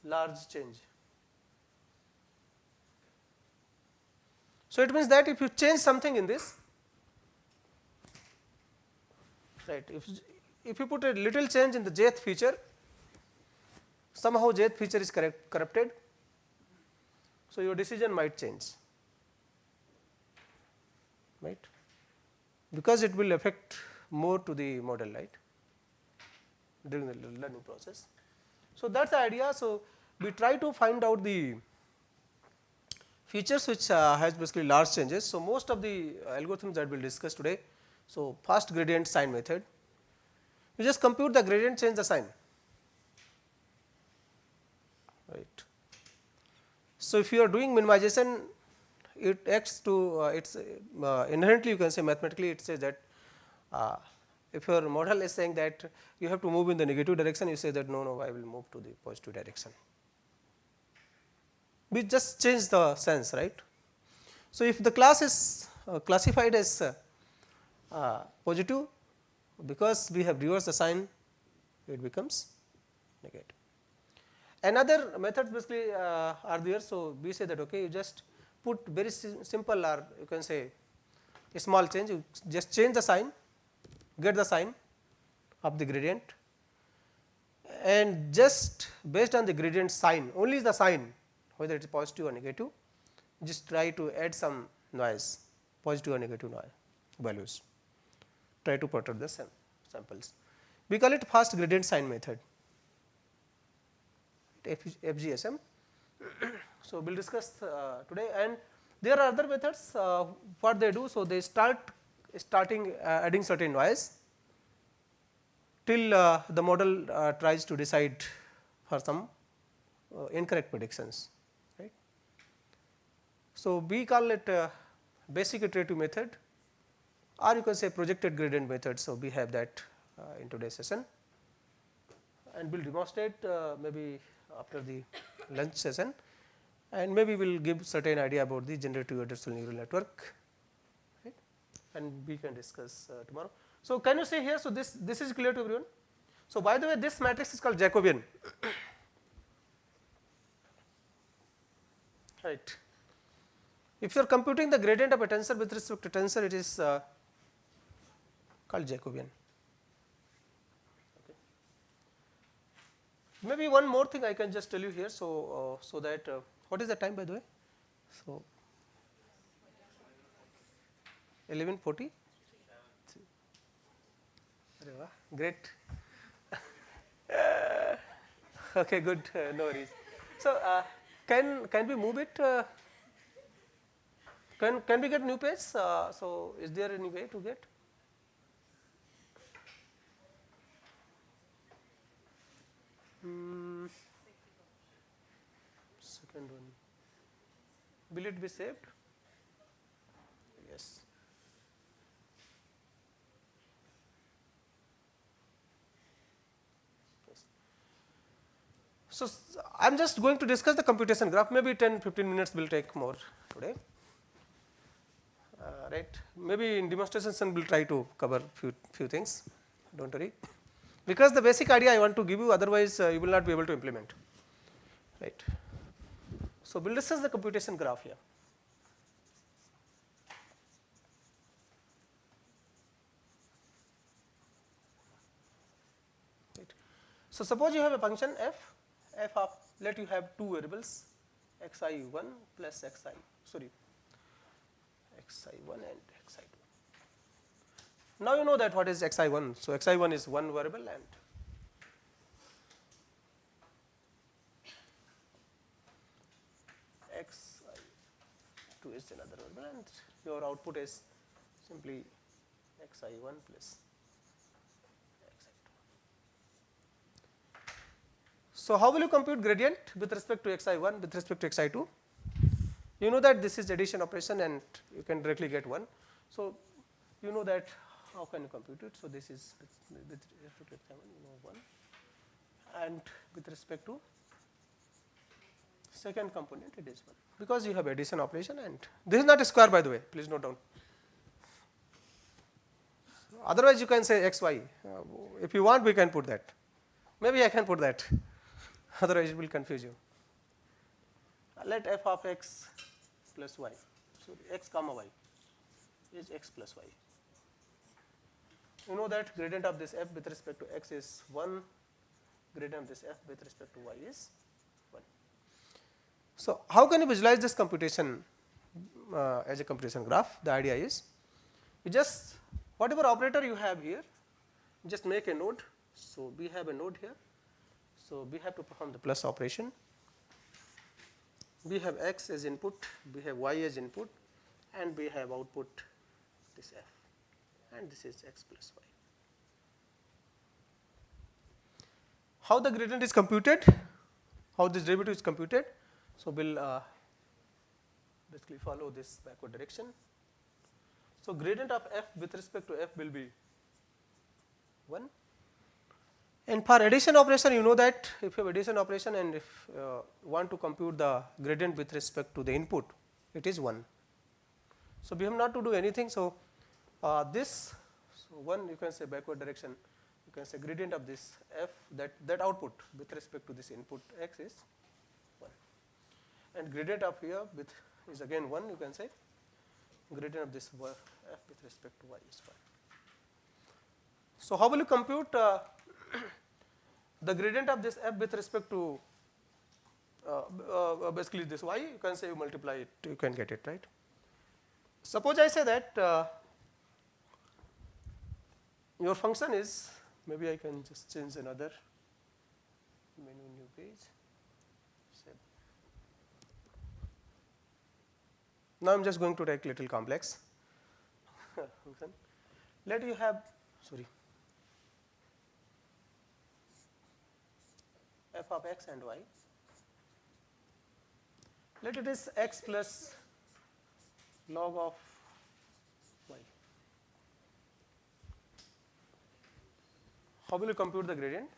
Speaker 1: large change. So, it means that if you change something in this, right, if you put a little change in the jth feature, somehow jth feature is corrupted, so your decision might change, right, because it will affect more to the model, right, during the learning process. So, that is the idea. So, we try to find out the features which has basically large changes. So, most of the algorithms that we will discuss today. So, fast gradient sign method, you just compute the gradient, change the sign, right. So, if you are doing minimization, it acts to it's inherently, you can say mathematically, it says that if your model is saying that you have to move in the negative direction, you say that no, I will move to the positive direction. We just change the sense, right. So, if the class is classified as positive, because we have reversed the sign, it becomes negative. Another methods basically are there. So, we say that okay, you just put very simple, or you can say a small change, you just change the sign, get the sign of the gradient, and just based on the gradient sign, only the sign, whether it is positive or negative, just try to add some noise, positive or negative noise values, try to perturb the samples. We call it fast gradient sign method, FGSM. So, we will discuss today, and there are other methods what they do. So, they starting adding certain noise till the model tries to decide for some incorrect predictions, right. So, we call it basic iterative method, or you can say projected gradient method. So, we have that in today's session, and we will demonstrate maybe after the lunch session, and maybe we will give certain idea about the generative adversarial neural network, right, and we can discuss tomorrow. So, can you see here? So, this is clear to everyone. So, by the way, this matrix is called Jacobian, right. If you are computing the gradient of a tensor with respect to tensor, it is called Jacobian. Okay. Maybe one more thing I can just tell you here. So, so that what is the time, by the way? So, 11:40. Great. Okay, good. No worries. So, can we move it? Can we get new page? So, is there any way to get? Second one. Will it be saved? Yes. So, I am just going to discuss the computation graph, maybe 10-15 minutes will take more today, right. Maybe in demonstration we will try to cover few things, do not worry, because the basic idea I want to give you, otherwise you will not be able to implement, right. So, we will discuss the computation graph here. Right. So, suppose you have a function f of, let you have two variables xi1 plus xi1 and xi2. Now, you know that what is xi1. So, xi1 is one variable and xi2 is another variable, and your output is simply xi1 plus xi2. So, how will you compute gradient with respect to xi1 with respect to xi2? You know that this is addition operation and you can directly get 1. So, you know that how can you compute it? So, this is with respect to xi1, you know 1, and with respect to second component it is 1, because you have addition operation, and this is not a square, by the way, please note down. Otherwise, you can say xy. If you want, we can put that. Maybe I can put that. Otherwise, it will confuse you. Let f of x plus y. so x comma y is x plus y. You know that gradient of this f with respect to x is 1, gradient of this f with respect to y is 1. So, how can you visualize this computation as a computation graph? The idea is you just whatever operator you have here, just make a node. So, we have a node here. So, we have to perform the plus operation. We have x as input, we have y as input, and we have output this f, and this is x plus y. How the gradient is computed? How this derivative is computed? So, we will basically follow this backward direction. So, gradient of f with respect to f will be 1. And for addition operation, you know that if you have addition operation and if want to compute the gradient with respect to the input, it is 1. So, we have not to do anything. So, this so 1 you can say backward direction, you can say gradient of this f that output with respect to this input x is 1, and gradient of here with is again 1, you can say gradient of this f with respect to y is 1. So, how will you compute the gradient of this f with respect to basically this y? You can say you multiply it, you can get it, right. Suppose I say that your function is, maybe I can just change another menu, new page. Now, I am just going to take little complex function. Let you have, sorry, f of x and y. Let it is x plus log of y. How will you compute the gradient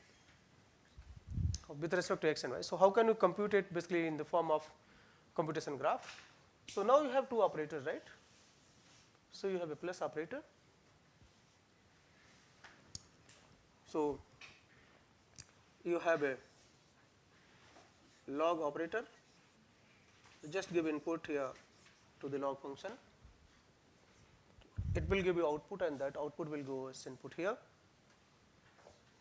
Speaker 1: with respect to x and y? So, how can you compute it basically in the form of computation graph? So, now you have two operators, right. So, you have a plus operator. So, you have a log operator, you just give input here to the log function, it will give you output, and that output will go as input here.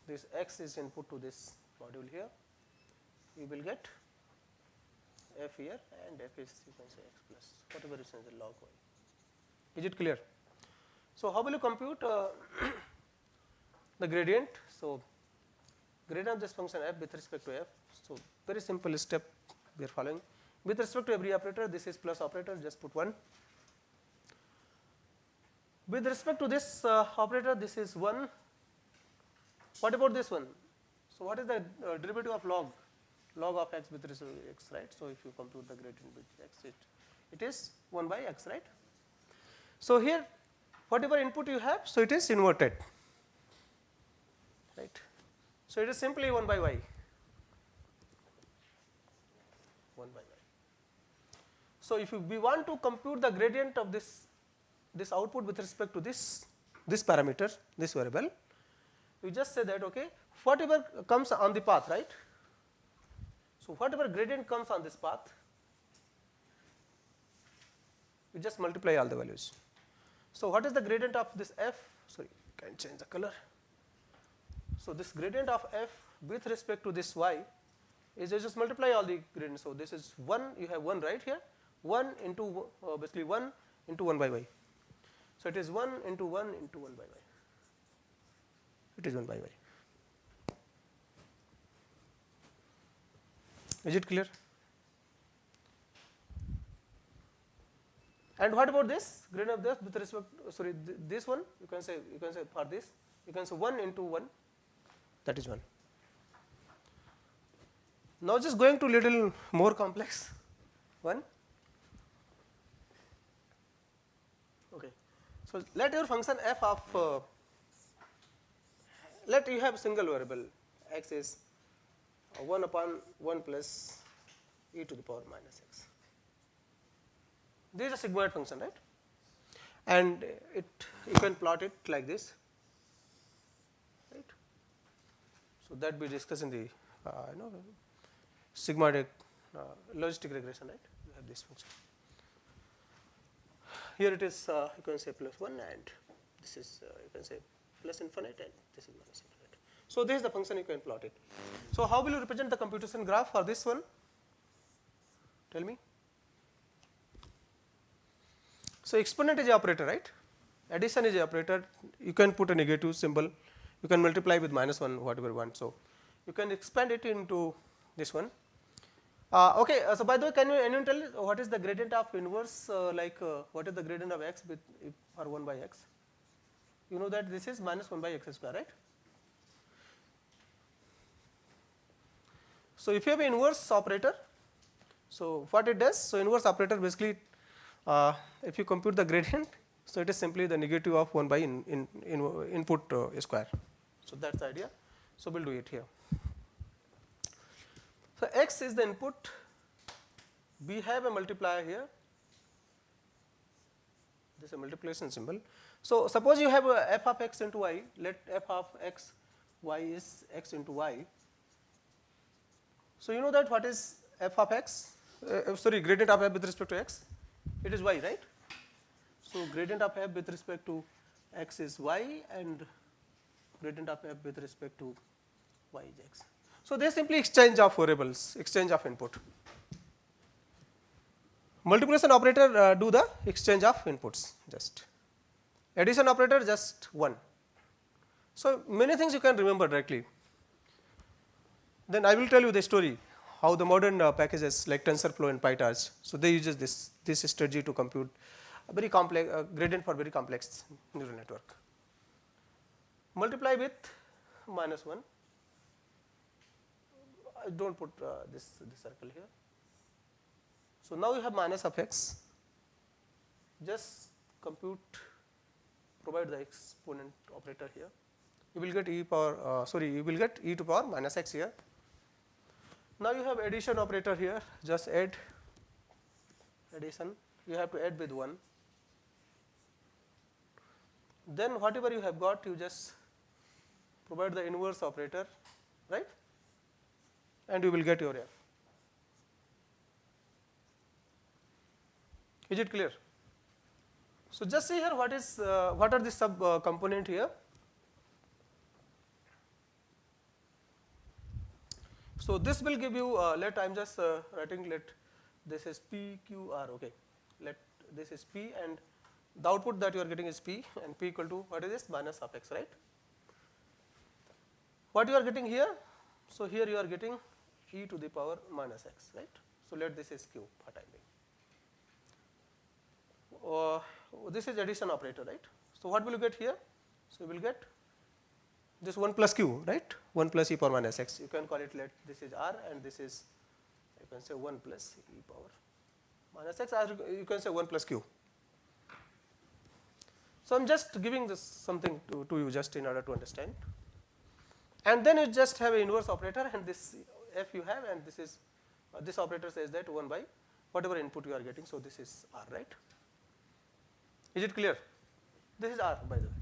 Speaker 1: This x is input to this module here, you will get f here, and f is you can say x plus whatever is in the log y. Is it clear? So, how will you compute the gradient? So, gradient of this function f with respect to f. So, very simple step we are following. With respect to every operator, this is plus operator, just put 1. With respect to this operator, this is 1. What about this one? So, what is the derivative of log of x with respect to x, right? So, if you compute the gradient with x, it is 1 by x, right? So, here whatever input you have, so it is inverted, right. So, it is simply 1 by y, 1 by y. So, if we want to compute the gradient of this output with respect to this parameter, this variable, you just say that okay, whatever comes on the path, right. So, whatever gradient comes on this path, you just multiply all the values. So, what is the gradient of this f? Sorry, can change the color. So, this gradient of f with respect to this y is you just multiply all the gradients. So, this is 1, you have 1 right here, 1 into basically 1 into 1 by y. So, it is 1 into 1 into 1 by y, it is 1 by y. Is it clear? And what about this gradient of this with respect, sorry, this one you can say for this you can say 1 into 1, that is 1. Now, just going to little more complex one. Okay. So, let your function f of let you have single variable x is 1 upon 1 plus e to the power minus x. This is a sigmoid function, right, and you can plot it like this, right. So, that we discuss in the sigmoid logistic regression, right. You have this function. here it is you can say plus 1 and this is you can say plus infinite and this is minus infinite. So, this is the function you can plot it. So, how will you represent the computation graph for this one? Tell me. So, exponent is a operator, right? Addition is a operator. You can put a negative symbol. You can multiply with minus 1 whatever you want. So, you can expand it into this one. Okay. So, by the way, can you anyone tell what is the gradient of inverse what is the gradient of x with for 1 by x? You know that this is minus 1 by x square, right? So, if you have an inverse operator, so what it does? So, inverse operator basically if you compute the gradient, so it is simply the negative of 1 by input square. So, that is the idea. So, we will do it here. So, x is the input, we have a multiplier here, this is a multiplication symbol. So, suppose you have a f of x into y, let f of x y is x into y. So, you know that what is f of x, sorry gradient of f with respect to x, it is y, right. So, gradient of f with respect to x is y and gradient of f with respect to y is x. So, they simply exchange of variables, exchange of input. Multiplication operator do the exchange of inputs, just addition operator just 1. So, many things you can remember directly. Then I will tell you the story how the modern packages like TensorFlow and PyTorch. So, they uses this strategy to compute a very complex gradient for very complex neural network. Multiply with minus 1. I do not put this circle here. So, now you have minus of x, just compute, provide the exponent operator here, you will get you will get e to power minus x here. Now, you have addition operator here, just add addition, you have to add with 1. Then whatever you have got, you just provide the inverse operator, right, and you will get your f. Is it clear? So, just see here what are the sub component here. So, this will give you let I am just writing, let this is p q r, okay, let this is p and the output that you are getting is p and p equal to what is this minus of x, right. What you are getting here? So, here you are getting e to the power minus x, right. So, let this is q for time being. This is addition operator, right. So, what will you get here? So, you will get this 1 plus q, right, 1 plus e power minus x, you can call it, let this is r and this is you can say 1 plus e power minus x, or you can say 1 plus q. So, I am just giving this something to you just in order to understand, and then you just have an inverse operator and this f you have, and this is this operator says that 1 by whatever input you are getting. So, this is r, right. Is it clear? This is r, by the way.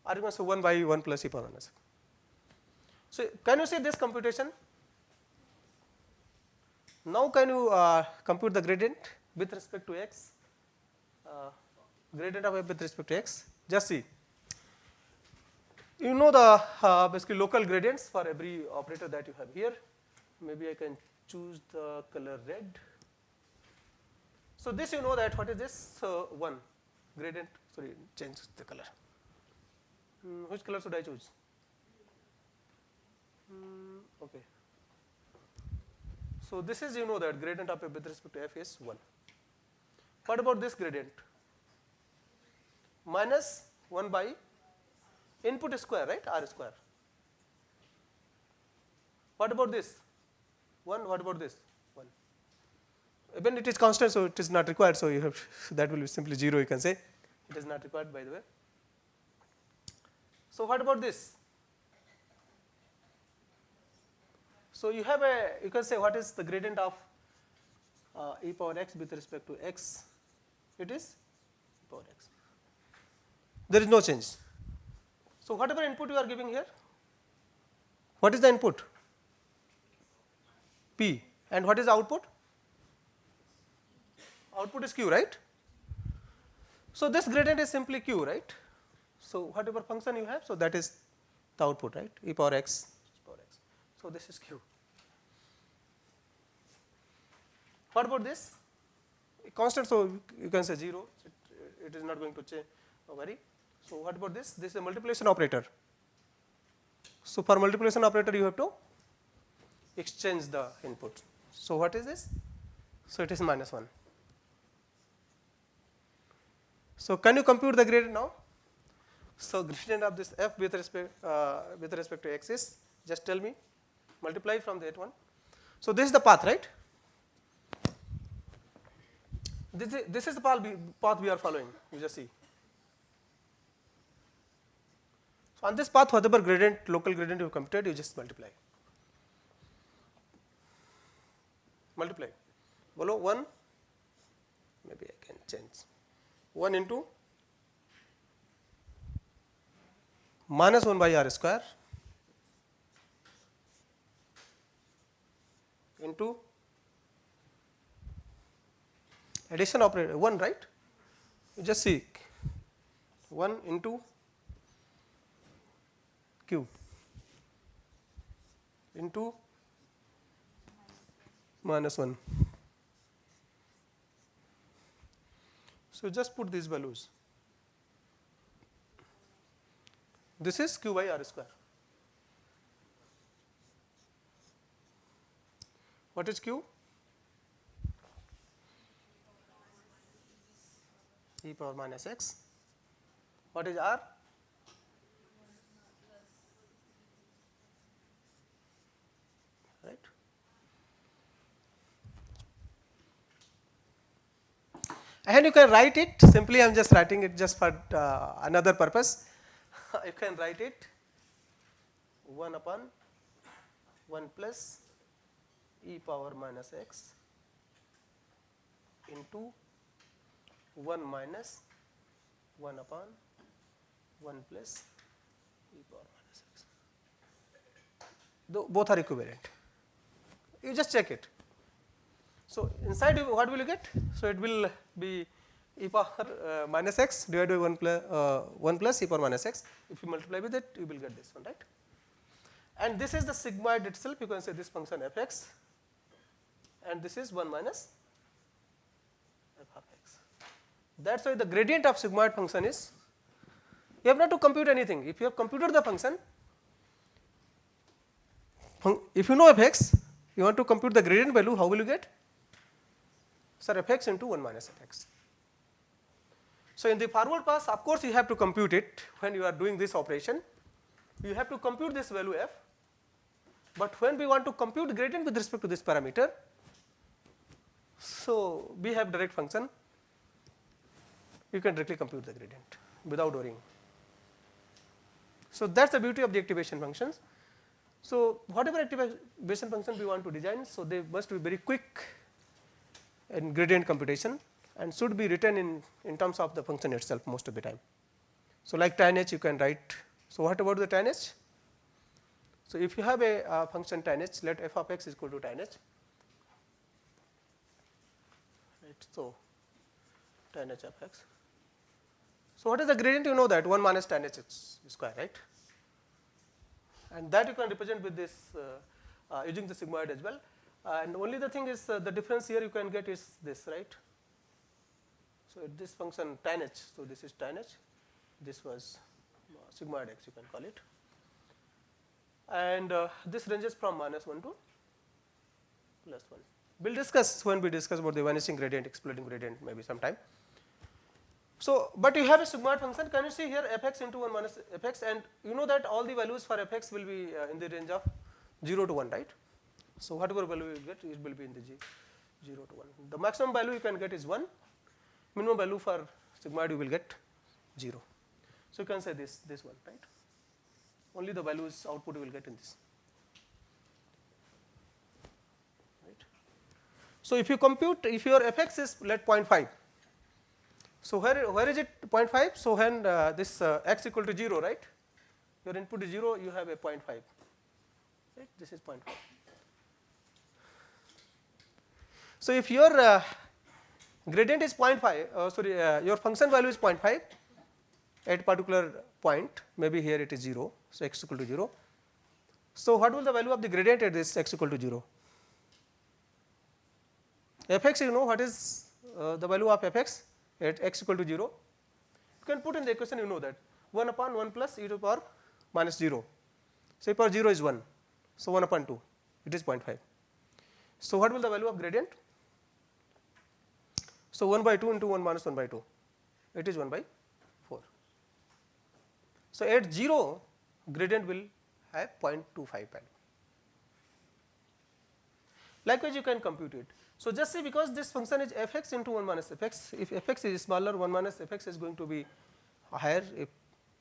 Speaker 1: R equals to 1 by 1 plus e power minus. So, can you see this computation? Now, can you compute the gradient with respect to x, gradient of f with respect to x? Just see. You know the basically local gradients for every operator that you have here. Maybe I can choose the color red. So, this you know that what is this 1 gradient, sorry, change the color. Which color should I choose? Okay. So, this is you know that gradient of f with respect to f is 1. What about this gradient? Minus 1 by input square, right, r square. What about this? 1, what about this? 1. When it is constant, so it is not required, so you have that will be simply 0, you can say, it is not required, by the way. So, what about this? So, you have you can say what is the gradient of e power x with respect to x? It is e power x. There is no change. So, whatever input you are giving here, what is the input? P, and what is the output? output is q, right? So this gradient is simply q, right? So whatever function you have, so that is the output, right? E power x power x. So this is q. What about this? Constant, so you can say 0. It is not going to change or vary. So what about this? This is a multiplication operator. So for multiplication operator, you have to exchange the input. So what is this? So it is -1. So can you compute the gradient now? So gradient of this f with respect to x is, just tell me, multiply from that one. So this is the path, right? This is the path we are following. You just see. So on this path, whatever gradient, local gradient you computed, you just multiply. Multiply. Below 1, maybe I can change. 1 into -1 by r square into addition operator 1, right? You just see 1 into q into -1. So just put these values. This is q by r square. What is q? E power minus x. What is r? Right. And you can write it simply. I am just writing it just for another purpose. You can write it 1 upon 1 plus e power minus x into 1 minus 1 upon 1 plus e power minus x. Both are equivalent. You just check it. So inside what will you get? So it will be e power minus x divided by 1 plus e power minus x. If you multiply with it, you will get this one, right? And this is the sigmoid itself. You can say this function f(x), and this is 1 minus f of x. That's why the gradient of sigmoid function is, you have not to compute anything. If you have computed the function, if you know f(x), you want to compute the gradient value, how will you get? Sir, f(x) into 1 minus f(x). So in the forward pass, of course, you have to compute it when you are doing this operation. You have to compute this value f. But when we want to compute gradient with respect to this parameter, so we have direct function. You can directly compute the gradient without worrying. So that's the beauty of the activation functions. So whatever activation function we want to design, so they must be very quick in gradient computation and should be written in terms of the function itself most of the time. So like tan h you can write. So what about the tan h? So if you have a function tan h, let f of x is equal to tan h. Right. So tan h of x. So what is the gradient? You know that 1 minus tan h square, right? And that you can represent with this using the sigmoid as well. And only the thing is the difference here you can get is this, right? So this function tan h, so this is tan h, this was sigmoid x, you can call it. And this ranges from -1 to +1. We will discuss when we discuss about the vanishing gradient, exploding gradient maybe sometime. So, but you have a sigmoid function. Can you see here f(x) into 1 minus f(x), and you know that all the values for f(x) will be in the range of 0 to 1, right? So whatever value you get, it will be in the 0 to 1. The maximum value you can get is 1. Minimum value for sigmoid you will get 0. So you can say this one, right? Only the values output you will get in this. Right. So if you compute, if your f(x) is let 0.5. So where is it 0.5? So when this x equal to 0, right? Your input is 0, you have a 0.5. Right? This is 0.5. So if your gradient is 0.5, your function value is 0.5 at particular point, maybe here it is 0, so x equal to 0. So what will the value of the gradient at this x equal to 0? Fx, you know what is the value of fx at x equal to 0? You can put in the equation, you know that 1 upon 1 plus e to the power minus 0. So e power 0 is 1, so 1 upon 2, it is 0.5. So what will the value of gradient? So 1 by 2 into 1 minus 1 by 2, it is 1 by 4. So at 0, gradient will have 0.25 value. Likewise, you can compute it. So just say because this function is fx into 1 minus fx, if fx is smaller, 1 minus fx is going to be higher. If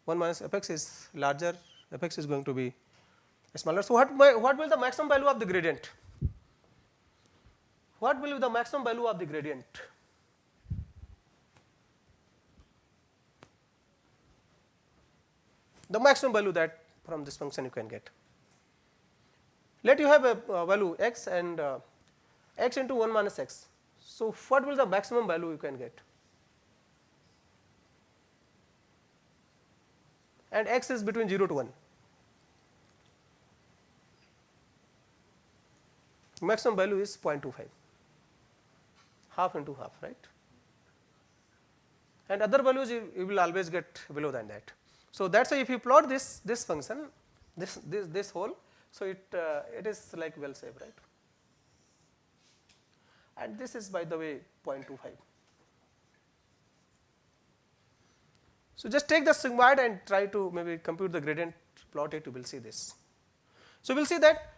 Speaker 1: 1 minus fx is larger, fx is going to be smaller. So what will the maximum value of the gradient? What will be the maximum value of the gradient? The maximum value that from this function you can get. Let you have a value x and x into 1 minus x. So what will the maximum value you can get? And x is between 0 to 1. Maximum value is 0.25, half into half, right? And other values you will always get below than that. So that's why if you plot this function, this whole, so it is like well saved, right? And this is, by the way, 0.25. So just take the sigmoid and try to maybe compute the gradient, plot it, you will see this. So we will see that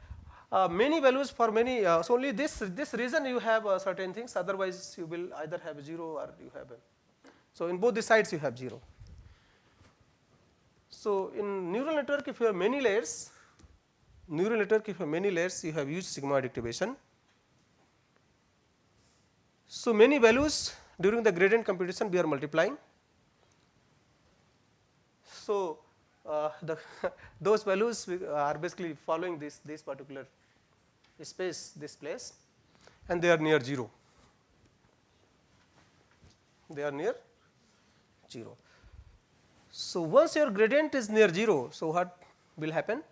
Speaker 1: many values for many, so only this region you have certain things, otherwise you will either have 0 or you have so in both the sides you have 0. So in neural network, if you have many layers, you have used sigmoid activation. So many values during the gradient computation we are multiplying. So those values are basically following this particular space, this place, and they are near 0. They are near 0. So once your gradient is near 0, so what will happen?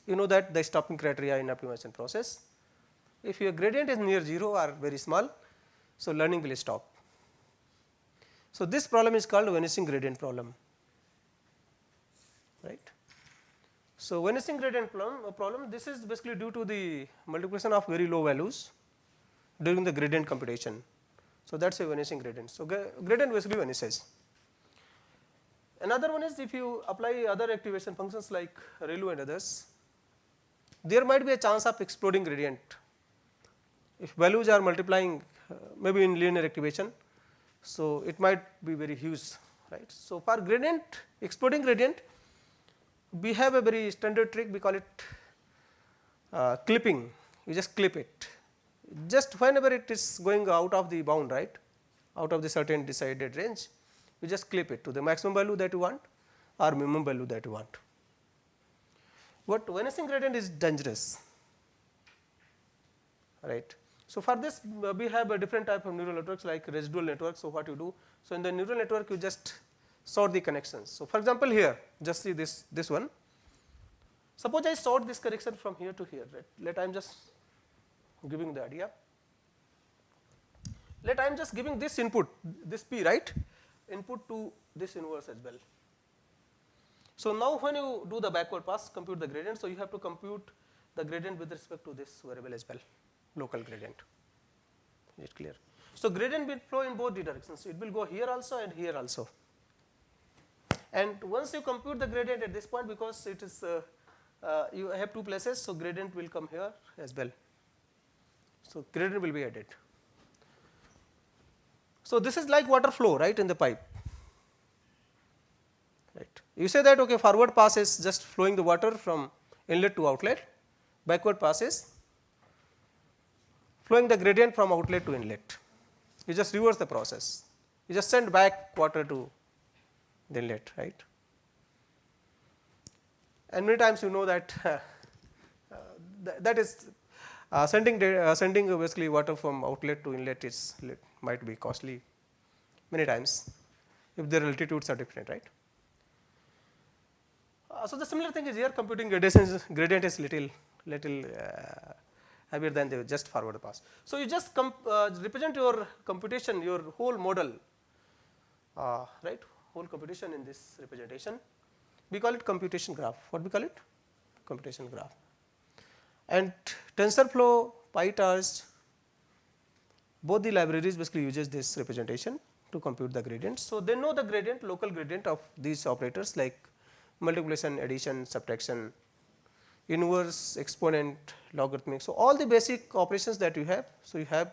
Speaker 1: You know that the stopping criteria in optimization process. If your gradient is near 0 or very small, so learning will stop. So this problem is called vanishing gradient problem, right? So vanishing gradient problem, this is basically due to the multiplication of very low values during the gradient computation. So that's a vanishing gradient. So gradient basically vanishes. Another one is if you apply other activation functions like ReLU and others, there might be a chance of exploding gradient. If values are multiplying maybe in linear activation, so it might be very huge, right? So for gradient, exploding gradient, we have a very standard trick, we call it clipping. You just clip it. Just whenever it is going out of the bound, right, out of the certain decided range, you just clip it to the maximum value that you want or minimum value that you want. But vanishing gradient is dangerous, right? So for this we have a different type of neural networks like residual networks. So what you do? So in the neural network you just sort the connections. So for example here, just see this one. Suppose I sort this connection from here to here, right? Let I am just giving the idea. Let I am just giving this input, this P, right? Input to this inverse as well. So now when you do the backward pass, compute the gradient, so you have to compute the gradient with respect to this variable as well, local gradient. Is it clear? So gradient will flow in both the directions. It will go here also and here also. And once you compute the gradient at this point, because it is you have two places, so gradient will come here as well. So gradient will be added. So this is like water flow, right, in the pipe. Right. You say that okay, forward pass is just flowing the water from inlet to outlet, backward pass is flowing the gradient from outlet to inlet. You just reverse the process. You just send back water to the inlet, right? And many times you know that that is sending basically water from outlet to inlet is might be costly many times if their altitudes are different, right. So the similar thing is here, computing gradient is little heavier than the just forward pass. So you just represent your computation, your whole model, right, whole computation in this representation. We call it computation graph. What we call it? Computation graph. And TensorFlow, PyTorch, both the libraries basically uses this representation to compute the gradient. So they know the gradient, local gradient of these operators like multiplication, addition, subtraction, inverse, exponent, logarithmic. So all the basic operations that you have. So you have,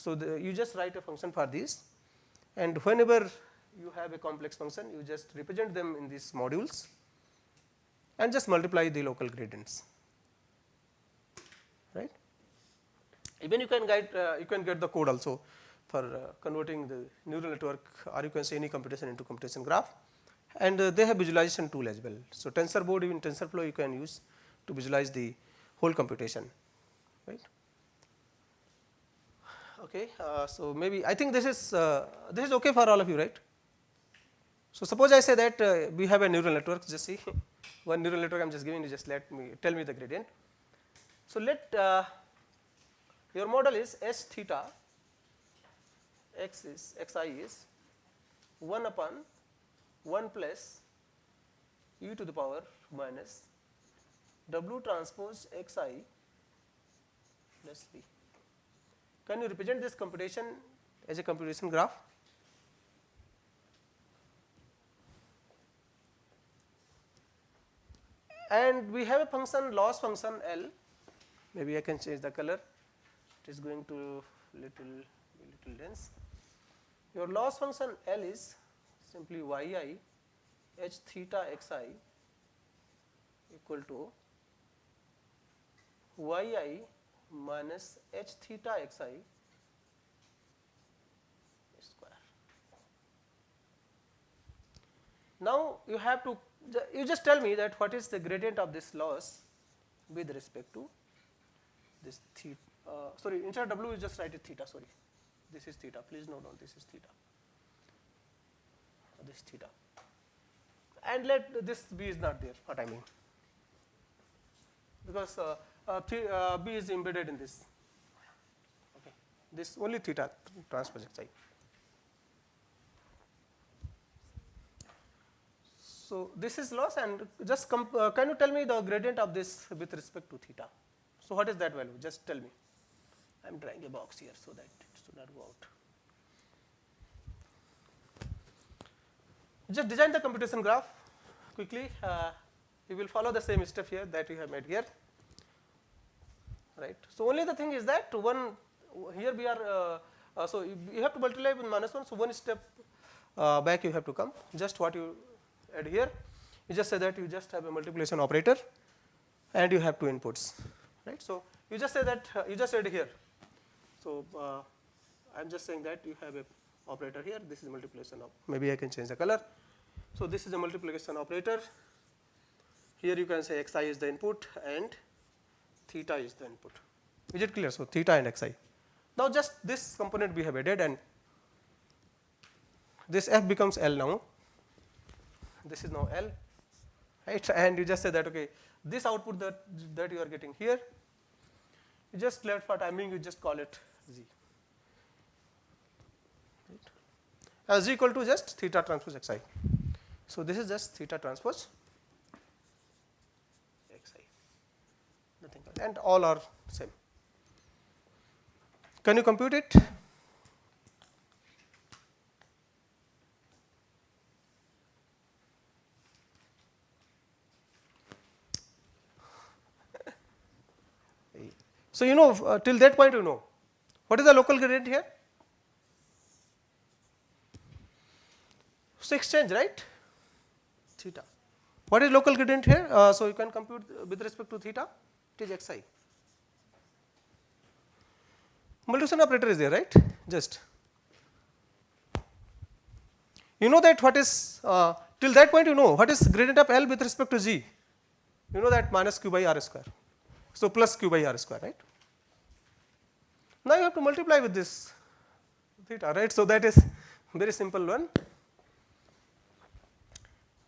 Speaker 1: you just write a function for these, and whenever you have a complex function, you just represent them in these modules and just multiply the local gradients, right. Even you can get the code also for converting the neural network, or you can say any computation into computation graph, and they have visualization tool as well. So TensorBoard, even TensorFlow you can use to visualize the whole computation, right. Okay, so maybe I think this is okay for all of you, right. So suppose I say that we have a neural network, just see one neural network I am just giving you, just tell me the gradient. So let your model is S theta, xi is 1 upon 1 plus e to the power minus w transpose xi plus b. Can you represent this computation as a computation graph? And we have a function, loss function L. Maybe I can change the color. It is going to little dense. Your loss function L is simply yi h theta xi equal to yi minus h theta xi square. Now you have to, you just tell me that what is the gradient of this loss with respect to this theta. Sorry, instead of w you just write it theta. Sorry, this is theta. Please note down, this is theta. This theta, and let this b is not there. What I mean, because b is embedded in this. Okay, this only theta transpose xi. So this is loss, and just can you tell me the gradient of this with respect to theta? So what is that value? Just tell me. I am drawing a box here so that it should not go out. Just design the computation graph quickly. You will follow the same step here that you have made here, right. So only the thing is that here we are, so you have to multiply with -1, so one step back you have to come. Just what you add here, you just say that you just have a multiplication operator and you have two inputs, right. So you just say that you just add here. So I am just saying that you have a operator here, this is multiplication of, maybe I can change the color. So this is a multiplication operator. Here you can say xi is the input and theta is the input. Is it clear? So theta and xi. Now just this component we have added, and this f becomes L now. This is now L, right? And you just say that okay, this output that you are getting here, you just let for timing you just call it z. Z equal to just theta transpose xi. So this is just theta transpose xi, nothing else, and all are same. Can you compute it? So you know till that point you know what is the local gradient here. So exchange, right? Theta. What is local gradient here? So you can compute with respect to theta. It is xi. Multiplication operator is there, right? Just you know that what is till that point you know what is gradient of L with respect to z. You know that minus q by r square. So plus q by r square, right? Now you have to multiply with this theta, right. So, that is very simple one.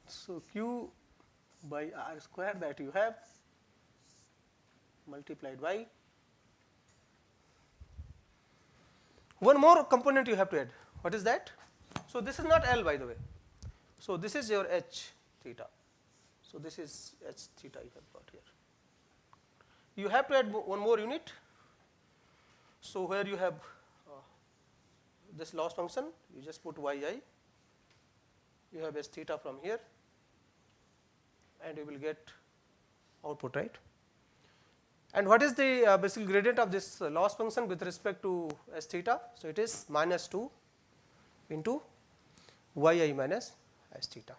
Speaker 1: So, q by r square that you have multiplied by one more component you have to add. What is that? So, this is not L by the way. So, this is your h theta. So, this is h theta you have got here. You have to add one more unit. So, where you have this loss function, you just put yi, you have s theta from here, and you will get output, right. And what is the basic gradient of this loss function with respect to s theta? So, it is minus 2 into yi minus s theta.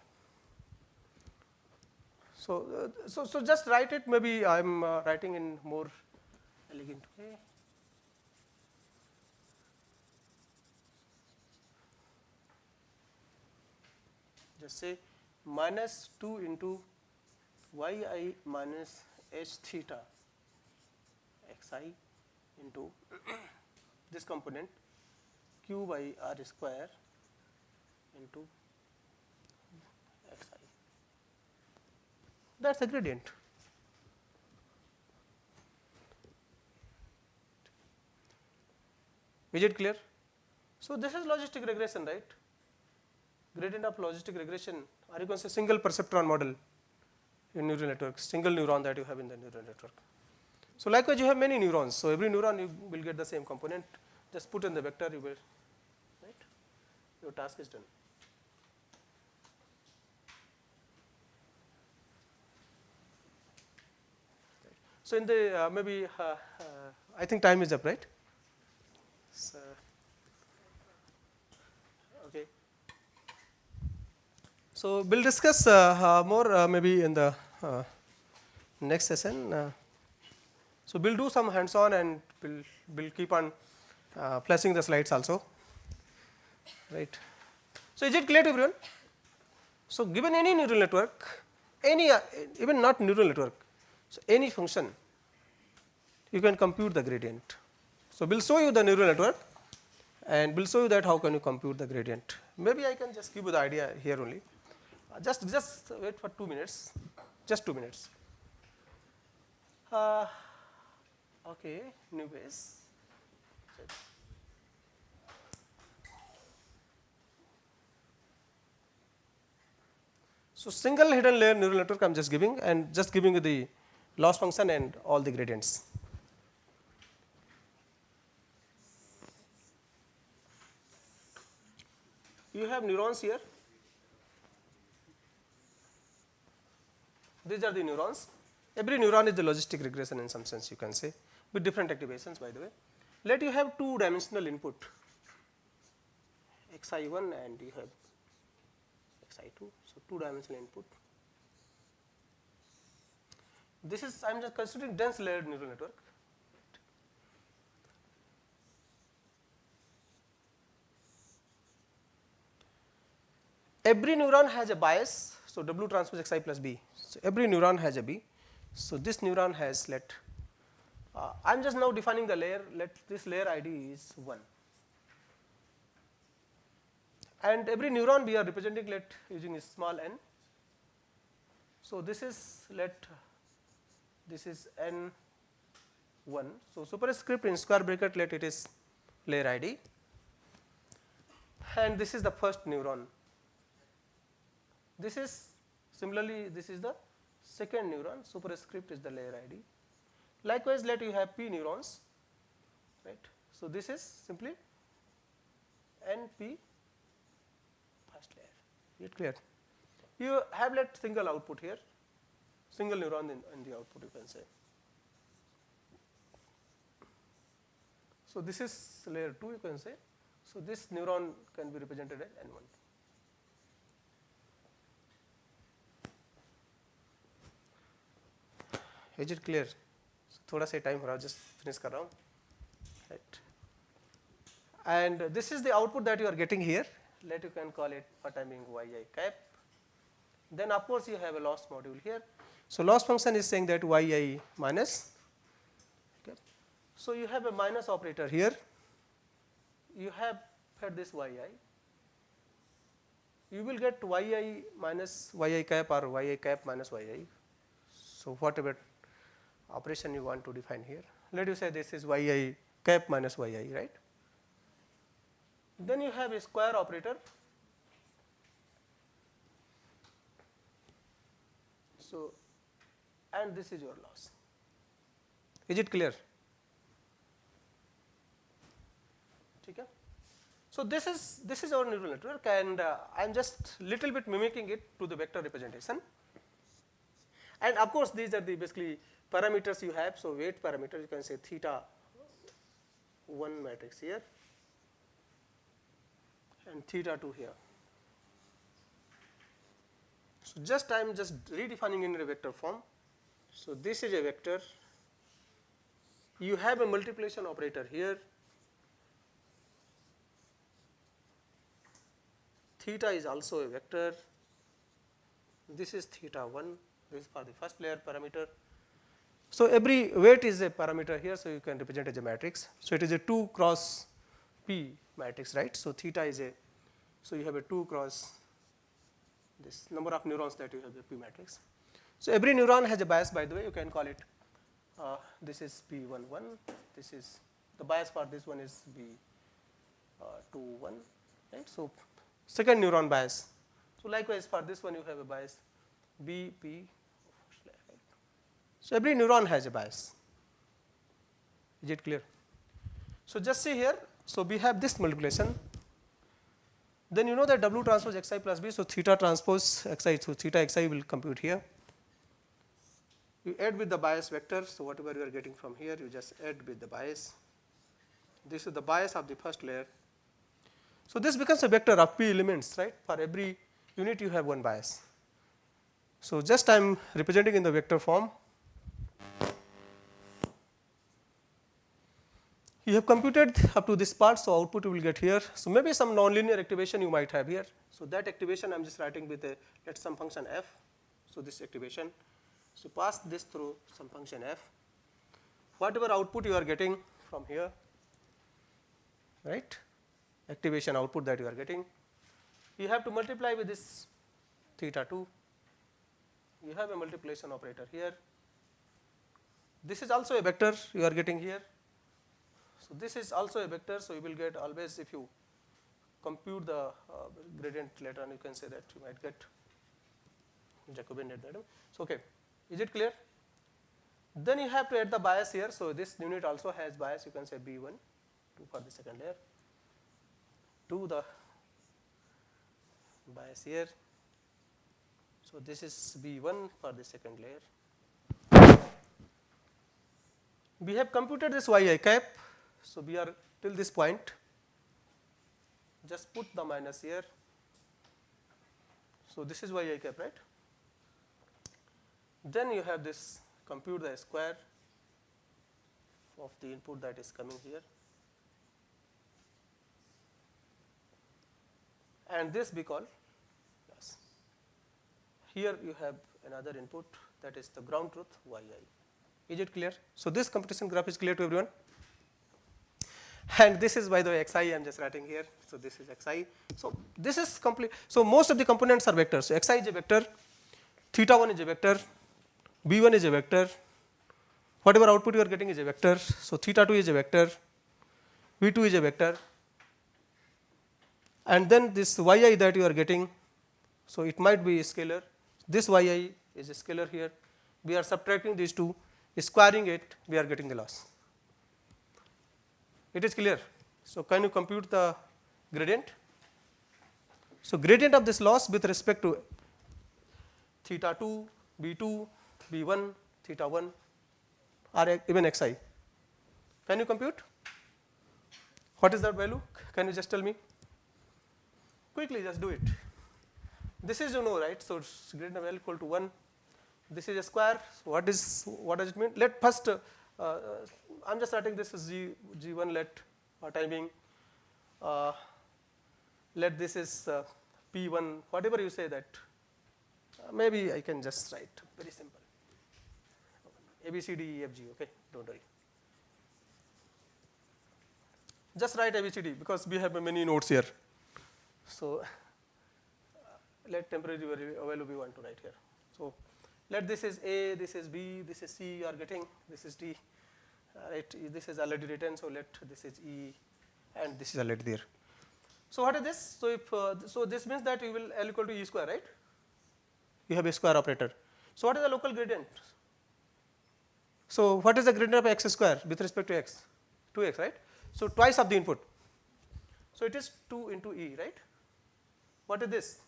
Speaker 1: So, so just write it, maybe I am writing in more elegant way. Just say minus 2 into yi minus h theta xi into this component q by r square into xi. That is the gradient. Is it clear? So, this is logistic regression, right. Gradient of logistic regression, or you can say single perceptron model in neural network, single neuron that you have in the neural network. So, likewise you have many neurons. So, every neuron you will get the same component, just put in the vector, you will, right, your task is done. So, in the maybe I think time is up, right. So, okay. So, we will discuss more maybe in the next session. So, we will do some hands on and we will keep on flashing the slides also, right. So, is it clear to everyone? So, given any neural network, any even not neural network, so any function you can compute the gradient. So, we will show you the neural network and we will show you that how can you compute the gradient. Maybe I can just give you the idea here only. Just wait for 2 minutes, just 2 minutes. Okay, new base. So, single hidden layer neural network I am just giving, and just giving you the loss function and all the gradients. You have neurons here. These are the neurons. Every neuron is the logistic regression in some sense, you can say, with different activations by the way. Let you have 2 dimensional input xi1 and you have xi2. So, 2 dimensional input. This is, I am just considering dense layered neural network. Every neuron has a bias. So, W transpose xi plus b. So, every neuron has a b. So, this neuron has, I am just now defining the layer, let this layer ID is 1. And every neuron we are representing using a small n. So, this is this is n1. So, superscript in square bracket let it is layer ID, and this is the first neuron. This is similarly, this is the second neuron, superscript is the layer ID. Likewise, let you have p neurons, right. So, this is simply np first layer. Is it clear? You have single output here, single neuron in the output you can say. So, this is layer 2 you can say. So, this neuron can be represented as n1. Is it clear? So, थोड़ा सा time हो रहा है, just finish कर रहा हूँ, right. And this is the output that you are getting here. Let you can call it what I mean yi cap. Then of course you have a loss module here. So, loss function is saying that yi minus. Okay. So, you have a minus operator here. You have at this yi, you will get yi minus yi cap or yi cap minus yi. So, whatever operation you want to define here, let us say this is yi cap minus yi, right. Then you have a square operator. So, and this is your loss. Is it clear? Okay. So, this is our neural network, and I am just little bit mimicking it to the vector representation. And of course, these are the basically parameters you have. So, weight parameter, you can say theta 1 matrix here and theta 2 here. So, just I am just redefining in a vector form. So, this is a vector, you have a multiplication operator here, theta is also a vector, this is theta 1, this is for the first layer parameter. So, every weight is a parameter here, so you can represent as a matrix. So, it is a 2 cross P matrix, right. So, theta is a, so you have a 2 cross this number of neurons that you have the P matrix. So, every neuron has a bias, by the way, you can call it, this is P11, this is the bias for this one is B21, right. So, second neuron bias. So, likewise for this one you have a bias BP. So, every neuron has a bias. Is it clear? So, just see here. So, we have this multiplication. Then you know that W transpose xi plus b. So, theta transpose xi. So, theta xi will compute here. You add with the bias vector. So, whatever you are getting from here, you just add with the bias. This is the bias of the first layer. So, this becomes a vector of p elements, right. For every unit you have one bias. So, just I am representing in the vector form. You have computed up to this part, so output you will get here. So, maybe some nonlinear activation you might have here. So, that activation I am just writing with a let some function f. So, this activation. So, pass this through some function f. Whatever output you are getting from here, right, activation output that you are getting, you have to multiply with this theta 2. You have a multiplication operator here. This is also a vector you are getting here. So, this is also a vector. So, you will get always, if you compute the gradient later on, you can say that you might get Jacobian at that time. So, okay, is it clear? Then you have to add the bias here. So, this unit also has bias, you can say B1 2 for the second layer, to the bias here. So, this is B1 for the second layer. We have computed this yi cap. So, we are till this point, just put the minus here. So, this is yi cap, right. Then you have this compute the square of the input that is coming here, and this we call loss. Here you have another input, that is the ground truth yi. Is it clear? So, this computation graph is clear to everyone. And this is, by the way, xi I am just writing here. So, this is xi. So, this is complete. So, most of the components are vectors. So, xi is a vector, theta 1 is a vector, b1 is a vector, whatever output you are getting is a vector. So, theta 2 is a vector, v2 is a vector, and then this yi that you are getting, so it might be a scalar. This yi is a scalar here. We are subtracting these two, squaring it, we are getting the loss. It is clear. So, can you compute the gradient? So, gradient of this loss with respect to theta 2, b2, b1, theta 1 or even xi. Can you compute? What is that value? Can you just tell me? Quickly, just do it. This is, you know, right. So, gradient of L equal to 1. This is a square. So, what does it mean? Let first I am just writing this as G1 let timing, let this is P1, whatever you say that, maybe I can just write very simple, A, B, C, D, E, F, G, okay, do not worry. just write ABCD because we have many nodes here. So let temporary value we want to write here. So let this is A, this is B, this is C, you are getting, this is D, right? This is already written, so let this is E, and this is already there. So what is this? So if so this means that you will L equal to E square, right? You have a square operator. So what is the local gradient? So what is the gradient of x square with respect to x? 2x, right? So twice of the input. So it is 2 into E, right? What is this?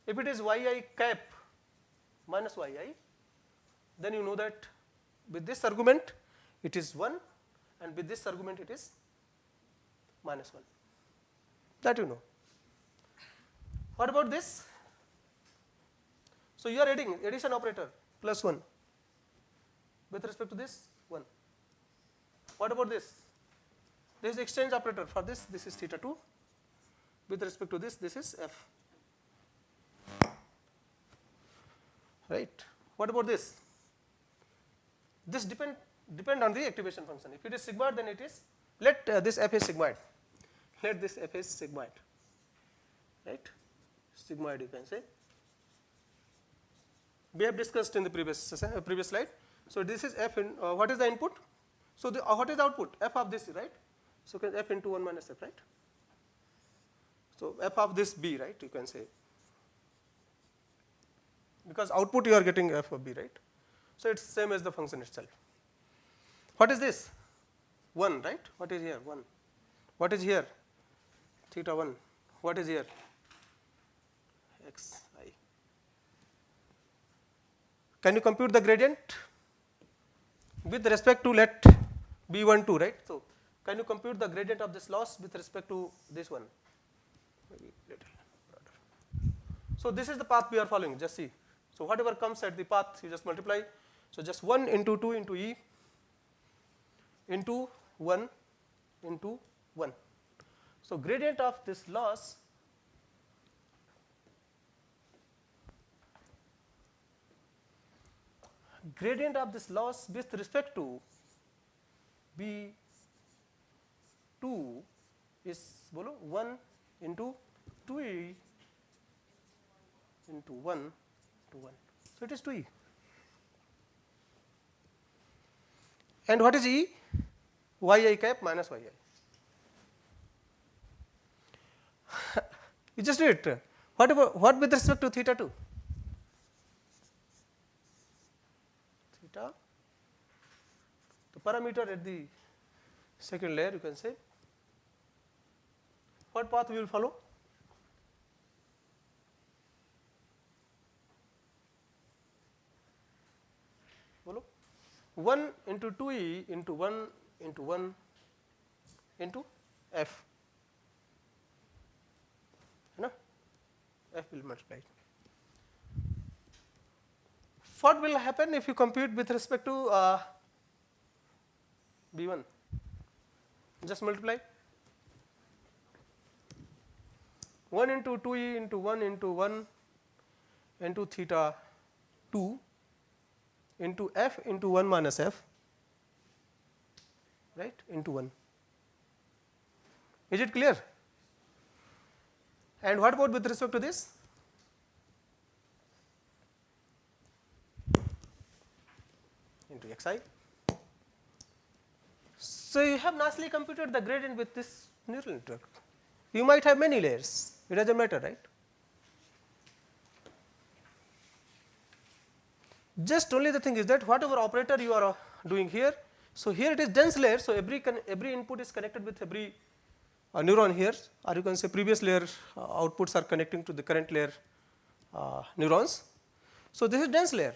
Speaker 1: If it is yi cap minus yi, then you know that with this argument it is 1 and with this argument it is minus 1. That you know. What about this? So you are adding addition operator plus 1 with respect to this 1. What about this? This is exchange operator for this is theta 2 with respect to this is f. Right. What about this? This depend on the activation function. If it is sigmoid, then it is let this f is sigmoid. Let this f is sigmoid. Right? Sigmoid you can say. We have discussed in the previous slide. So this is f in what is the input? So what is the output? F of this, right? So f into 1 minus f, right? So f of this b, right? You can say. Because output you are getting f of b, right? So it's same as the function itself. What is this? 1, right? What is here? 1. What is here? Theta 1. What is here? xi. Can you compute the gradient with respect to let b1 2, right? So can you compute the gradient of this loss with respect to this one? Maybe little broader. So this is the path we are following. Just see. So whatever comes at the path, you just multiply. So just 1 into 2 into e into 1 into 1. So gradient of this loss with respect to b2 is 1 into 2e into 1 to 1. So it is 2e. And what is e? yi cap minus yi. You just do it. What with respect to theta 2? Theta, the parameter at the second layer, you can say. What path we will follow? Follow 1 into 2e into 1 into 1 into f. No? F will multiply. What will happen if you compute with respect to b1? Just multiply 1 into 2e into 1 into 1 into theta 2 into f into 1 minus f, right, into 1. Is it clear? And what about with respect to this? Into xi. So you have nicely computed the gradient with this neural network. You might have many layers, it doesn't matter, right? Just only the thing is that whatever operator you are doing here, so here it is dense layer, so every input is connected with every neuron here, or you can say previous layer outputs are connecting to the current layer neurons. So this is dense layer.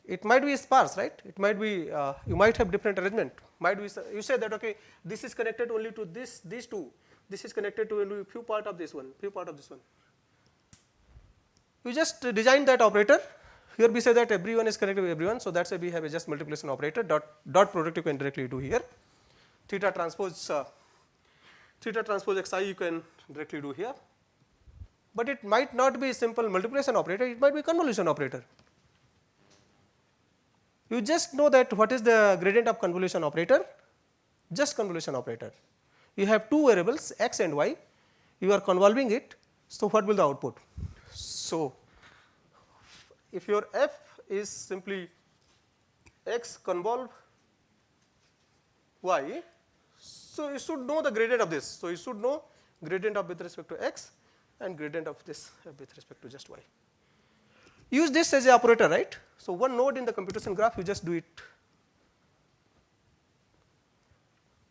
Speaker 1: It might be sparse, right? It might be you might have different arrangement. Might be you say that okay, this is connected only to these two. This is connected to only few part of this one, few part of this one. You just design that operator. Here we say that everyone is connected with everyone, so that's why we have a just multiplication operator. Dot product you can directly do here. Theta transpose xi you can directly do here. But it might not be simple multiplication operator. It might be convolution operator. You just know that what is the gradient of convolution operator, just convolution operator. You have two variables x and y, you are convolving it. So, what will the output? So, if your f is simply x convolve y, so you should know the gradient of this. So, you should know gradient of with respect to x and gradient of this with respect to just y. Use this as a operator, right. So, one node in the computation graph, you just do it.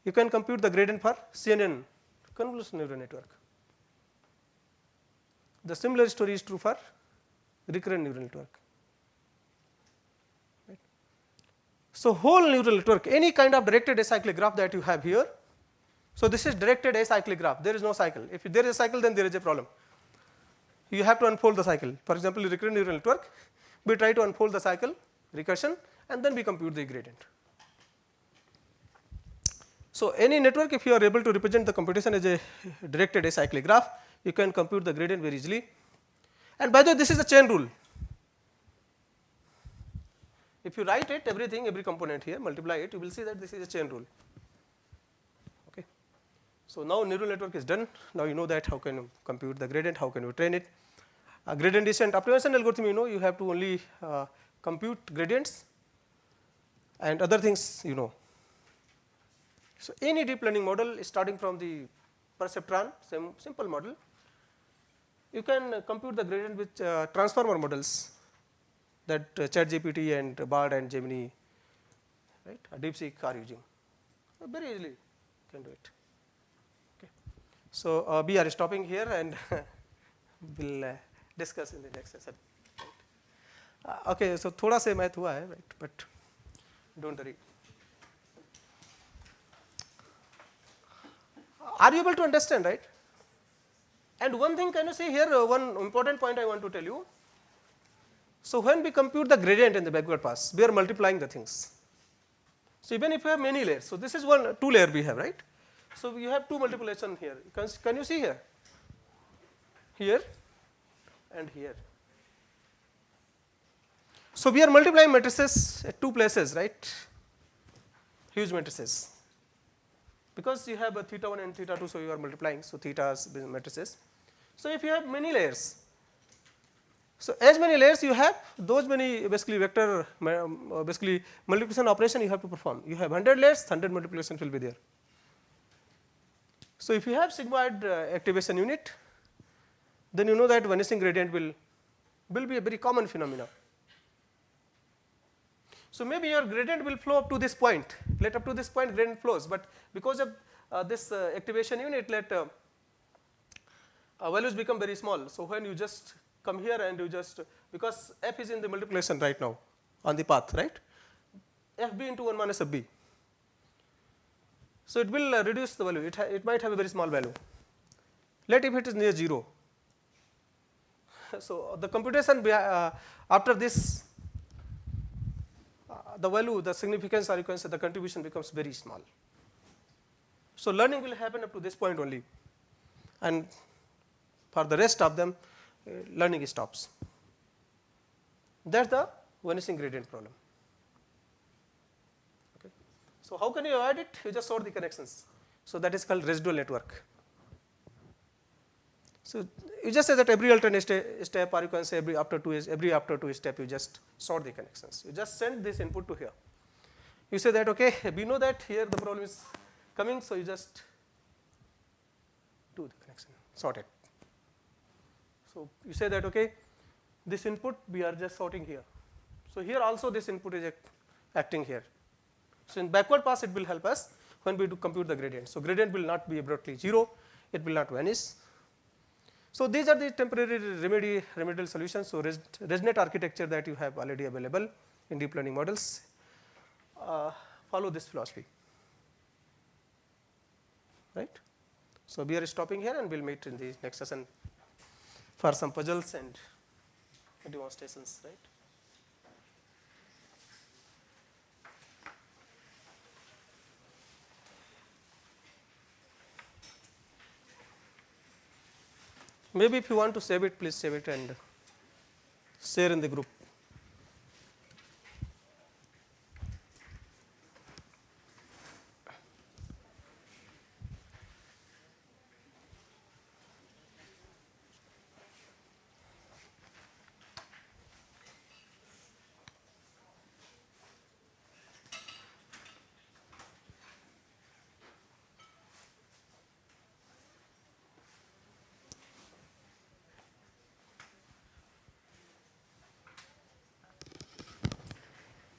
Speaker 1: You can compute the gradient for CNN, convolutional neural network. The similar story is true for recurrent neural network. Right. So, whole neural network, any kind of directed acyclic graph that you have here. So, this is directed acyclic graph, there is no cycle. If there is a cycle, then there is a problem. You have to unfold the cycle. For example, recurrent neural network, we try to unfold the cycle, recursion, and then we compute the gradient. So, any network, if you are able to represent the computation as a directed acyclic graph, you can compute the gradient very easily. And by the way, this is a chain rule. If you write it, everything, every component here, multiply it, you will see that this is a chain rule. Okay. So, now neural network is done. Now, you know that how can you compute the gradient, how can you train it. Gradient descent optimization algorithm, you know, you have to only compute gradients and other things, you know. So, any deep learning model starting from the perceptron, same simple model, you can compute the gradient with transformer models that ChatGPT and BARD and Gemini, right, DeepSeek are using. Very easily can do it. Okay. So, we are stopping here and we will discuss in the next session. Right. Okay, so thoda se math hua hai, right, but don't worry. Are you able to understand, right? And one thing, can you see here, one important point I want to tell you. So, when we compute the gradient in the backward pass, we are multiplying the things. So, even if you have many layers, so this is two layer we have, right? So, you have two multiplication here. Can you see here? Here and here. So, we are multiplying matrices at two places, right? Huge matrices. Because you have a theta 1 and theta 2, so you are multiplying, so theta's matrices. So, if you have many layers, so as many layers you have, those many basically vector, basically multiplication operation you have to perform. You have 100 layers, 100 multiplication will be there. So, if you have sigmoid activation unit, then you know that vanishing gradient will be a very common phenomena. So, maybe your gradient will flow up to this point, let up to this point gradient flows, but because of this activation unit, let values become very small. So, when you just come here and you just, because f is in the multiplication right now on the path, right, fb into 1 minus fb. So, it will reduce the value, it might have a very small value. Let if it is near 0. So, the computation after this, the value, the significance, or you can say the contribution becomes very small. So, learning will happen up to this point only, and for the rest of them, learning stops. That is the vanishing gradient problem. Okay. So, how can you avoid it? You just sort the connections. So, that is called residual network. So, you just say that every alternate step, or you can say every after two step, you just sort the connections. You just send this input to here. You say that, okay, we know that here the problem is coming, so you just do the connection, sort it. So, you say that, okay, this input we are just sorting here. So, here also this input is acting here. So, in backward pass it will help us when we do compute the gradient. So, gradient will not be abruptly 0, it will not vanish. So, these are the temporary remedial solutions. So, ResNet architecture that you have already available in deep learning models, follow this philosophy, right. So, we are stopping here and we will meet in the next session for some puzzles and demonstrations, right. Maybe if you want to save it, please save it and share in the group.